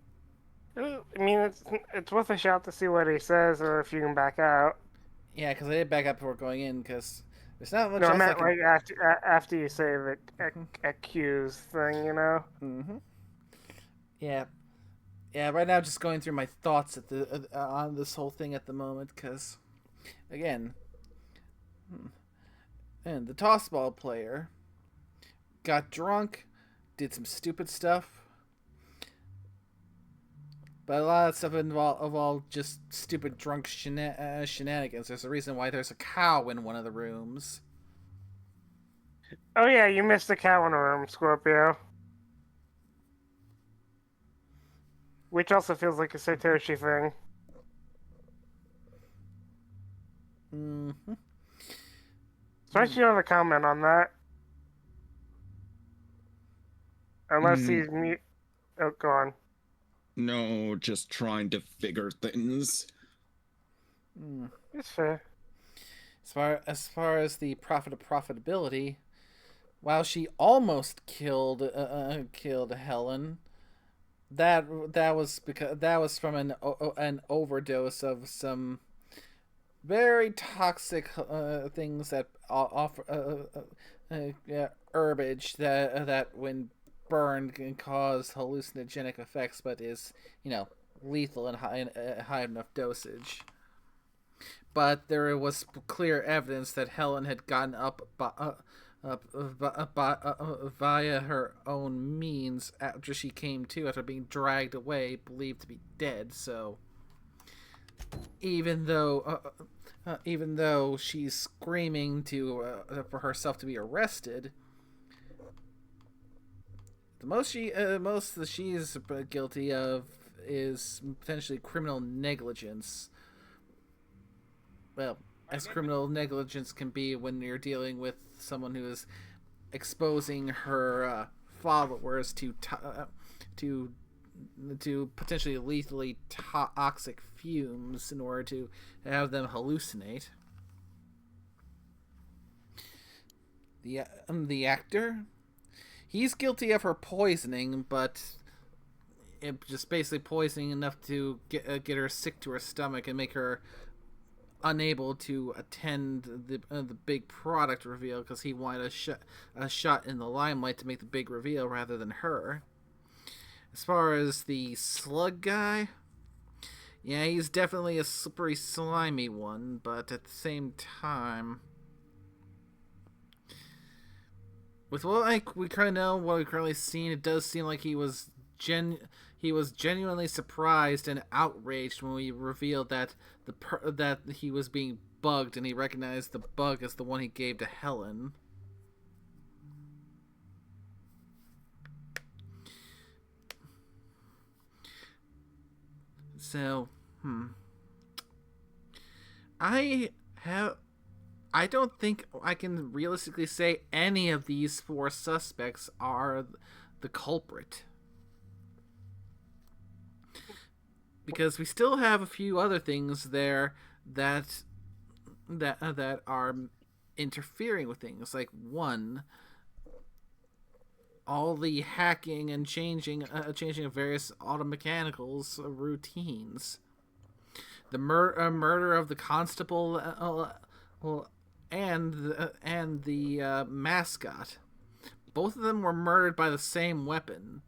I mean, it's worth a shot to see what he says, or if you can back out. Yeah, because I did back up before going in, because there's not much No, I else meant I can... like after you say the accused thing, you know. Yeah, right now just going through my thoughts on this whole thing at the moment, because, again, and the tossball player got drunk, did some stupid stuff, but a lot of stuff involved just stupid drunk shenanigans. There's a reason why there's a cow in one of the rooms. Oh yeah, you missed the cow in a room, Scorpio. Which also feels like a Satoshi thing. Especially you have a comment on that. Unless he's mute. Oh, go on. No, just trying to figure things. It's fair. As far as the profitability, while she almost killed Helen, that was from an overdose of some very toxic things that offer herbage that when burned can cause hallucinogenic effects, but is lethal in high enough dosage. But there was clear evidence that Helen had gotten up via her own means after she came to, after being dragged away, believed to be dead. So even though she's screaming for herself to be arrested, the most she's guilty of is potentially criminal negligence. Well, as criminal negligence can be when you're dealing with someone who is exposing her followers to potentially lethally toxic fumes in order to have them hallucinate. The actor, he's guilty of her poisoning, but just basically poisoning enough to get her sick to her stomach and make her unable to attend the big product reveal because he wanted a shot in the limelight to make the big reveal rather than her. As far as the slug guy, yeah, he's definitely a slippery, slimy one, but at the same time, with what we kind of know, what we've currently seen, it does seem like he was genuinely surprised and outraged when we revealed that that he was being bugged, and he recognized the bug as the one he gave to Helen. So, I don't think I can realistically say any of these four suspects are the culprit. Because we still have a few other things there that are interfering with things. Like, one, all the hacking and changing of various automechanicals routines. The murder of the constable and the mascot. Both of them were murdered by the same weapon.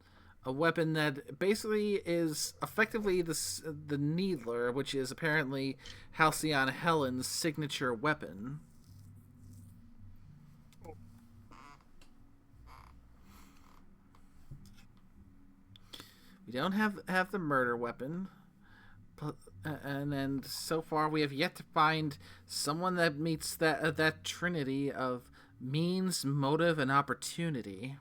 A weapon that basically is effectively the Needler, which is apparently Halcyon Helen's signature weapon. We don't have the murder weapon, and then so far we have yet to find someone that meets that trinity of means, motive, and opportunity.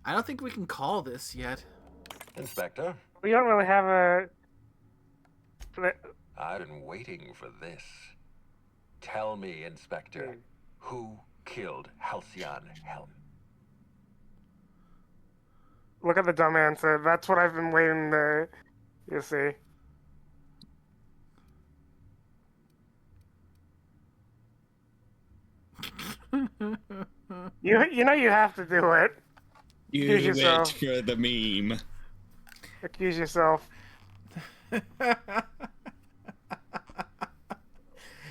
I don't think we can call this yet. Inspector? We don't really have a... I've been waiting for this. Tell me, Inspector, who killed Halcyon Helen? Look at the dumb answer. That's what I've been waiting to... You see. You know you have to do it. Accuse yourself. For the meme. Accuse yourself.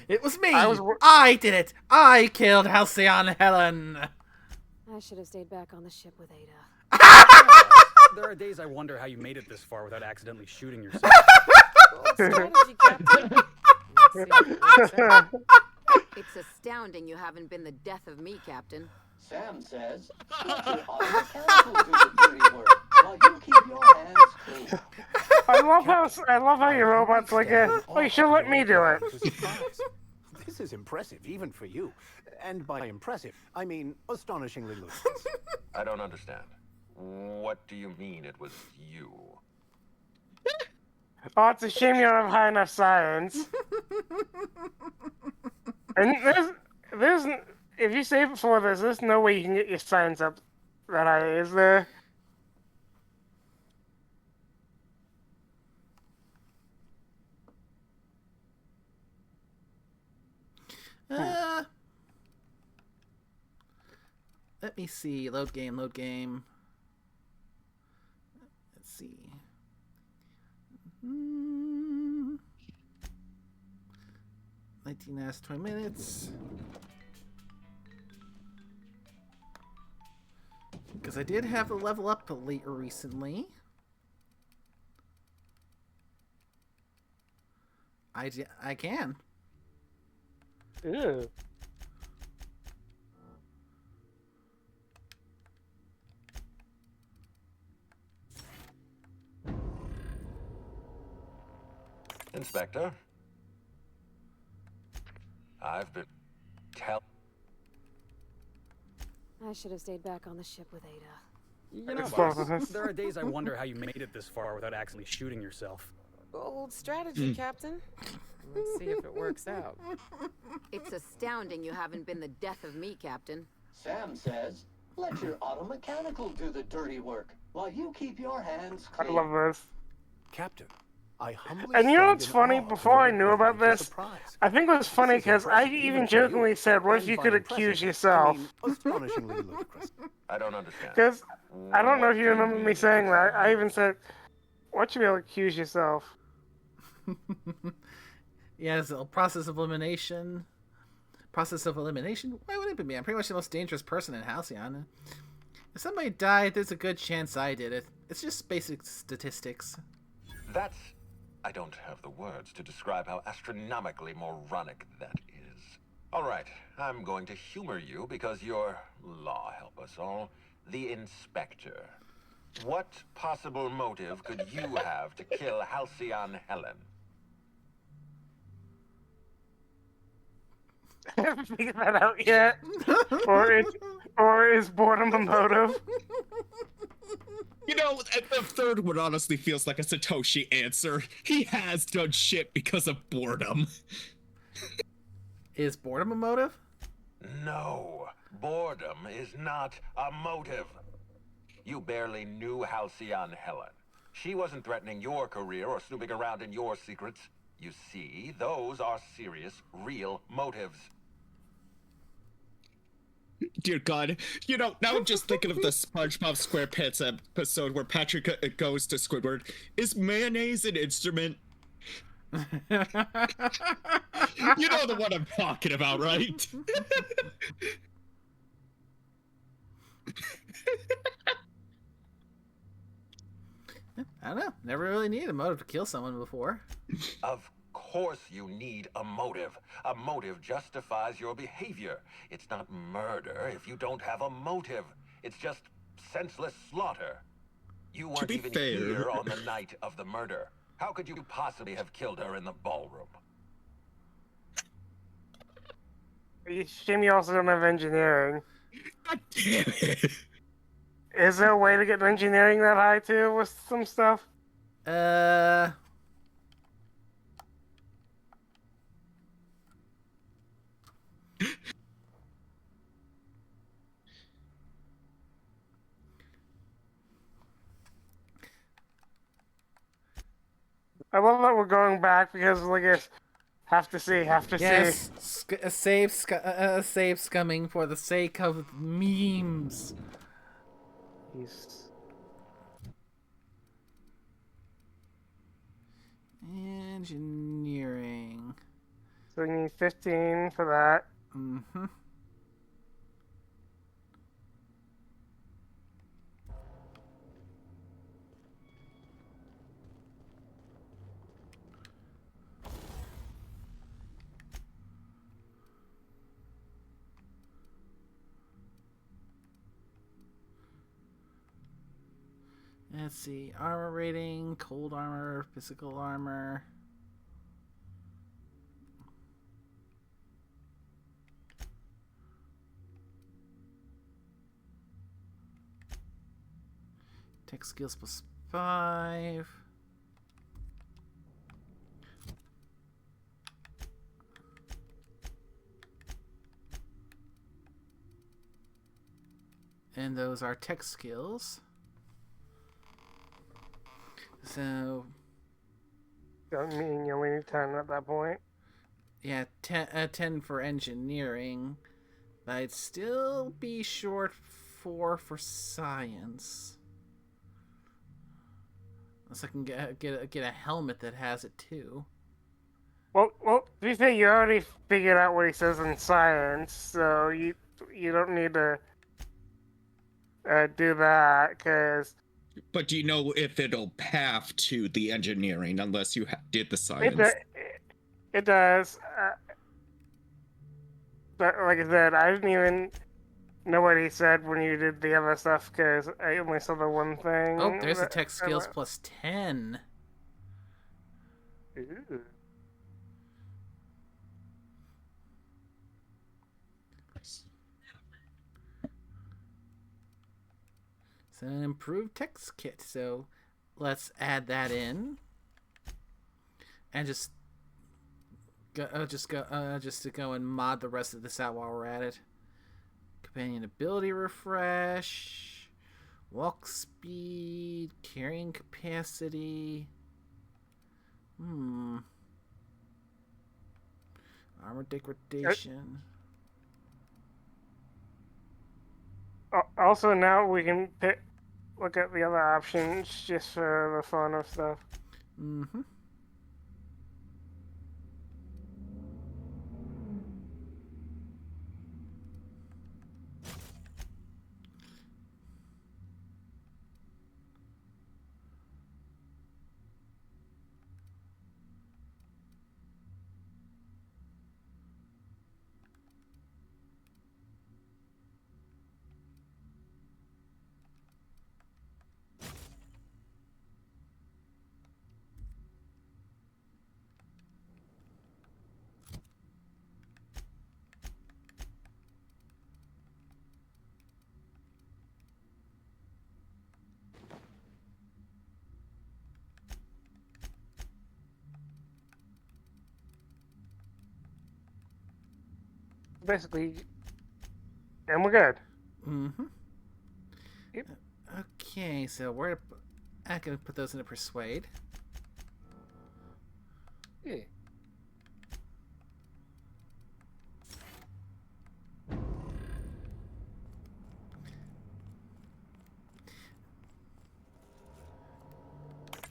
It was me! I did it! I killed Halcyon Helen! I should have stayed back on the ship with Ada. There are days I wonder how you made it this far without accidentally shooting yourself. Strategy, Captain. It's astounding you haven't been the death of me, Captain. Sam says, get your automechanical do the dirty work while you keep your hands clean. I love how your robot's like you should let me do it. This is impressive, even for you. And by impressive, I mean astonishingly loose. I don't understand. What do you mean it was you? Oh, it's a shame you don't have high enough science. And there's if you save it for this, there's no way you can get your science up that high, is there? Let me see. Load game, load game. Let's see. 19 hours, 20 minutes. Because I did have a level up later recently. I can. Ew. Inspector, I've been I should have stayed back on the ship with Ada. You know, boss, there are days I wonder how you made it this far without accidentally shooting yourself. Bold strategy, Captain. Let's see if it works out. It's astounding you haven't been the death of me, Captain. Sam says, let your automechanical do the dirty work, while you keep your hands I clean. love this. Captain, I humbly And you know stand what's in funny? awe of Before I your knew about adventure this, surprise. I think it was funny This is because I impressive even even for you. jokingly said, what if And you by could impressive, accuse I yourself? mean astonishingly ludicrous. I don't understand. Because I don't know if you What do remember me mean? saying that. I even said, why should you be able to accuse yourself? Yeah, it's a process of elimination. Process of elimination? Why would it be me? I'm pretty much the most dangerous person in Halcyon. If somebody died, there's a good chance I did it. It's just basic statistics. That's... I don't have the words to describe how astronomically moronic that is. Alright, I'm going to humor you because you're, law help us all, the inspector. What possible motive could you have to kill Halcyon Helen? Haven't figured that out yet. or is boredom a motive? You know, the third one honestly feels like a Satoshi answer. He has done shit because of boredom. Is boredom a motive? No, boredom is not a motive. You barely knew Halcyon Helen. She wasn't threatening your career or snooping around in your secrets. You see, those are serious, real motives. Dear God, you know, now I'm just thinking of the SpongeBob SquarePants episode where Patrick goes to Squidward. Is mayonnaise an instrument? You know the one I'm talking about, right? I don't know. Never really needed a motive to kill someone before. Of course you need a motive. A motive justifies your behavior. It's not murder if you don't have a motive. It's just senseless slaughter. You weren't even here on the night of the murder. How could you possibly have killed her in the ballroom? Shame you also don't have engineering. God damn it. Is there a way to get engineering that high too with some stuff? I love that we're going back because, like, it's have to see. Yes, save scumming for the sake of memes. Yes. Engineering. So we need 15 for that. Mm-hmm. Let's see. Armor rating, cold armor, physical armor. Tech skills plus 5. And those are tech skills. So... Don't mean you only need 10 at that point. Yeah, 10 for engineering. I'd still be short 4 for science. Unless I can get a helmet that has it too. Well, to be fair, you already figured out what he says in science, so you don't need to do that, because... But do you know if it'll have to the engineering unless you did the science? It does. But like I said, I didn't even know what he said when you did the other stuff, because I only saw the one thing. Oh, there's the tech skills plus 10. Ooh. It's an improved text kit, so let's add that in, and just to go and mod the rest of this out while we're at it. Companion ability refresh, walk speed, carrying capacity. Armor degradation. Also, now we can look at the other options just for the fun of stuff. Mm-hmm. Basically, and we're good. Mm-hmm. Yep. Okay, so I can put those into persuade. Yeah.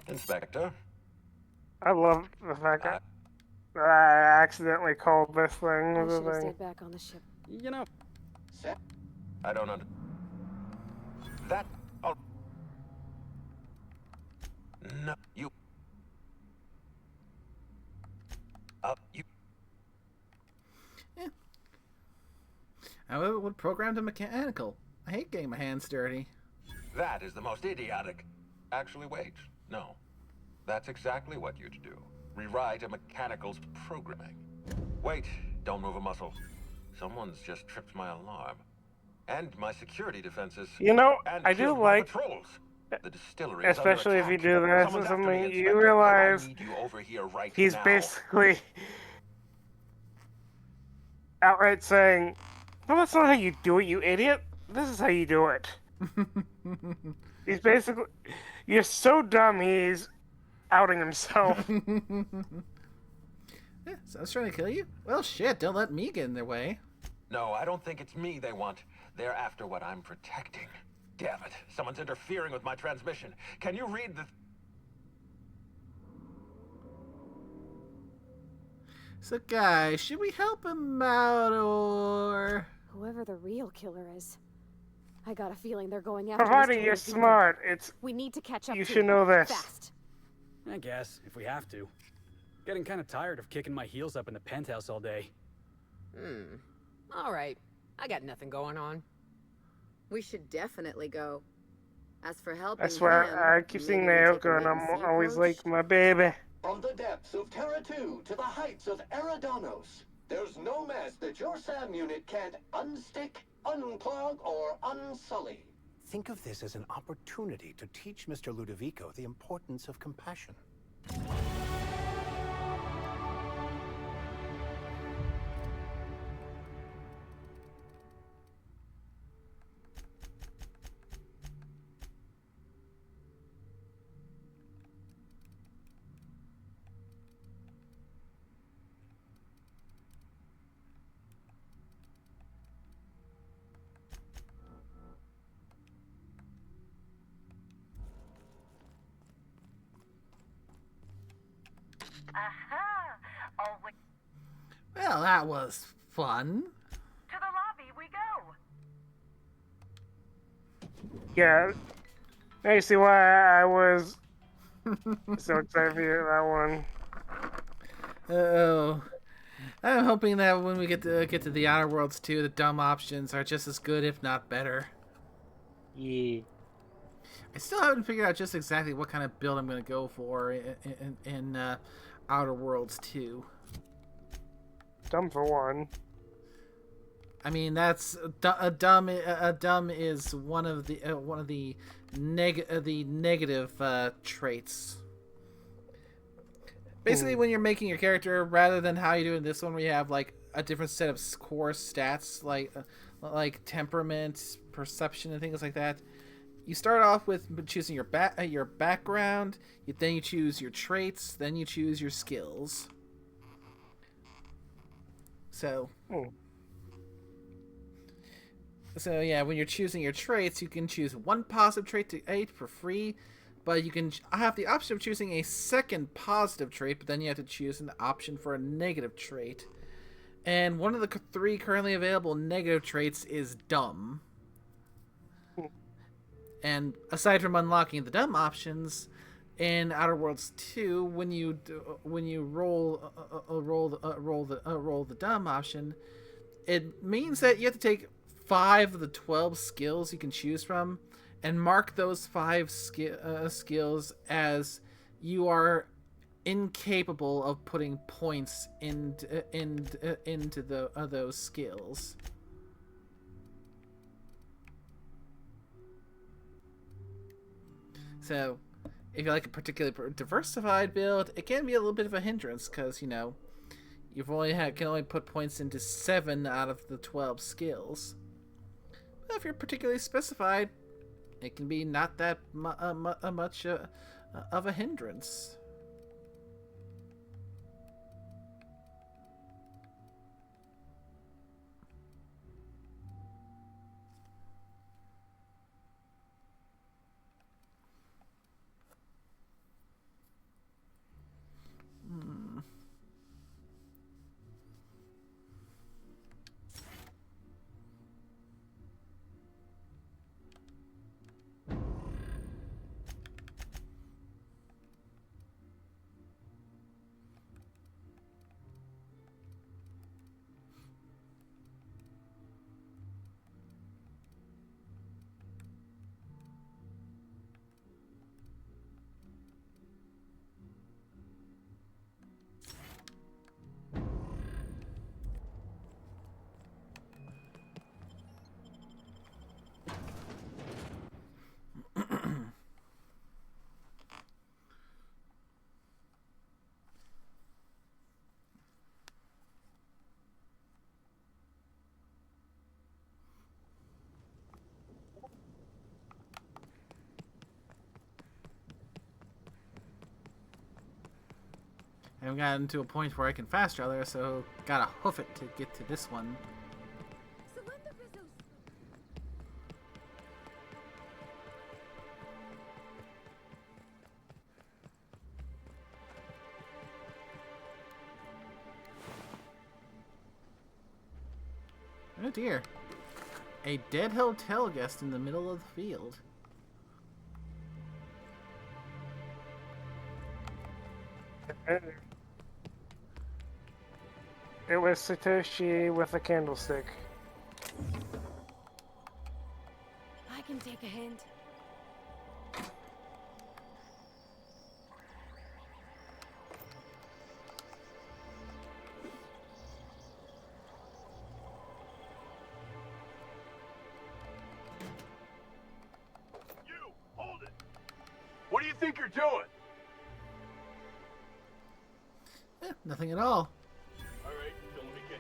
Inspector. I love the fact that I accidentally called this thing I the should have thing. stayed back on the ship. You know. I don't under... That... Oh... No, you... you... Yeah. I would program the mechanical. I hate getting my hands dirty. That is the most idiotic... Actually, wait. No. That's exactly what you'd do. Rewrite a mechanical's programming. Wait, don't move a muscle. Someone's just tripped my alarm. And my security defenses. You know, and I do killed my like, patrols. The distillery is especially if under you attack. do this or Someone's after me, something, you Inspector. realize I need you over here right he's now. basically outright saying, "No, that's not how you do it, you idiot. This is how you do it." He's basically, you're so dumb. He's outing himself. Yeah, so I was trying to kill you? Well, shit, don't let me get in their way. No, I don't think it's me they want. They're after what I'm protecting. Damn it. Someone's interfering with my transmission. Can you read the... So, guys, should we help him out, or... Whoever the real killer is. I got a feeling they're going after Provided Mr. you're Ludovico. smart, We need to catch up you to should him. know this. Fast. I guess, if we have to. Getting kind of tired of kicking my heels up in the penthouse all day. All right. I got nothing going on. We should definitely go. As for helping That's why I keep seeing Naoko and I'm always like, my baby. From the depths of Terra 2 to the heights of Eridanos, there's no mess that your SAM unit can't unstick, unclog, or unsully. Think of this as an opportunity to teach Mr. Ludovico the importance of compassion. Aha! Always Well, that was fun. to the lobby we go. Yeah. Now you see why I was so excited for that one. Oh, I'm hoping that when we get to the Outer Worlds 2, the dumb options are just as good, if not better. Yeah. I still haven't figured out just exactly what kind of build I'm going to go for in Outer Worlds 2. Dumb for one. I mean, that's a dumb is one of the negative traits. Basically, when you're making your character, rather than how you do in this one, where you have like a different set of core stats like temperament, perception, and things like that. You start off with choosing your background, then you choose your traits, then you choose your skills. So yeah, when you're choosing your traits, you can choose one positive trait to 8 for free, but you can have the option of choosing a second positive trait, but then you have to choose an option for a negative trait. And one of the 3 currently available negative traits is dumb. And aside from unlocking the dumb options, in Outer Worlds 2, when you roll the dumb option, it means that you have to take 5 of the 12 skills you can choose from, and mark those 5 skills as you are incapable of putting points into those skills. So, if you like a particularly diversified build, it can be a little bit of a hindrance because, you know, can only put points into 7 out of the 12 skills. But if you're particularly specified, it can be not that much of a hindrance. I haven't gotten to a point where I can fast travel there, so gotta hoof it to get to this one. Oh dear. A dead hotel guest in the middle of the field. It was Satoshi with a candlestick. I can take a hint. You! Hold it! What do you think you're doing? Nothing at all. Alright, don't let me get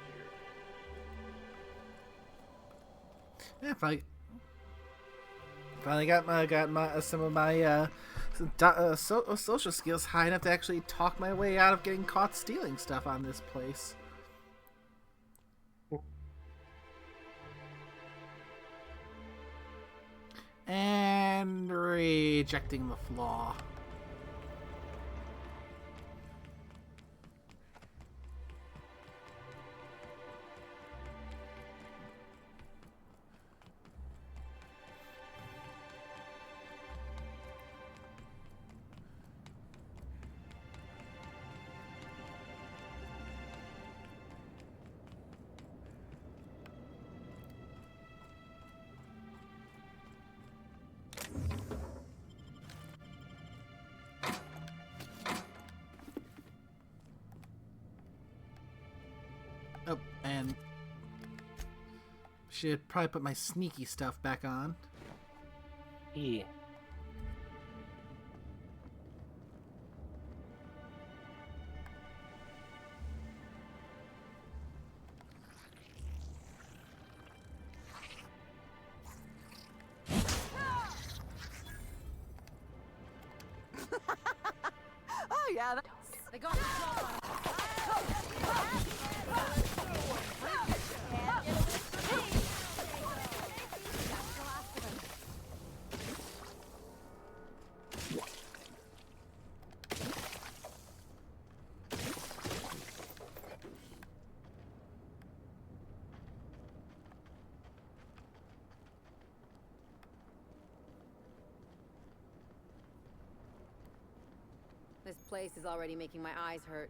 you. Yeah, finally got some of my social skills high enough to actually talk my way out of getting caught stealing stuff on this place. And rejecting the flaw. Oh, and should probably put my sneaky stuff back on. Yeah. Oh yeah, they got This place is already making my eyes hurt.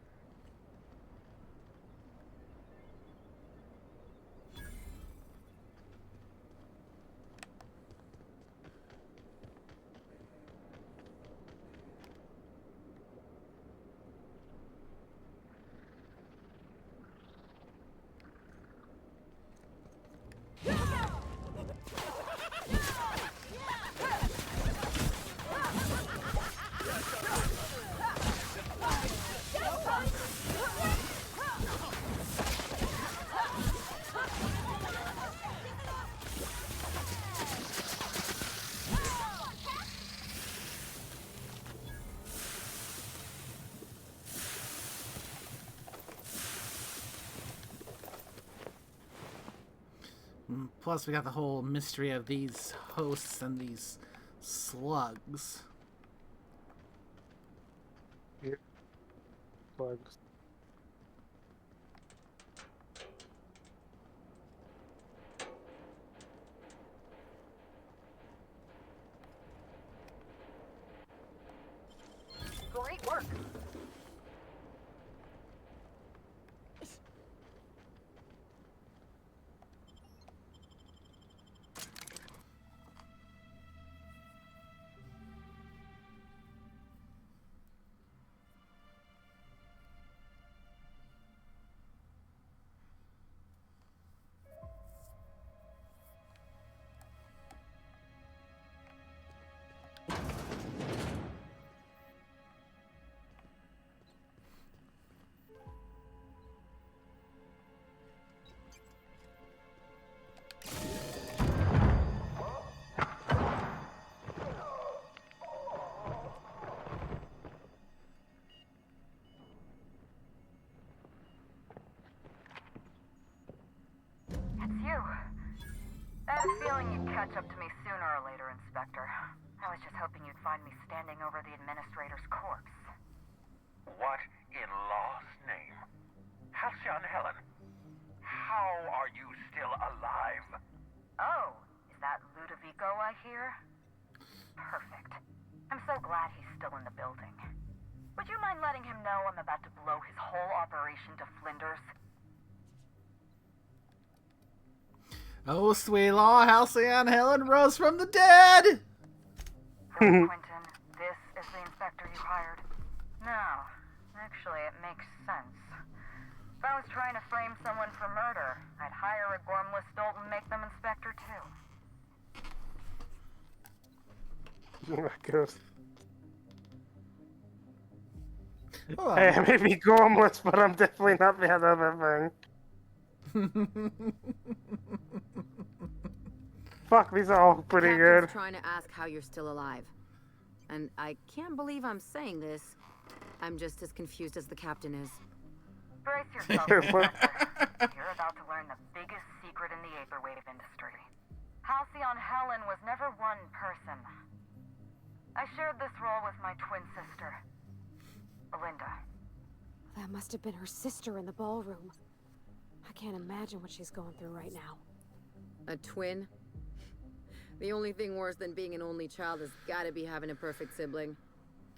Plus, we got the whole mystery of these hosts and these slugs. Yep. Slugs. Great work. It's you. I had a feeling you'd catch up to me sooner or later, Inspector. I was just hoping you'd find me standing over the administrator's corpse. What in law's name? Halcyon Helen, how are you still alive? Oh, is that Ludovico I hear? Perfect. I'm so glad he's still in the building. Would you mind letting him know I'm about to blow his whole operation to flinders? Oh, sweet law, Halcyon Helen rose from the dead! Really, Quentin, this is the inspector you hired? No, actually, it makes sense. If I was trying to frame someone for murder, I'd hire a gormless dolt and make them inspector too. Oh my god. Oh. Hey, I may be gormless, but I'm definitely not the other thing. Fuck, these are all pretty Captain's good. trying to ask how you're still alive. And I can't believe I'm saying this. I'm just as confused as the captain is. Brace yourself, Inspector. You're about to learn the biggest secret in the vaporwave industry. Halcyon Helen was never one person. I shared this role with my twin sister, Belinda. That must have been her sister in the ballroom. I can't imagine what she's going through right now. A twin? The only thing worse than being an only child has gotta be having a perfect sibling.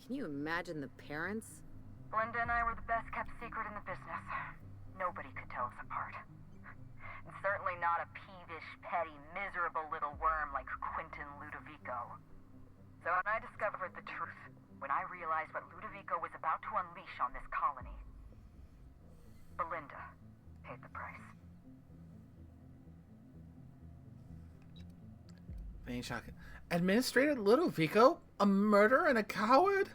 Can you imagine the parents? Belinda and I were the best kept secret in the business. Nobody could tell us apart. And certainly not a peevish, petty, miserable little worm like Quentin Ludovico. So when I discovered the truth, when I realized what Ludovico was about to unleash on this colony, Belinda paid the price. Main shotgun. Administrator Ludovico? A murderer and a coward?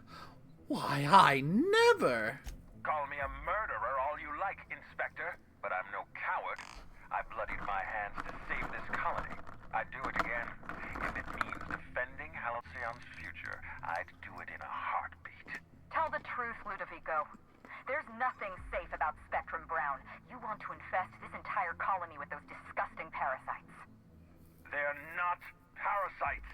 Why, I never! Call me a murderer all you like, Inspector, but I'm no coward. I bloodied my hands to save this colony. I'd do it again. If it means defending Halcyon's future, I'd do it in a heartbeat. Tell the truth, Ludovico. There's nothing safe about Spectrum Brown. You want to infest this entire colony with those disgusting parasites. They're not parasites.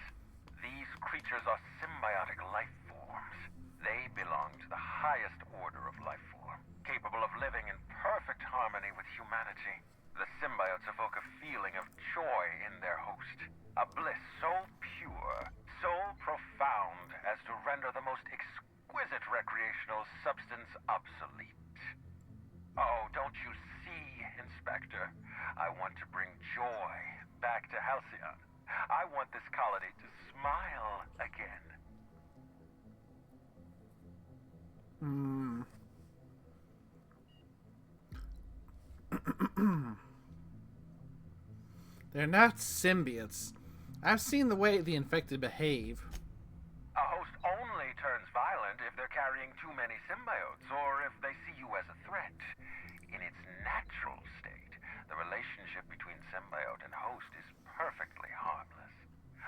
These creatures are symbiotic life forms. They belong to the highest order of life form, capable of living in perfect harmony with humanity. The symbiotes evoke a feeling of joy in their host, a bliss so pure, so profound as to render the most exquisite recreational substance obsolete. Oh, don't you see, Inspector? I want to bring joy back to Halcyon. I want this colony to smile again. They're not symbiotes. I've seen the way the infected behave. A host only turns violent if they're carrying too many symbiotes, or if they see you as a threat. In its natural state, the relationship between symbiote and host is perfectly harmless.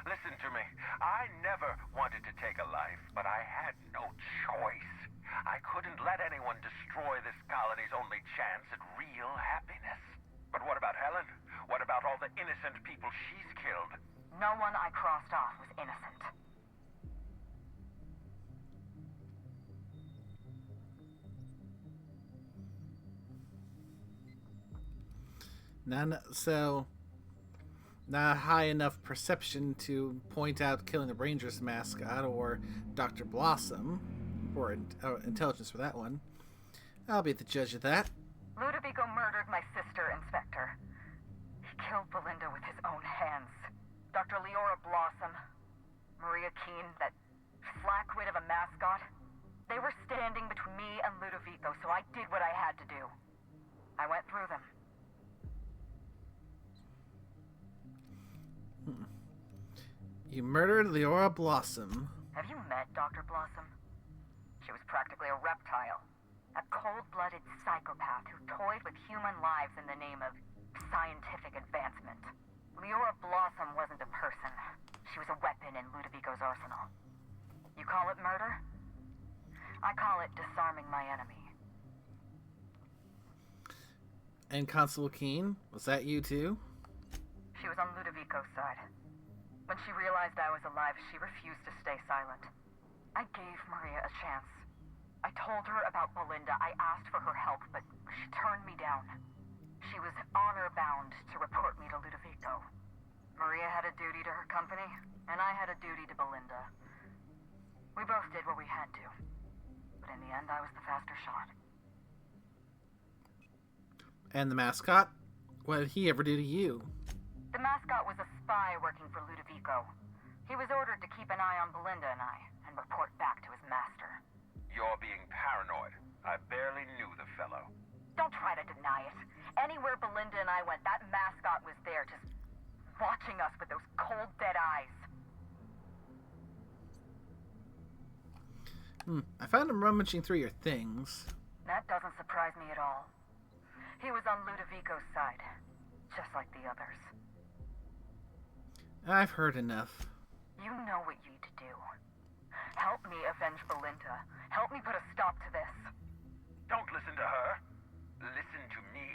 Listen to me. I never wanted to take a life, but I had no choice. I couldn't let anyone destroy this colony's only chance at real happiness. But what about Helen? What about all the innocent people she's killed? No one I crossed off was innocent. Not high enough perception to point out killing the Rangers mascot or Dr. Blossom, or intelligence for that one. I'll be the judge of that. Ludovico murdered my sister, Inspector. He killed Belinda with his own hands. Dr. Leora Blossom, Maria Keene, that flackwit of a mascot, they were standing between me and Ludovico, so I did what I had to do. I went through them. You murdered Leora Blossom. Have you met Dr. Blossom? She was practically a reptile. A cold-blooded psychopath who toyed with human lives in the name of scientific advancement. Leora Blossom wasn't a person. She was a weapon in Ludovico's arsenal. You call it murder? I call it disarming my enemy. And Constable Keene, was that you too? She was on Ludovico's side. When she realized I was alive, she refused to stay silent. I gave Maria a chance. I told her about Belinda. I asked for her help, but she turned me down. She was honor-bound to report me to Ludovico. Maria had a duty to her company, and I had a duty to Belinda. We both did what we had to. But in the end, I was the faster shot. And the mascot? What did he ever do to you? The mascot was a spy working for Ludovico. He was ordered to keep an eye on Belinda and I, and report back to his master. You're being paranoid. I barely knew the fellow. Don't try to deny it. Anywhere Belinda and I went, that mascot was there, just watching us with those cold, dead eyes. I found him rummaging through your things. That doesn't surprise me at all. He was on Ludovico's side, just like the others. I've heard enough. You know what you need to do. Help me avenge Belinda. Help me put a stop to this. Don't listen to her. Listen to me.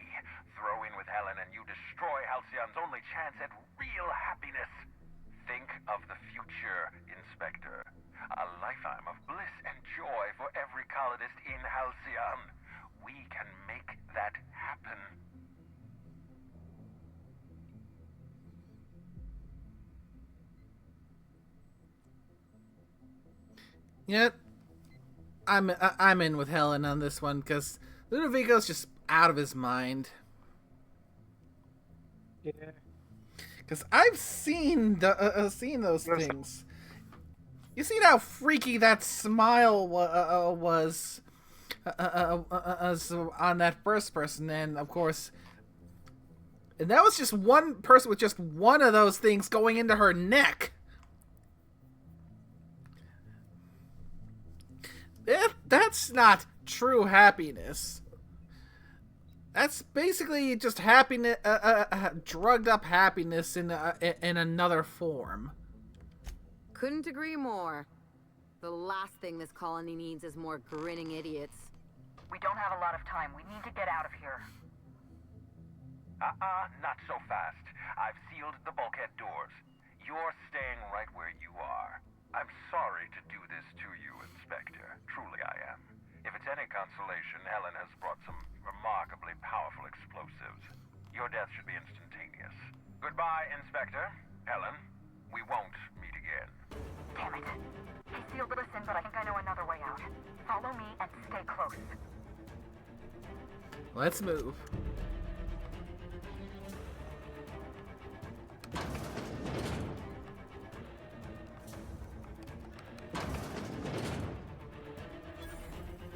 Throw in with Helen and you destroy Halcyon's only chance at real happiness. Think of the future, Inspector. A lifetime of bliss and joy for every colonist in Halcyon. We can make that happen. Yet, I'm in with Helen on this one because Ludovico's just out of his mind. Yeah. Because I've seen those things. You seen how freaky that smile was on that first person, and of course, And that was just one person with just one of those things going into her neck. That's not true happiness. That's basically just happiness, drugged up happiness in another form. Couldn't agree more. The last thing this colony needs is more grinning idiots. We don't have a lot of time. We need to get out of here. Not so fast. I've sealed the bulkhead doors. You're staying right where you are. I'm sorry to do this to you, Inspector. Truly I am. If it's any consolation, Helen has brought some remarkably powerful explosives. Your death should be instantaneous. Goodbye, Inspector. Helen, we won't meet again. Damn it. He sealed us in, but I think I know another way out. Follow me and stay close. Let's move.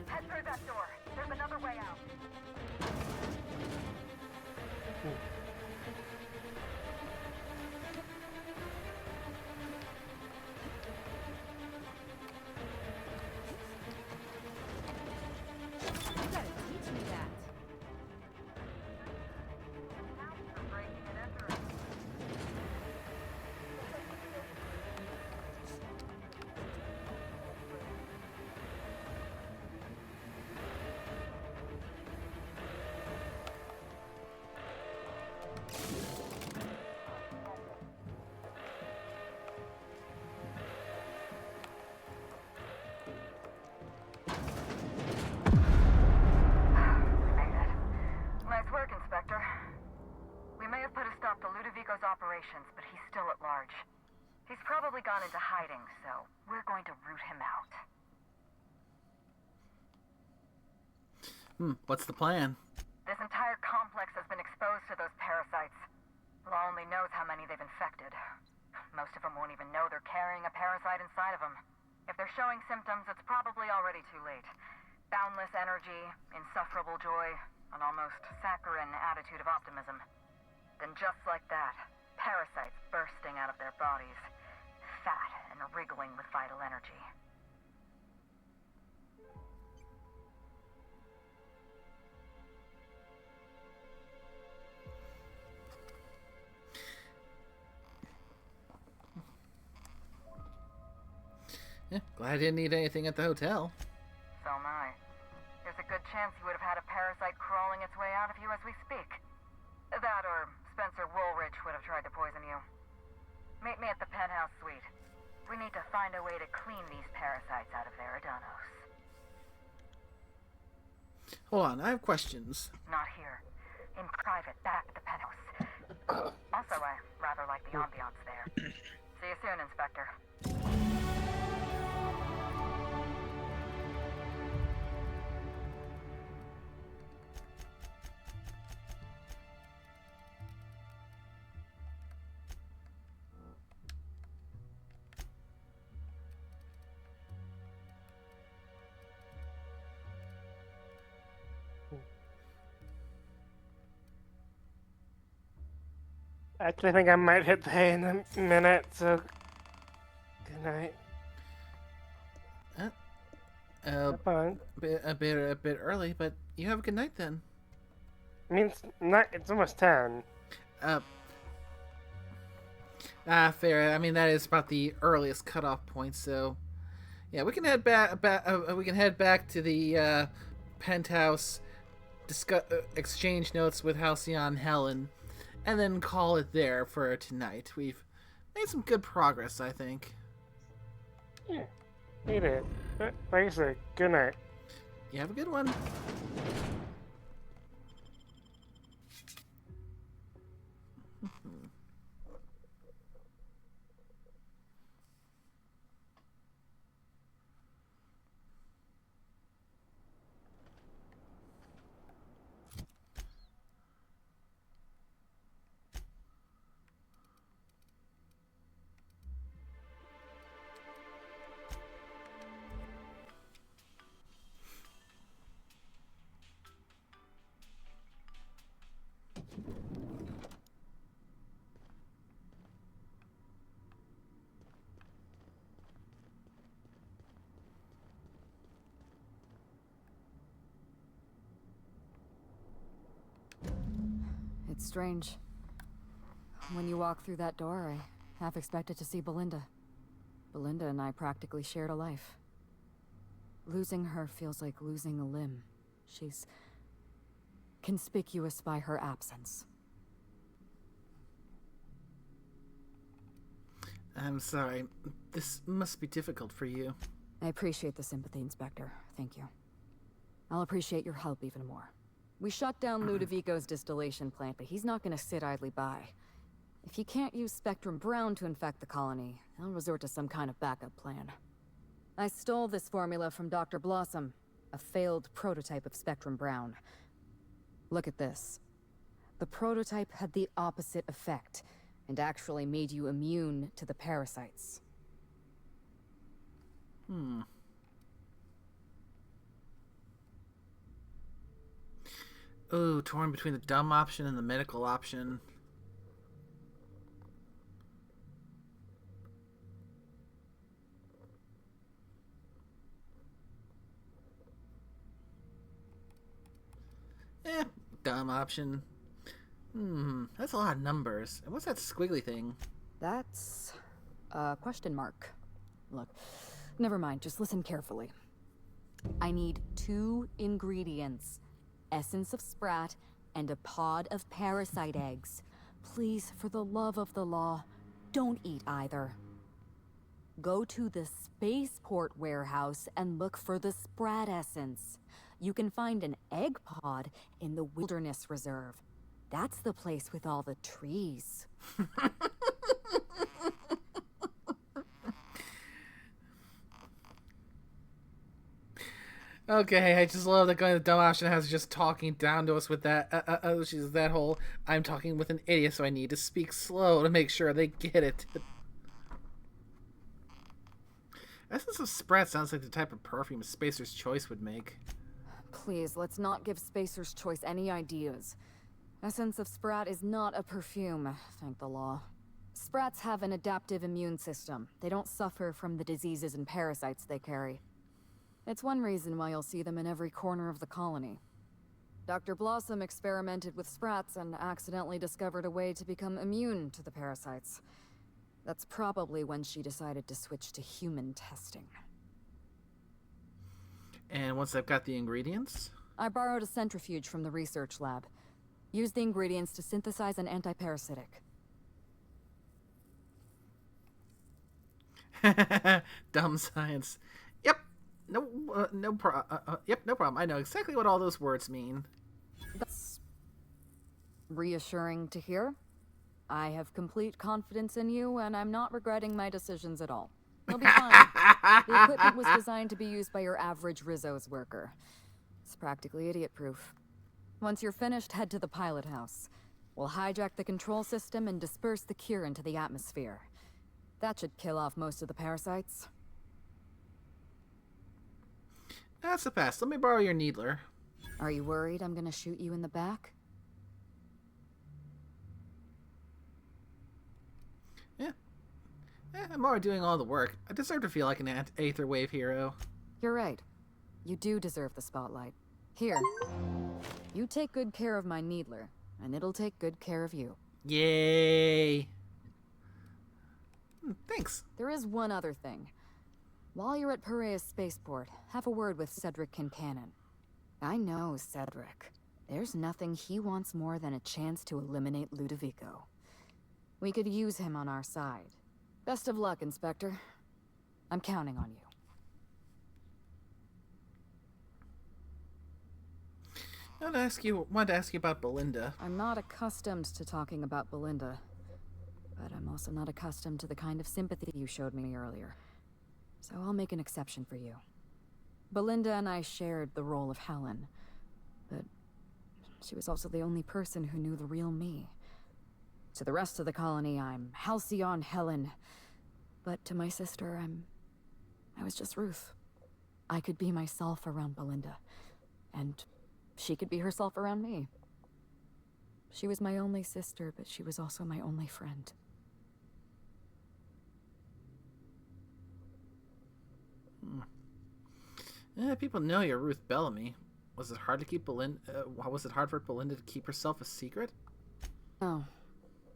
Head through that door. There's another way out. You gotta teach me that. Nice work, Inspector. We may have put a stop to Ludovico's operations, but he's still at large. He's probably gone into hiding, so we're going to root him out. What's the plan? This entire complex has been exposed to those parasites. Law only knows how many they've infected. Most of them won't even know they're carrying a parasite inside of them. If they're showing symptoms, it's probably already too late. Boundless energy, insufferable joy, an almost saccharine attitude of optimism. Then just like that, parasites bursting out of their bodies, fat and wriggling with vital energy. Yeah, glad I didn't eat anything at the hotel. So am I. There's a good chance you would have had a parasite crawling its way out of you as we speak. That or Spencer Woolrich would have tried to poison you. Meet me at the penthouse suite. We need to find a way to clean these parasites out of Eridanos. Hold on, I have questions. Not here. In private, back at the penthouse. Also, I rather like the ambiance there. See you soon, Inspector. I actually think I might hit pay in a minute, so good night. A bit early, but you have a good night then. I mean, it's almost 10. Fair. I mean, that is about the earliest cutoff point. So, yeah, we can head back. We can head back to the penthouse, exchange notes with Halcyon Helen, and then call it there for tonight. We've made some good progress, I think. Yeah, we did. Like I said, good night. You have a good one. It's strange. When you walk through that door, I half expected to see Belinda. Belinda and I practically shared a life. Losing her feels like losing a limb. She's conspicuous by her absence. I'm sorry. This must be difficult for you. I appreciate the sympathy, Inspector. Thank you. I'll appreciate your help even more. We shut down Ludovico's distillation plant, but he's not gonna sit idly by. If he can't use Spectrum Brown to infect the colony, he'll resort to some kind of backup plan. I stole this formula from Dr. Blossom, a failed prototype of Spectrum Brown. Look at this. The prototype had the opposite effect, and actually made you immune to the parasites. Ooh, torn between the dumb option and the medical option. Dumb option. That's a lot of numbers. And what's that squiggly thing? That's a question mark. Look, never mind, just listen carefully. I need 2 ingredients. Essence of sprat and a pod of parasite eggs. Please, for the love of the law, don't eat either. Go to the spaceport warehouse and look for the sprat essence. You can find an egg pod in the wilderness reserve. That's the place with all the trees. Okay, I just love that guy. The dumb option has just talking down to us with that. She's that whole, I'm talking with an idiot, so I need to speak slow to make sure they get it. Essence of Sprat sounds like the type of perfume Spacer's Choice would make. Please, let's not give Spacer's Choice any ideas. Essence of Sprat is not a perfume, thank the law. Sprats have an adaptive immune system. They don't suffer from the diseases and parasites they carry. It's one reason why you'll see them in every corner of the colony. Dr. Blossom experimented with sprats and accidentally discovered a way to become immune to the parasites. That's probably when she decided to switch to human testing. And once I've got the ingredients? I borrowed a centrifuge from the research lab. Used the ingredients to synthesize an antiparasitic. Dumb science. Yep. No problem. I know exactly what all those words mean. That's reassuring to hear. I have complete confidence in you, and I'm not regretting my decisions at all. You'll be fine. The equipment was designed to be used by your average Rizzo's worker. It's practically idiot-proof. Once you're finished, head to the pilot house. We'll hijack the control system and disperse the cure into the atmosphere. That should kill off most of the parasites. That's a pass. Let me borrow your needler. Are you worried I'm gonna shoot you in the back? I'm already doing all the work. I deserve to feel like an Aether Wave hero. You're right. You do deserve the spotlight. Here. You take good care of my needler, and it'll take good care of you. Yay! Thanks. There is one other thing. While you're at Piraeus Spaceport, have a word with Cedric Kincannon. I know Cedric. There's nothing he wants more than a chance to eliminate Ludovico. We could use him on our side. Best of luck, Inspector. I'm counting on you. I wanted to ask you about Belinda. I'm not accustomed to talking about Belinda, but I'm also not accustomed to the kind of sympathy you showed me earlier. So I'll make an exception for you. Belinda and I shared the role of Helen, but she was also the only person who knew the real me. To the rest of the colony, I'm Halcyon Helen, but to my sister, I was just Ruth. I could be myself around Belinda, and she could be herself around me. She was my only sister, but she was also my only friend. People know you're Ruth Bellamy. Was it hard to keep was it hard for Belinda to keep herself a secret? Oh,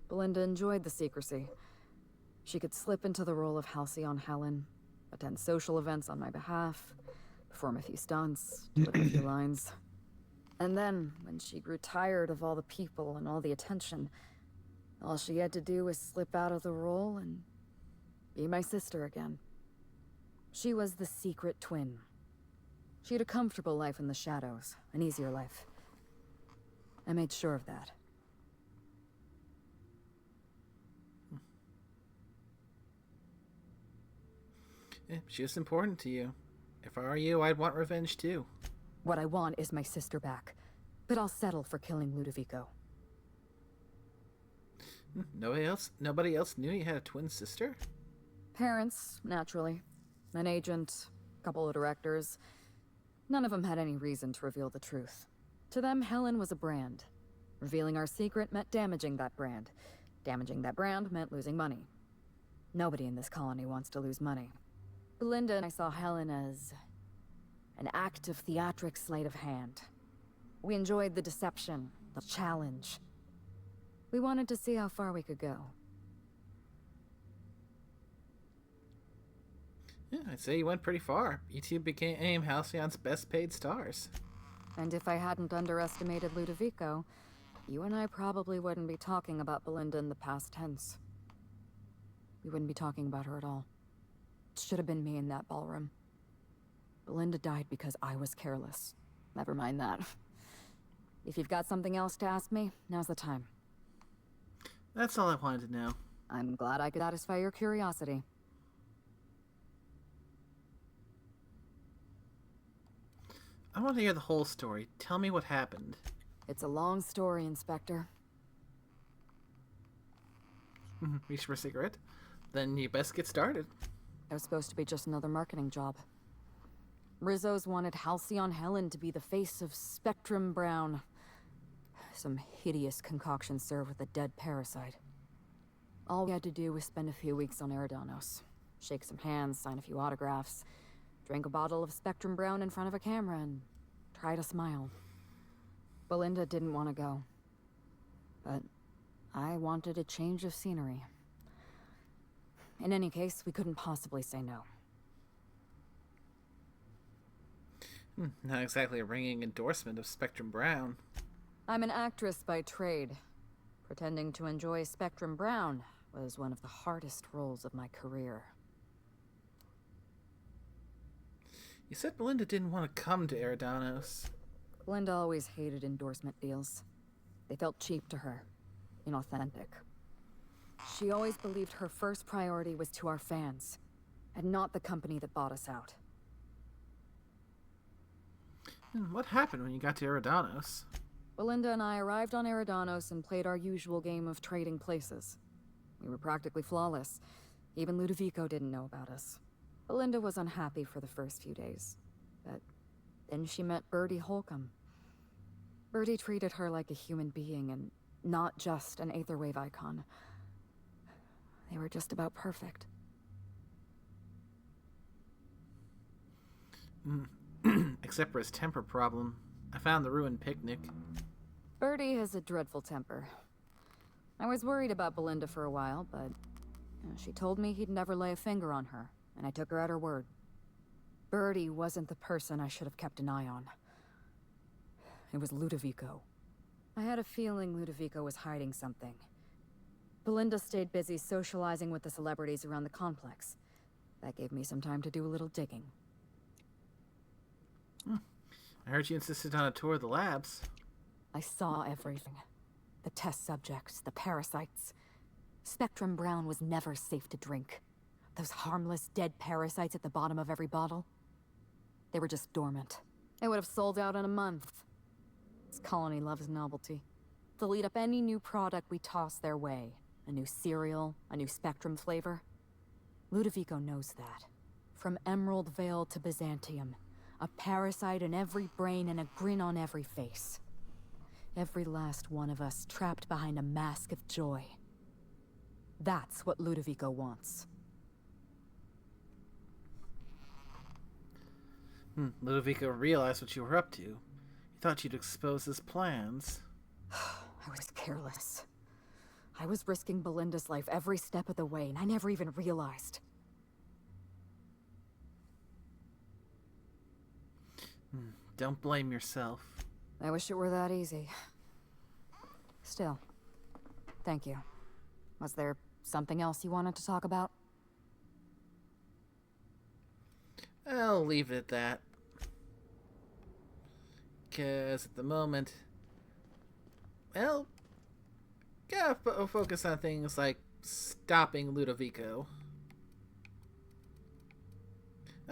Belinda enjoyed the secrecy. She could slip into the role of Halcyon Helen, attend social events on my behalf, perform a few stunts, deliver a few lines. And then, when she grew tired of all the people and all the attention, all she had to do was slip out of the role and be my sister again. She was the secret twin. She had a comfortable life in the shadows, an easier life. I made sure of that. Yeah, she was important to you. If I were you, I'd want revenge too. What I want is my sister back, but I'll settle for killing Ludovico. Nobody else knew you had a twin sister? Parents, naturally. An agent, a couple of directors. None of them had any reason to reveal the truth. To them, Helen was a brand. Revealing our secret meant damaging that brand. Damaging that brand meant losing money. Nobody in this colony wants to lose money. Belinda and I saw Helen as an act of theatric sleight of hand. We enjoyed the deception, the challenge. We wanted to see how far we could go. Yeah, I'd say you went pretty far. You two became Halcyon's best paid stars. And if I hadn't underestimated Ludovico, you and I probably wouldn't be talking about Belinda in the past tense. We wouldn't be talking about her at all. It should have been me in that ballroom. Belinda died because I was careless. Never mind that. If you've got something else to ask me, now's the time. That's all I wanted to know. I'm glad I could satisfy your curiosity. I want to hear the whole story. Tell me what happened. It's a long story, Inspector. Reach for a cigarette? Then you best get started. It was supposed to be just another marketing job. Rizzo's wanted Halcyon Helen to be the face of Spectrum Brown. Some hideous concoction served with a dead parasite. All we had to do was spend a few weeks on Eridanos. Shake some hands, sign a few autographs, drink a bottle of Spectrum Brown in front of a camera, and try to smile. Belinda didn't want to go. But I wanted a change of scenery. In any case, we couldn't possibly say no. Not exactly a ringing endorsement of Spectrum Brown. I'm an actress by trade. Pretending to enjoy Spectrum Brown was one of the hardest roles of my career. You said Belinda didn't want to come to Eridanos. Belinda always hated endorsement deals. They felt cheap to her, inauthentic. She always believed her first priority was to our fans, and not the company that bought us out. What happened when you got to Eridanos? Belinda and I arrived on Eridanos and played our usual game of trading places. We were practically flawless. Even Ludovico didn't know about us. Belinda was unhappy for the first few days, but then she met Bertie Holcomb. Bertie treated her like a human being and not just an Aetherwave icon. They were just about perfect. Except for his temper problem. I found the ruined picnic. Bertie has a dreadful temper. I was worried about Belinda for a while, but she told me he'd never lay a finger on her, and I took her at her word. Bertie wasn't the person I should have kept an eye on. It was Ludovico. I had a feeling Ludovico was hiding something. Belinda stayed busy socializing with the celebrities around the complex. That gave me some time to do a little digging. I heard you insisted on a tour of the labs. I saw everything. The test subjects, the parasites. Spectrum Brown was never safe to drink. Those harmless, dead parasites at the bottom of every bottle. They were just dormant. They would have sold out in a month. This colony loves novelty. They'll eat up any new product we toss their way. A new cereal, a new Spectrum flavor. Ludovico knows that. From Emerald Vale to Byzantium. A parasite in every brain and a grin on every face. Every last one of us trapped behind a mask of joy. That's what Ludovico wants. Ludovico realized what you were up to. He thought you'd expose his plans. I was careless. I was risking Belinda's life every step of the way, and I never even realized. Don't blame yourself. I wish it were that easy. Still, thank you. Was there something else you wanted to talk about? I'll leave it at that. Because at the moment, well, gotta focus on things like stopping Ludovico.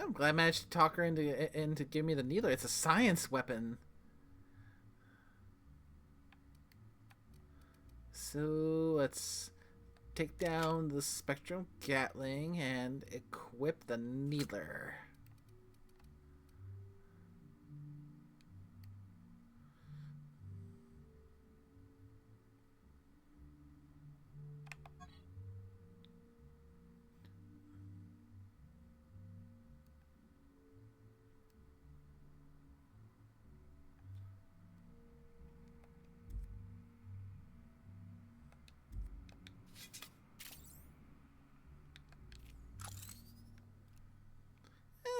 I'm glad I managed to talk her into giving me the needler. It's a science weapon. So let's take down the Spectrum Gatling and equip the needler.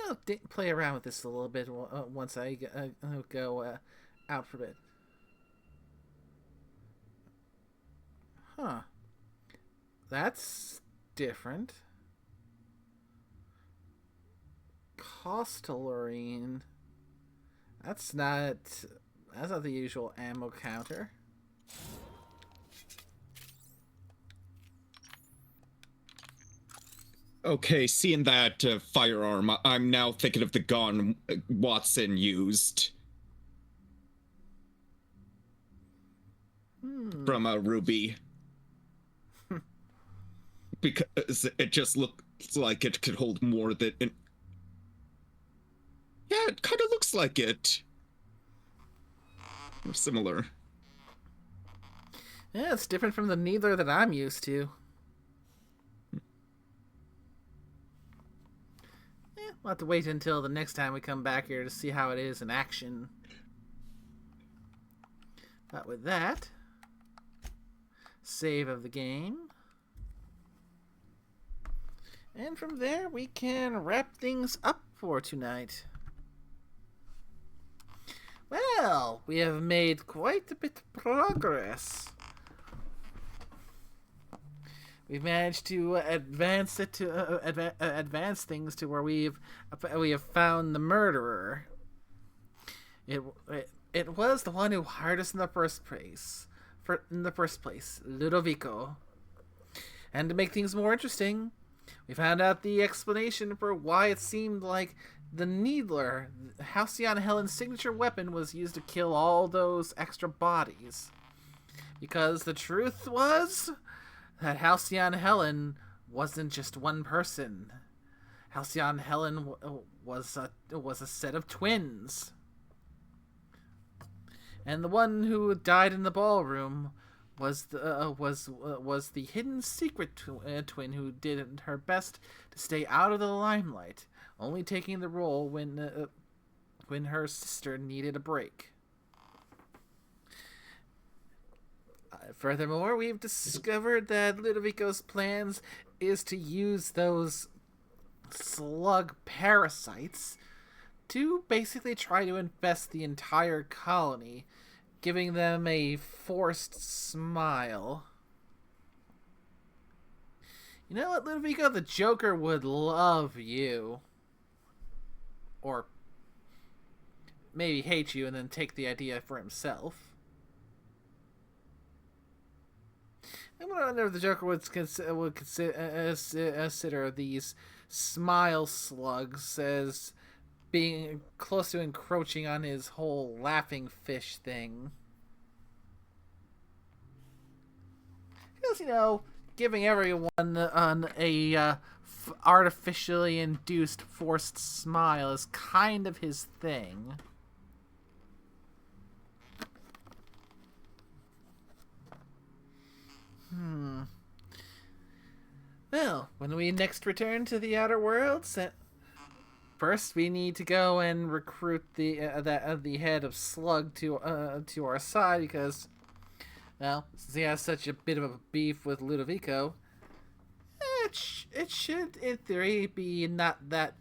I'll play around with this a little bit once I go out for a bit. Huh. That's different. Costolorine. That's not the usual ammo counter. Okay, seeing that firearm, I'm now thinking of the gun Watson used. From Ruby. Because it just looks like it could hold more than... Yeah, it kind of looks like it. Or similar. Yeah, it's different from the needler that I'm used to. We'll have to wait until the next time we come back here to see how it is in action. But with that, save of the game. And from there, we can wrap things up for tonight. Well, we have made quite a bit of progress. We've managed to advance it to advance things to where we have found the murderer. It was the one who hired us in the first place. Ludovico. And to make things more interesting, we found out the explanation for why it seemed like the Needler, Halcyon Helen's signature weapon, was used to kill all those extra bodies. Because the truth was that Halcyon Helen wasn't just one person. Halcyon Helen was a set of twins. And the one who died in the ballroom was the hidden secret twin who did her best to stay out of the limelight, only taking the role when her sister needed a break. Furthermore, we've discovered that Ludovico's plans is to use those slug parasites to basically try to infest the entire colony, giving them a forced smile. You know what, Ludovico? The Joker would love you. Or maybe hate you and then take the idea for himself. I wonder if the Joker would consider these smile slugs as being close to encroaching on his whole laughing fish thing. Because, you know, giving everyone a artificially induced forced smile is kind of his thing. Well, when we next return to the Outer Worlds, first we need to go and recruit the head of Slug to our side, because Well, since he has such a bit of a beef with Ludovico, it should, in theory, be not that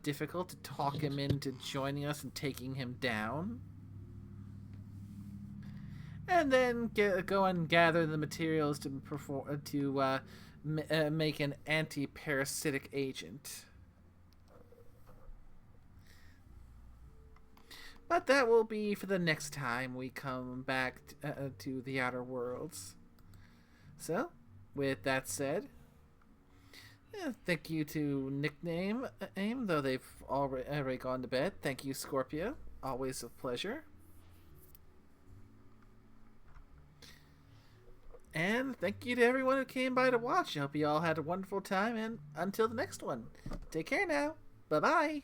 difficult to talk him into joining us and taking him down. And then go and gather the materials to make an anti-parasitic agent. But that will be for the next time we come back to the Outer Worlds. So, with that said, thank you to Nickname Aim, though they've already gone to bed. Thank you, Scorpio. Always a pleasure. And thank you to everyone who came by to watch. I hope you all had a wonderful time, and until the next one, take care now. Bye-bye.